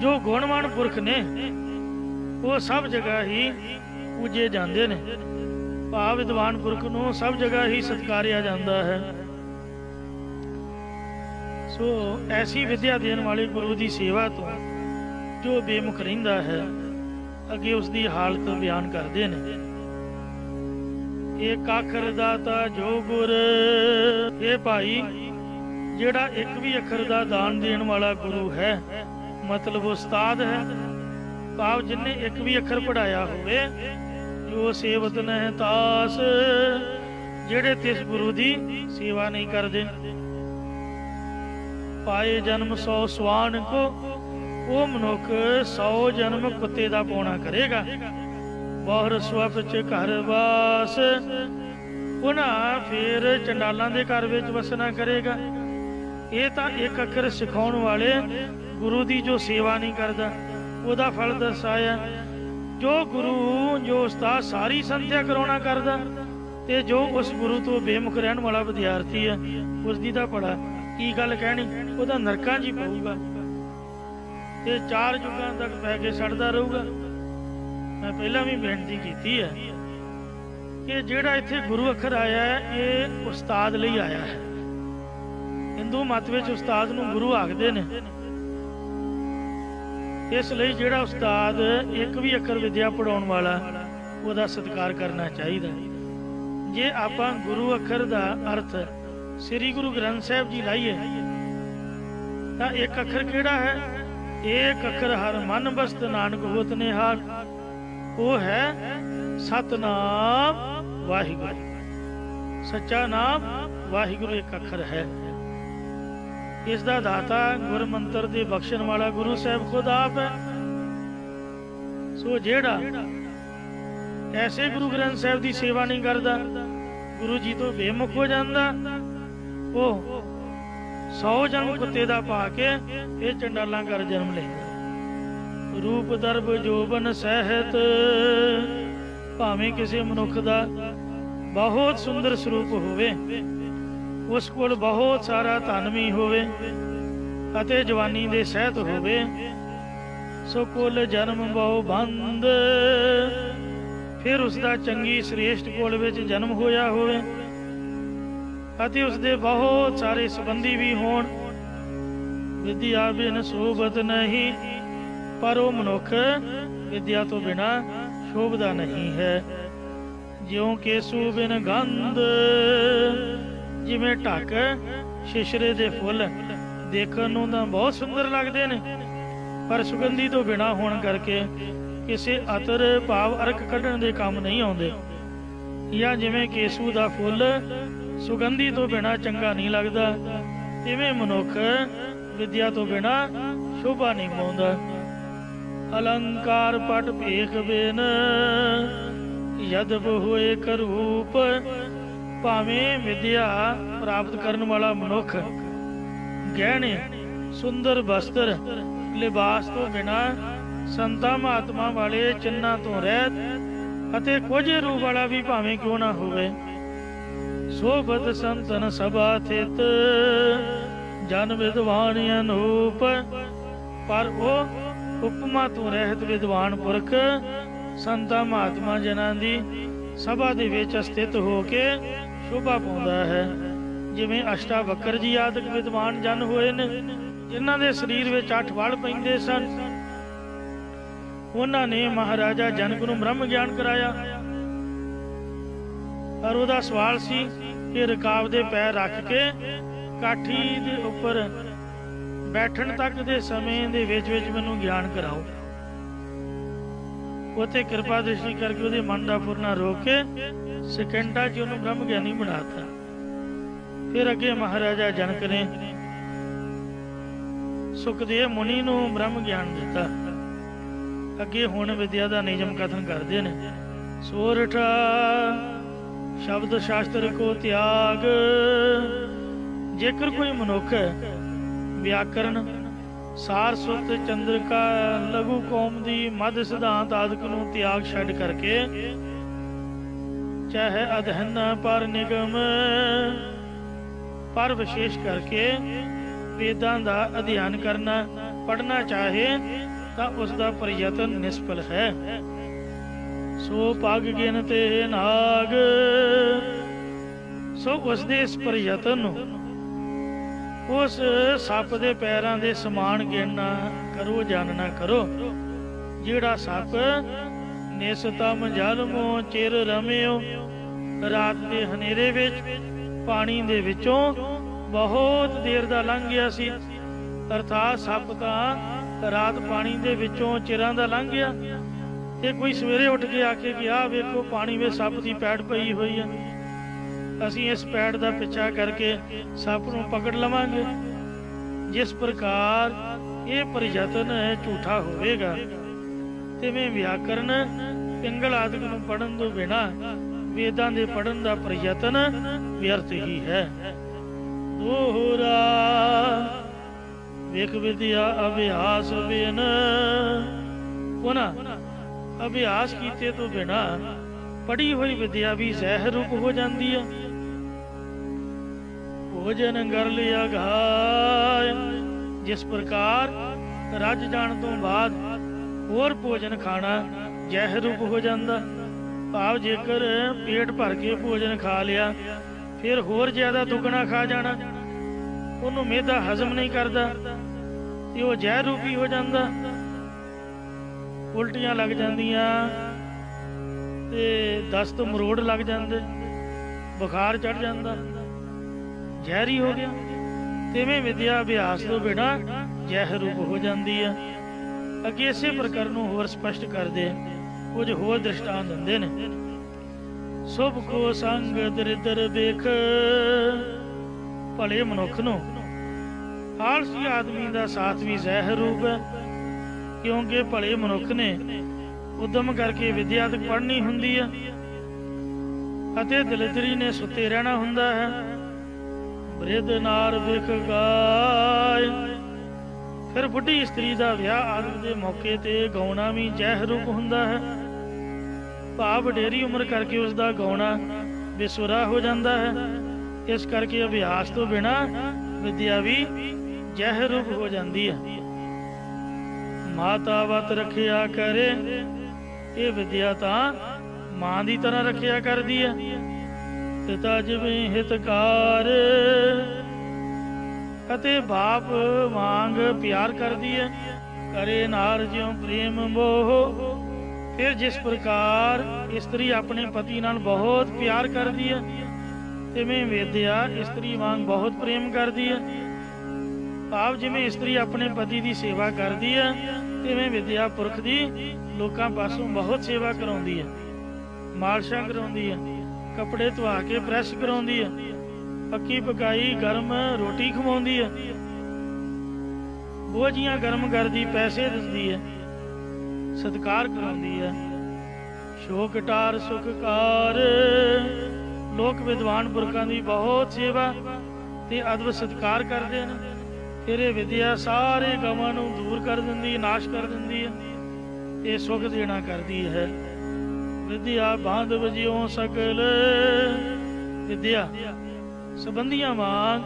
ਜੋ ਗੁਣਵਾਨ ਪੁਰਖ ਨੇ ਉਹ ਸਭ ਜਗ੍ਹਾ ਹੀ ਪੂਜੇ ਜਾਂਦੇ ਨੇ, ਭਾਵ ਵਿਦਵਾਨ ਪੁਰਖ ਨੂੰ ਸਭ ਜਗ੍ਹਾ ਹੀ ਸਤਿਕਾਰਿਆ ਜਾਂਦਾ ਹੈ। ਸੋ ਐਸੀ ਵਿਦਿਆ ਦੇਣ ਵਾਲੇ ਗੁਰੂ ਦੀ ਸੇਵਾ ਤੋਂ ਜੋ ਬੇਮੁਖ ਰਹਿੰਦਾ ਹੈ, ਅੱਗੇ ਉਸ ਦੀ ਹਾਲਤ ਬਿਆਨ ਕਰਦੇ ਨੇ। ਇਹ ਅੱਖਰ ਦਾਤਾ ਜੋ ਗੁਰ। ਇਹ ਭਾਈ ਜਿਹੜਾ ਇੱਕ ਵੀ ਅੱਖਰ ਦਾ ਦਾਨ ਦੇਣ ਵਾਲਾ ਗੁਰੂ ਹੈ, ਮਤਲਬ ਉਸਤਾਦ ਹੈ, ਭਾਵ ਜਿਨਨੇ ਇੱਕ ਵੀ ਅੱਖਰ ਪੜਾਇਆ ਹੋਵੇ। ਜੋ ਸੇਵਤ ਨਹਿ ਤਾਸ। ਜਿਹੜੇ ਤਿਸ ਗੁਰੂ ਦੀ ਸੇਵਾ ਨਹੀਂ ਕਰਦੇ। ਪਾਏ ਜਨਮ 100 ਸਵਾਨ ਕੋ। ਉਹ ਮਨੁੱਖ 100 ਜਨਮ ਕੁੱਤੇ ਦਾ ਪਾਉਣਾ ਕਰੇਗਾ। ਬਹੁਰ ਸਵਪ ਚ ਘਰ ਵਾਸ। ਉਹਨਾਂ ਫੇਰ ਚੰਡਾਲਾਂ ਦੇ ਘਰ ਵਿੱਚ ਵਸਣਾ ਕਰੇਗਾ। ਇਹ ਤਾਂ ਇੱਕ ਅੱਖਰ ਸਿਖਾਉਣ ਵਾਲੇ ਗੁਰੂ ਦੀ ਜੋ ਸੇਵਾ ਨਹੀਂ ਕਰਦਾ, ਉਹਦਾ ਫਲ ਦਰਸਾਇਆ। ਜੋ ਗੁਰੂ, ਜੋ ਉਸਤਾਦ ਸਾਰੀ ਸੰਥਿਆ ਕਰਾਉਣਾ ਕਰਦਾ, ਤੇ ਜੋ ਉਸ ਗੁਰੂ ਤੋਂ ਬੇਮੁਖ ਰਹਿਣ ਵਾਲਾ ਵਿਦਿਆਰਥੀ ਹੈ, ਉਸ ਦੀ ਤਾਂ ਭਲਾ ਕੀ ਗੱਲ ਕਹਿਣੀ, ਉਹਦਾ ਨਰਕਾਂ 'ਚ ਹੀ ਪਊਗਾ ਤੇ 4 ਯੁੱਗਾਂ ਤੱਕ ਪੈ ਕੇ ਸੜਦਾ ਰਹੂਗਾ। ਮੈਂ ਪਹਿਲਾਂ ਵੀ ਬੇਨਤੀ ਕੀਤੀ ਹੈ ਕਿ ਜਿਹੜਾ ਇੱਥੇ ਗੁਰੂ ਅੱਖਰ ਆਇਆ ਹੈ, ਇਹ ਉਸਤਾਦ ਲਈ ਆਇਆ ਹੈ। ਹਿੰਦੂ ਮਤ ਵਿੱਚ ਉਸਤਾਦ ਨੂੰ ਗੁਰੂ ਆਖਦੇ ਨੇ। ਇਸ ਲਈ ਜਿਹੜਾ ਉਸਤਾਦ ਇੱਕ ਵੀ ਅੱਖਰ ਵਿਦਿਆ ਪੜਾਉਣ ਵਾਲਾ, ਉਹਦਾ ਸਤਿਕਾਰ ਕਰਨਾ ਚਾਹੀਦਾ। ਜੇ ਆਪਾਂ ਗੁਰੂ ਅੱਖਰ ਦਾ ਅਰਥ ਸ੍ਰੀ ਗੁਰੂ ਗ੍ਰੰਥ ਸਾਹਿਬ ਜੀ ਲਾਈਏ ਤਾਂ ਇੱਕ ਅੱਖਰ ਕਿਹੜਾ ਹੈ? ਏਕ ਅੱਖਰ ਹਰ ਮਨ ਬਸਤ ਨਾਨਕ ਹੋਤ ਨਿਹਾਲ। ਉਹ ਹੈ ਸਤਨਾਮ ਵਾਹਿਗੁਰੂ। ਸੱਚਾ ਨਾਮ ਵਾਹਿਗੁਰੂ ਇੱਕ ਅੱਖਰ ਹੈ। इस दा दाता गुर मंत्र दे बख्शण वाला गुरु साहब खुद आप है। सो जेड़ा ऐसे गुरु ग्रंथ साहब की सेवा नहीं करता, गुरु जी तो बेमुख हो जाता, वो 100 जन्म कुत्ते दा पा के ये चंडाला कर जन्म लेंदा। रूप दर्ब जोबन सहत, भावें किसी मनुख दा बहुत सुंदर स्वरूप होवे, उस कोल बहुत सारा धन भी होवे अते जवानी दे सहत होवे, सो कुल जन्म बहु बंद, फिर उसका चंगी श्रेष्ठ कुल विच जन्म होया होवे अते उसदे बहुत सारे संबंधी भी होण। विद्या बिन शोभत नहीं, पर वो मनुख विद्या तो बिना शोभदा नहीं है। ज्यों केसू बिन गंध, जिवें ढक शिशरे दे फुल देखण नूं तां बहुत सुंदर लगदे ने, पर सुगंधी तो बिना होण करके किसी अतर भाव अर्क कढण दे काम नहीं आउंदे। या जिवें केसू दा फुल सुगंधी तो बिना चंगा नहीं लगदा, तिवें मनुख विद्या तो बिना शोभा नहीं पाउंदा। अलंकार पट भेख बिन, यदब होए करूप, भावें विद्या प्राप्त करने वाला मनुख गहने सुंदर वस्त्र लिबास तो बिना संतां महात्मा वाले चिन्हां तो रहत अते कुछ रूप वाला भी भावें क्यों ना होवे। सोभत संतन सभा थित, जन विद्वान अनूप, पर वो उपमा तो रहत विद्वान पुरख संतां महात्मा जनां दी सभा दे विच स्थित हो के शोभा पाउंदा है। जिवें अष्टावक्र जी आदਿਕ विद्वान जन होए ने, जिन्हां दे शरीर विच 8 वल पैंदे सन, उन्हां ने महाराजा जनक नूं ब्रह्म ज्ञान कराया। पर उहदा सवाल सी कि रकाब दे पैर रख के काठी दे उपर बैठण तक दे समय दे विच मैनूं ज्ञान कराओ। उत्थे कृपा दृष्टि करके उहदे मन दा फुरना रोक के सेकंडां च उहनूं ब्रह्म ज्ञानी बनाता। फिर अगे महाराजा जनक ने सुखदेव मुनि नूं ब्रह्म ज्ञान दिता। अगे हुण विद्या दा नियम कथन करदे ने। सोरठा शब्द शास्त्र को त्याग, जेकर कोई मनुख व्याकरण सारस्वत चंद्रिका लघु कौमदी मध सिद्धांत आदि नूं त्याग छड्ड करके चाहे अध्ययन पर निगम पर विशेष करके वेदां दा अध्ययन करना पढ़ना चाहे तो उसका प्रयत्न निष्फल है। सो पग गिनते नाग, सो उसदे इस प्रयत्न उस सप दे पैरां दे समान गिनना करो, जानना करो। जिहड़ा सप निसतम जलमो चिर रमियो, रात के हनेरे विच पानी दे विचों बहुत देर दा लंघ गया सी। अर्थात सप तां रात पानी दे विचों चिरां दा लंघ गया ते कोई सवेरे उठ के आके कि आ वेखो पानी में सप दी पैड़ पई हुई है, असीं इस पैड़ का पिछा करके सप नूं पकड़ लवांगे। जिस प्रकार ये प्रयत्न झूठा होवेगा, तिवें व्याकरण पिंगल आदि नूं पढ़न तो बिना वेदां दे पढ़न का प्रयत्न व्यर्थ ही है। दोहरा वेख विद्या अभ्यास बिन, पुनः अभ्यास कीते तो बिना पढ़ी हुई विद्या भी जहर रूप हो जाती है। भोजन कर लिया घाय, जिस प्रकार रज जाण तो बाद होर भोजन खाना जहर रूप हो जाता। भाव जेकर पेट भर के भोजन खा लिया फिर होर ज्यादा दुगना खा जाना, उन्होंने मेदा हजम नहीं करता ते वो जहर रूपी हो जाता। उल्टियां लग जांदियां ते दस्त मरोड़ लग जाते, बुखार चढ़ जाता, जहरी हो गया। तिवें विद्या अभ्यास तो बिना जहर रूप हो जाती है। अगे इसे प्रकार नूं होर स्पष्ट करदे कुछ होर दृष्टांत दिंदे ने। शुभ को संग दरिद्र देख, भले मनुख नूं ਆਲਸੀ ਆਦਮੀ ਦਾ ਸਾਥ ਵੀ ਜ਼ਹਿਰ ਰੂਪ ਹੈ, ਕਿਉਂਕਿ ਭਲੇ ਮਨੁੱਖ ਨੇ ਉਦਮ ਕਰਕੇ ਵਿਦਿਆ ਤੱਕ ਪੜ੍ਹਨੀ ਹੁੰਦੀ ਹੈ ਅਤੇ ਦਲਿਦਰੀ ਨੇ ਸੁੱਤੇ ਰਹਿਣਾ ਹੁੰਦਾ ਹੈ। ਬ੍ਰਿਧ ਨਾਰ ਵਿਖ ਗਾਏ, ਫਿਰ ਬੁੱਢੀ ਇਸਤਰੀ ਦਾ ਵਿਆਹ ਆਦਿ ਦੇ ਮੌਕੇ ਤੇ ਗਾਉਣਾ ਵੀ ਜ਼ਹਿਰ ਰੂਪ ਹੁੰਦਾ ਹੈ। ਭਾਵ ਵਡੇਰੀ ਉਮਰ ਕਰਕੇ ਉਸ ਦਾ ਗਾਉਣਾ ਬੇਸੁਰਾ ਹੋ ਜਾਂਦਾ ਹੈ। ਇਸ ਕਰਕੇ ਅਭਿਆਸ ਤੋਂ ਬਿਨਾਂ ਵਿਦਿਆ ਵੀ ਜ਼ਹਿਰ ਰੂਪ ਹੋ ਜਾਂਦੀ ਹੈ। ਮਾਤਾ ਵਤ ਰੱਖਿਆ ਕਰੇ, ਇਹ ਵਿਦਿਆ ਤਾਂ ਮਾਂ ਦੀ ਤਰ੍ਹਾਂ ਰੱਖਿਆ ਕਰਦੀ ਹੈ। ਪਿਤਾ ਜਿਵੇਂ ਹਿਤਕਾਰ, ਅਤੇ ਬਾਪ ਵਾਂਗ ਪਿਆਰ ਕਰਦੀ ਹੈ। ਕਰੇ ਨਾਰ ਜਿਉ ਪ੍ਰੇਮ ਮੋਹ, ਫਿਰ ਜਿਸ ਪ੍ਰਕਾਰ ਇਸਤਰੀ ਆਪਣੇ ਪਤੀ ਨਾਲ ਬਹੁਤ ਪਿਆਰ ਕਰਦੀ ਹੈ, ਤਿਵੇਂ ਵਿਦਿਆ ਇਸਤਰੀ ਵਾਂਗ ਬਹੁਤ ਪ੍ਰੇਮ ਕਰਦੀ ਹੈ। ਭਾਵ ਜਿਵੇਂ ਇਸਤਰੀ ਆਪਣੇ ਪਤੀ ਦੀ ਸੇਵਾ ਕਰਦੀ ਹੈ, ਤਿਵੇਂ ਵਿਦਿਆ ਪੁਰਖ ਦੀ ਲੋਕਾਂ ਪਾਸੋਂ ਬਹੁਤ ਸੇਵਾ ਕਰਾਉਂਦੀ ਹੈ। ਮਾਲਸ਼ਾਂ ਕਰਾਉਂਦੀ ਹੈ, ਕੱਪੜੇ ਧਵਾ ਕੇ ਪ੍ਰੈਸ ਕਰਾਉਂਦੀ ਹੈ, ਪੱਕੀ ਪਕਾਈ ਗਰਮ ਰੋਟੀ ਖਵਾਉਂਦੀ ਹੈ, ਬੋਝੀਆਂ ਗਰਮ ਕਰਦੀ, ਪੈਸੇ ਦਿੰਦੀ ਹੈ, ਸਤਿਕਾਰ ਕਰਾਉਂਦੀ ਹੈ। ਸ਼ੋਕ ਟਾਰ ਸੁਖਕਾਰ, ਲੋਕ ਵਿਦਵਾਨ ਪੁਰਖਾਂ ਦੀ ਬਹੁਤ ਸੇਵਾ ਤੇ ਅਦਬ ਸਤਿਕਾਰ ਕਰਦੇ ਨੇ। ਫਿਰ ਇਹ ਵਿਦਿਆ ਸਾਰੇ ਗਮਾਂ ਨੂੰ ਦੂਰ ਕਰ ਦਿੰਦੀ, ਨਾਸ਼ ਕਰ ਦਿੰਦੀ ਹੈ ਤੇ ਸੁਖ ਦੇਣਾ ਕਰਦੀ ਹੈ। ਵਿਦਿਆ ਬਾਂਧਵ ਜਿਉ ਸਕਲ, ਵਿਦਿਆ ਸੰਬੰਧੀਆਂ ਵਾਂਗ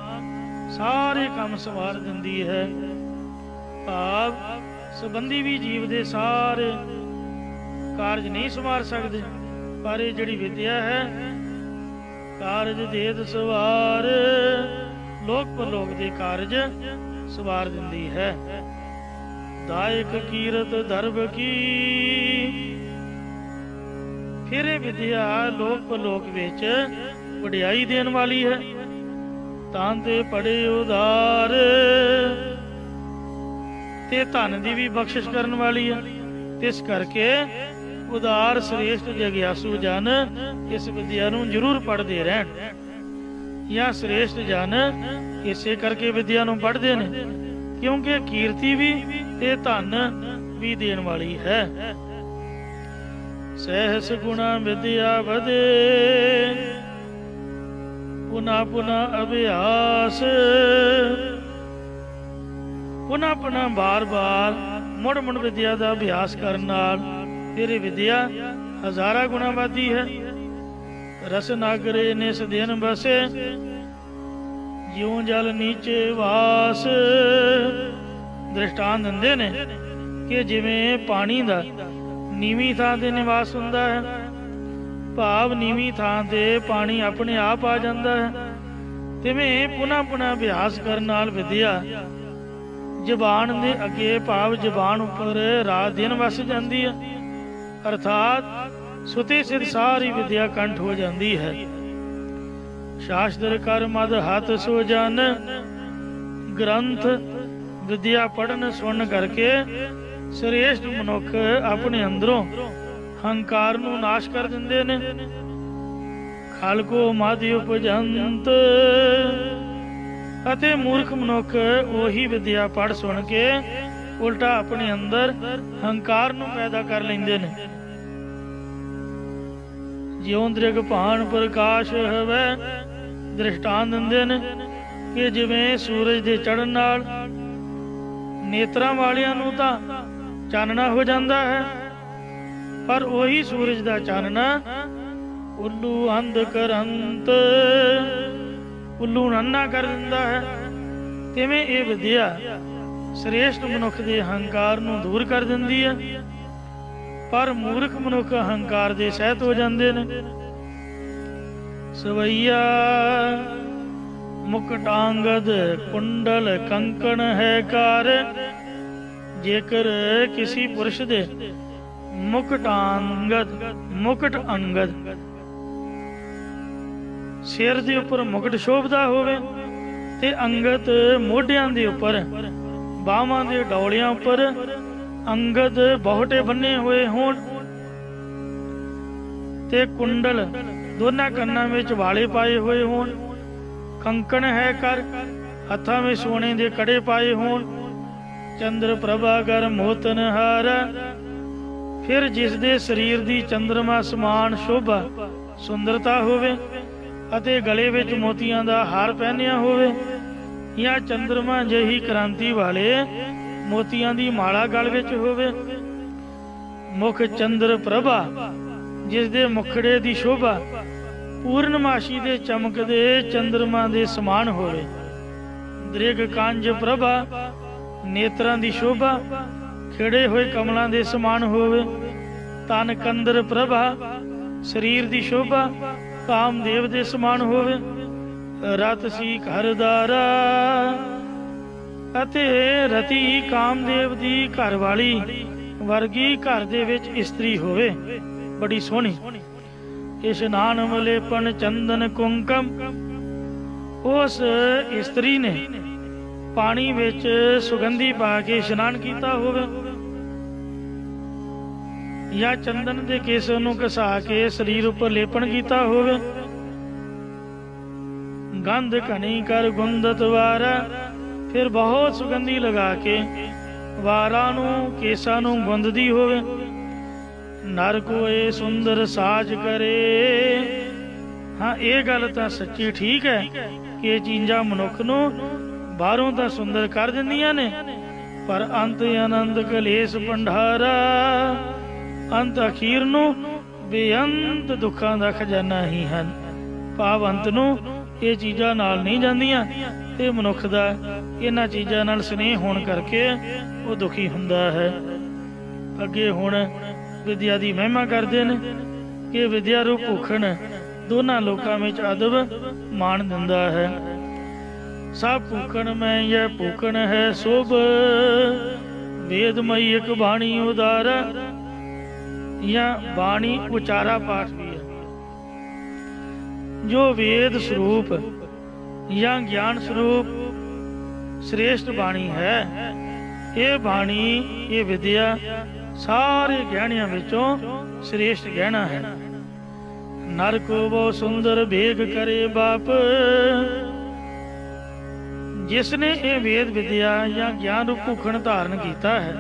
ਸਾਰੇ ਕੰਮ ਸਵਾਰ ਦਿੰਦੀ ਹੈ। ਭਾਵ ਸੰਬੰਧੀ ਵੀ ਜੀਵ ਦੇ ਸਾਰੇ ਕਾਰਜ ਨਹੀਂ ਸਵਾਰ ਸਕਦੇ, ਪਰ ਇਹ ਜਿਹੜੀ ਵਿਦਿਆ ਹੈ ਕਾਰਜ ਦੇਤ ਸਵਾਰ, ਲੋਕ ਪਰਲੋਕ ਦੇ ਕਾਰਜ ਸਵਾਰ ਦਿੰਦੀ ਹੈ। ਦਾਇਕ ਕੀਰਤ ਦਰਬ ਕੀ, ਫਿਰ ਇਹ ਵਿਦਿਆ ਲੋਕ ਪਰਲੋਕ ਵਿੱਚ ਵਡਿਆਈ ਦੇਣ ਵਾਲੀ ਹੈ। ਤਾਂ ਤੇ ਪੜੇ ਉਦਾਰ, ਤੇ ਧਨ ਦੀ ਵੀ ਬਖਸ਼ਿਸ਼ ਕਰਨ ਵਾਲੀ ਹੈ। ਇਸ ਕਰਕੇ ਉਦਾਰ ਸ੍ਰੇਸ਼ਟ ਜਗਿਆਸੂ ਜਨ ਇਸ ਵਿਦਿਆ ਨੂੰ ਜ਼ਰੂਰ ਪੜ੍ਹਦੇ ਰਹਿਣ, ਜਾਂ ਸ੍ਰੇਸ਼ਟ ਜਨ ਇਸੇ ਕਰਕੇ ਵਿਦਿਆ ਨੂੰ ਪੜ੍ਹਦੇ ਨੇ, ਕਿਉਂਕਿ ਕੀਰਤੀ ਵੀ ਤੇ ਧਨ ਵੀ ਦੇਣ ਵਾਲੀ ਹੈ। ਸਹਿਸ ਗੁਣਾ ਵਿਦਿਆ ਵਧੇ, ਪੁਨਾ ਪੁਨਾ ਅਭਿਆਸ, ਪੁਨਾ ਪੁਨਾ ਬਾਰ ਬਾਰ ਮੁੜ ਮੁੜ ਵਿਦਿਆ ਦਾ ਅਭਿਆਸ ਕਰਨ ਨਾਲ ਫਿਰ ਇਹ ਵਿਦਿਆ ਹਜ਼ਾਰਾਂ ਗੁਣਾ ਵੱਧਦੀ ਹੈ। ਰਸ ਨਾਗਰੇ ਨਿਸ ਦਿਨ ਬਸੇ, ਜਿਉਂ ਜਲ ਨੀਚੇ ਵਾਸ, ਦ੍ਰਿਸ਼ਟਾਂਤ ਦਿੰਦੇ ਨੇ ਕਿ ਜਿਵੇਂ ਪਾਣੀ ਦਾ ਨੀਵੀਂ ਥਾਂ ਤੇ ਨਿਵਾਸ ਹੁੰਦਾ ਹੈ, ਭਾਵ ਨੀਵੀਂ ਥਾਂ ਤੇ ਪਾਣੀ ਆਪਣੇ ਆਪ ਆ ਜਾਂਦਾ ਹੈ, ਤਿਵੇਂ ਪੁਨः ਪੁਨः ਅਭਿਆਸ ਕਰਨ ਨਾਲ ਵਿਦਿਆ ਜ਼ਬਾਨ ਦੇ ਅੱਗੇ, ਭਾਵ ਜ਼ਬਾਨ ਉੱਪਰ ਰਾਤ ਦਿਨ ਵਸ ਜਾਂਦੀ ਹੈ। ਅਰਥਾਤ ਸੁਤੇ ਸਿੱਧ ਸਾਰੀ ਵਿਦਿਆ ਕੰਠ ਹੋ ਜਾਂਦੀ ਹੈ। ਸ਼ਾਸਤਰ ਕਰ ਮਦ ਹੱਥ ਸੋ ਜਨ, ਗ੍ਰੰਥ ਵਿਦਿਆ ਪੜਨ ਸੁਣ ਕਰਕੇ ਸ੍ਰੇਸ਼ਟ ਮਨੁੱਖ ਆਪਣੇ ਅੰਦਰੋਂ ਹੰਕਾਰ ਨੂੰ ਨਾਸ਼ ਕਰ ਦਿੰਦੇ ਨੇ। ਖਾਲਕੋ ਮਾਧਿ ਉਪਜੰਤ, ਅਤੇ ਮੂਰਖ ਮਨੁੱਖ ਉਹੀ ਵਿਦਿਆ ਪੜ੍ਹ ਸੁਣ ਕੇ ਉਲਟਾ ਆਪਣੇ ਅੰਦਰ ਹੰਕਾਰ ਨੂੰ ਪੈਦਾ ਕਰ ਲੈਂਦੇ ਨੇ। ਜਿਉਂ ਦ੍ਰਿਗ ਭਾਣ ਪ੍ਰਕਾਸ਼ ਹੋਵੇ, ਦ੍ਰਿਸ਼ਟਾਂਤ ਦਿੰਦੇ ਨੇ ਕਿ ਜਿਵੇਂ ਸੂਰਜ ਦੇ ਚੜ੍ਹਨ ਨਾਲ ਨੇਤਰਾਂ ਵਾਲਿਆਂ ਨੂੰ ਤਾਂ ਚਾਨਣਾ ਹੋ ਜਾਂਦਾ ਹੈ, ਪਰ ਉਹੀ ਸੂਰਜ ਦਾ ਚਾਨਣਾ ਉੱਲੂ ਅੰਧ ਕਰੰਤ, ਉੱਲੂ ਅੰਨਾ ਕਰ ਦਿੰਦਾ ਹੈ। ਤਿਵੇਂ ਇਹ ਵਿਦਿਆ ਸ੍ਰੇਸ਼ਟ ਮਨੁੱਖ ਦੇ ਹੰਕਾਰ ਨੂੰ ਦੂਰ ਕਰ ਦਿੰਦੀ ਹੈ, ਪਰ ਮੂਰਖ ਮਨੁੱਖ ਹੰਕਾਰ ਦੇ ਸਹਿਤ ਹੋ ਜਾਂਦੇ ਨੇ। ਸਵਈਆ ਮੁਕਟਾਂਗਦ ਕੁੰਡਲ ਕੰਕਣ ਹੈ ਕਾਰ, ਜੇਕਰ ਕਿਸੇ ਪੁਰਸ਼ ਦੇ ਮੁਕਟ ਅੰਗਦ ਸਿਰ ਦੇ ਉੱਪਰ ਮੁਕਟ ਸ਼ੋਭਦਾ ਹੋਵੇ ਤੇ ਅੰਗਦ ਮੋਢਿਆਂ ਦੇ ਉੱਪਰ, ਬਾਹਾਂ ਦੇ ਡੌਲਿਆਂ ਉੱਪਰ ਅੰਗਦ ਬਹੁਟੇ ਬੰਨੇ ਹੋਏ ਹੋਣ ਤੇ ਕੁੰਡਲ ਦੋਨਾਂ ਕੰਨਾਂ ਵਿੱਚ ਵਾਲੇ ਪਾਏ ਹੋਏ ਹੋਣ, ਕੰਕਣ ਹੈ ਕਰ हत्थां में सोने दे कड़े पाए होण, चंद्र प्रभाकर मोतन हार। फिर जिस दे शरीर दी चंद्रमा समान शोभा सुंदरता होवे ਅਤੇ गले विच मोतियां दा हार पहनिया होवे, या चंद्रमा जही क्रांति वाले मोतियां दी माला गल विच होवे। मुख चंद्र प्रभा जिस दे मुखड़े दी शोभा पूर्णमाशी दे चमकदे चंद्रमा दे समान होवे। दृग कांज प्रभा नेत्रां दी शोभा खिड़े होए कमलां दे समान होवे। तन कंदर प्रभा शरीर दी शोभा कामदेव दे समान होवे। रत सी घरदारा अते रति कामदेव दी घर वाली वर्गी घर दे विच इस्त्री होवे, बड़ी सोहनी। इशनान मलेपन चंदन कुंकम उस इस्त्री ने पानी विच सुगंधी पा के इशनान कीता होवे, या चंदन दे केसर नूं घसा के शरीर उपर लेपन कीता होवे। गंध घनी कर गुंदत वारा फिर बहुत सुगंधी लगा के वारा नूं केसां नूं गुंददी होवे। नर कोए सुंदर साज करे। हाँ, ये गल तां सच्ची ठीक है कि ये चीज़ां मनुख नूं बाहरों तां सुंदर कर दिंदियां ने, पर अंत आनंद कलेस भंडारा, अंत अखीर नूं बेअंत दुखां दा खजाना ही हैं। भाव अंत नूं ये चीज़ां नाल नहीं जांदियां ते मनुख दा इन्हां चीज़ां नाल स्नेह होण करके वो दुखी हुंदा है। अगे हुण विद्या दी महिमा करदे ने कि विद्या रूप भूखण दोनां लोकां विच अदब मान दिंदा है। सब भूखण मैं यह भूखण है शुभ, वेदमयी एक बाणी उदार, या बाणी उचारा पाठ भी है। जो वेद स्वरूप या ज्ञान स्वरूप श्रेष्ठ बाणी है, ये बाणी ये विद्या सारे गहणियां विचों श्रेष्ठ गहना है। नर को वो सुंदर भेग करे बाप, जिसने ये वेद विद्या या ज्ञान रूप भूखण धारण किया है,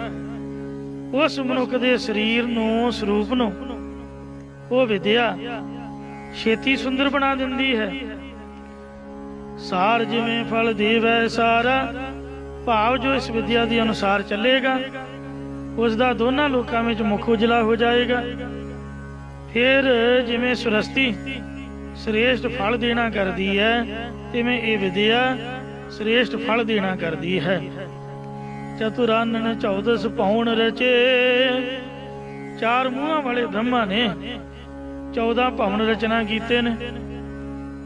उस मनुख दे शरीर नूं स्वरूप नूं वो विद्या छेती सुंदर बना दिंदी है। सार जिवें फल देवै सारा, भाव जो इस विद्या के अनुसार चलेगा उसका दोनों लोकां विच मुख उजला हो जाएगा। फिर जिवें सुरस्ती श्रेष्ठ फल देना करती है, तिवें ये विद्या श्रेष्ठ फल देना करती है। चतुरानन 14 पौण रचे, चार मूहां वाले ब्रह्मा ने 14 भवन रचना कीते ने,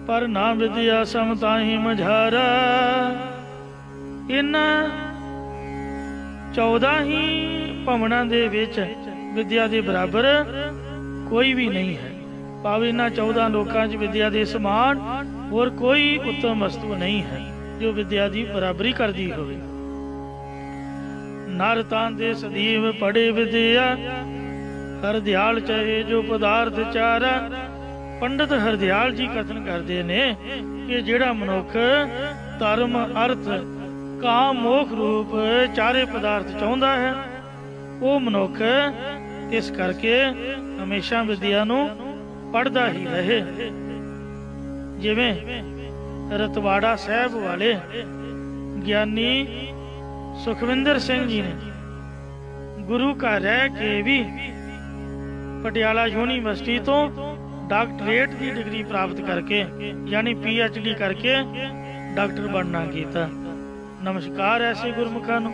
पर ना विद्या समताही मझारा। इन्हां 14 ही भवनां दे विच विद्या दे बराबर कोई भी नहीं है। भाव इन्हां 14 लोकां च विद्या दे समान और कोई उत्तम वस्तु नहीं है जो विद्या की बराबरी करती होवे। नर तां दे सदैव पढ़े विद्या, हरदयाल चाहे जो पदार्थ चारा। पंडित हरदयाल जी कथन करते ने कि जिहड़ा मनुख धर्म अर्थ काम मोख रूप चारे पदार्थ चाहुंदा है, वो मनुख इस करके हमेशा विद्या नूं पढ़दा ही रहे। जिवें रतवाड़ा साहब वाले ज्ञानी सुखविंदर सिंह जी ने गुरु का रह के भी पटियाला यूनिवर्सिटी तो डॉक्टरेट की डिग्री प्राप्त करके यानी PhD करके डॉक्टर बनना कीता। नमस्कार ऐसे गुरमुखां नूं।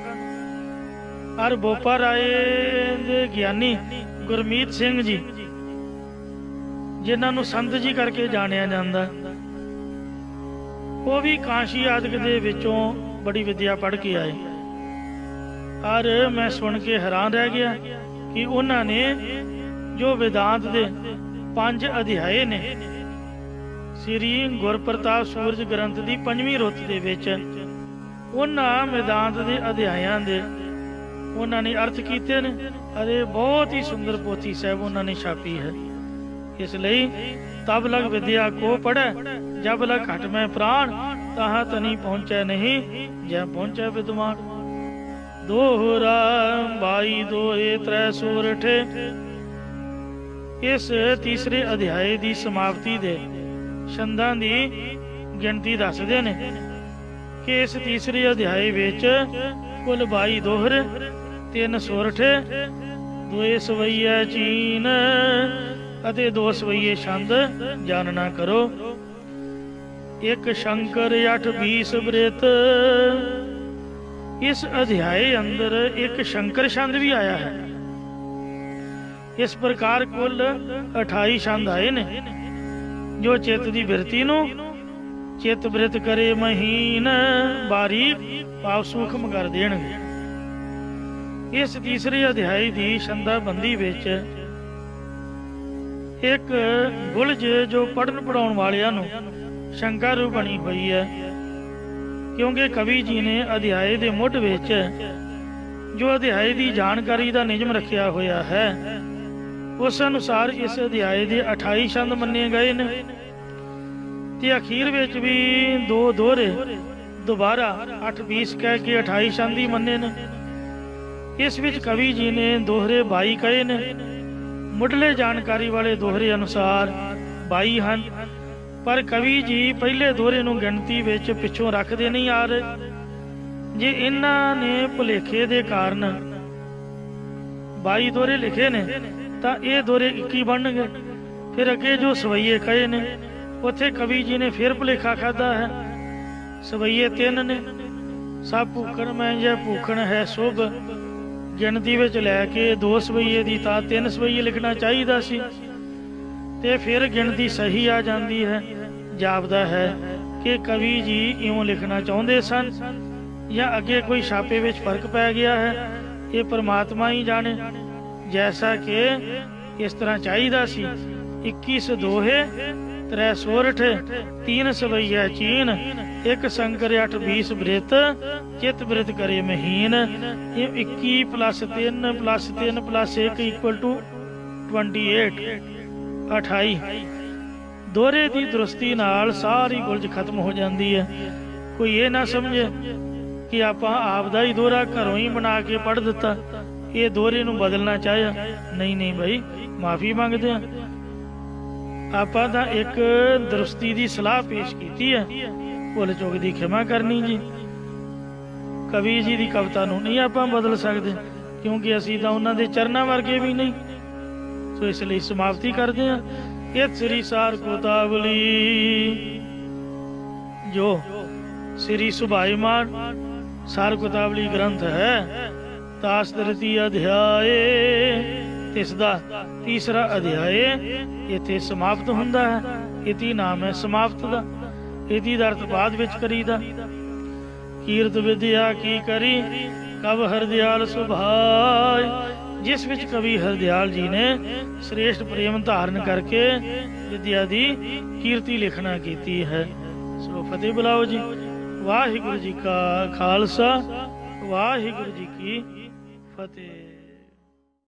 और बोपा राय दे ज्ञानी गुरमीत सिंह जी जिन्हां नूं संत जी करके जानिया जांदा, वो भी काशी आदि दे विचों बड़ी विद्या पढ़ के आए। और मैं सुन के हैरान रह गया कि उन्होंने जो वेदांत दे 5 अध्याय ने श्री गुरप्रताप सूरज ग्रंथ की 5वीं रुत दे विच उन्हां वेदांत दे अध्यायां दे उन्होंने अर्थ कीते ने। अरे बहुत ही सुंदर पोथी साहब उन्होंने छापी है। इसलिए तब लग विद्या को पढ़े जब लग घट में प्राण, ताहा तनी पहुँचै नहीं, जै पहुँचै विद्वान। दोहरा बाई दोहे त्रै सोरठ। इस तीसरे अध्याय की समाप्ति दे छंदां दी गिनती दसदे ने कि इस तीसरे अध्याय विच कुल 22 दोहर, 3 सोरठ, 2 सवैया चीन अते 2 सवैये छंद जानना करो। एक शंकर 8 20 बृत। इस अध्याय अंदर एक शंकर छंद भी आया है। इस प्रकार कुल 28 छंद आए ने जो चित्त की बिरती नूं चित बृत करे महीन, बारीक भाव सूखम कर देणगे। इस तीसरे अध्याय की छंदाबंदी विच एक गुलज जो पढ़न पढ़ाउण वालियां नूं शंका रू बनी हुई है, क्योंकि कवि जी ने अध्याय के मुढ़ विच जो अध्याय की जानकारी का नियम रखिया होया है उस अनुसार इस अध्याय के 28 छंद मन्ने गए ने ते अखीर विच भी 2 दोहरे दोबारा 8 20 कह के 28 छंद ही मन्ने ने। इस विच कवि जी ने दोहरे 22 कहे ने। मुढ़ले जानकारी वाले दोहरे अनुसार 22 हैं, पर कवि जी पहले दोहरे नूं गिनती विच पिछों रखते नहीं आ रहे। जे इन्हां ने भुलेखे दे कारण 22 दोहरे लिखे ने तां ये दोहरे 21 बनणगे। फिर अगे जो सवैये कहे ने उत्थे कवि जी ने फिर भुलेखा खाधा है। सवैये 3 ने। सब भूखण मैं जै भूखण है शुभ गिनती विच लैके 2 सवैये दी तां 3 सवैये लिखना चाहिदा सी ते फिर गिनती सही आ जाती है। जापदा है कि कवि जी इउं लिखना चाहते सन या अगे कोई छापे विच फर्क पै गया है, ये परमात्मा ही जाने। जैसा कि इस तरह चाहिदा सी। 21 दोहे, 3 सोरठ, 3 सवैया चीन, 1 शंकर 8 20 बृत, चित बृत करे महीन। ये 21 + 3 + 3 + 1 = 28, 28। दोहरे की दुरुस्ती नाल सारी गुलज खत्म हो जाती है। कोई ये ना समझे कि आपां आपदा ही दोहरा घरों ही बना के पढ़ दिता, ये दोहरे नूं बदलना चाहया। नहीं नहीं भाई, माफ़ी मंगते हैं। आपां तां एक दुरुस्ती की सलाह पेश की है, भुल चुक की खिमा करनी जी। कवि जी की कविता नूं नहीं आपां बदल सकते, क्योंकि असीं तां उन्हां दे चरनां वर्गे भी नहीं। सो इसलिए समाप्ति करते हैं। इत श्री सार कोतावली जो श्री सुभाईमान सार कोतावली ग्रंथ है, तास तृतीय अध्याय तिसदा तीसरा अध्याय इत्थे समाप्त हुंदा है। इति नाम है समाप्त दा। इति दा अर्थ बाद विच करीदा। कीरत विद्या की करी कव हरदयाल सुभाय, जिस विच कवि हरदयाल जी ने श्रेष्ठ प्रेम धारण करके विद्या दी कीर्ति लिखना कीती है। सो फतेह बुलाओ जी। वाहिगुरु जी का खालसा, वाहिगुरु जी की फतेह।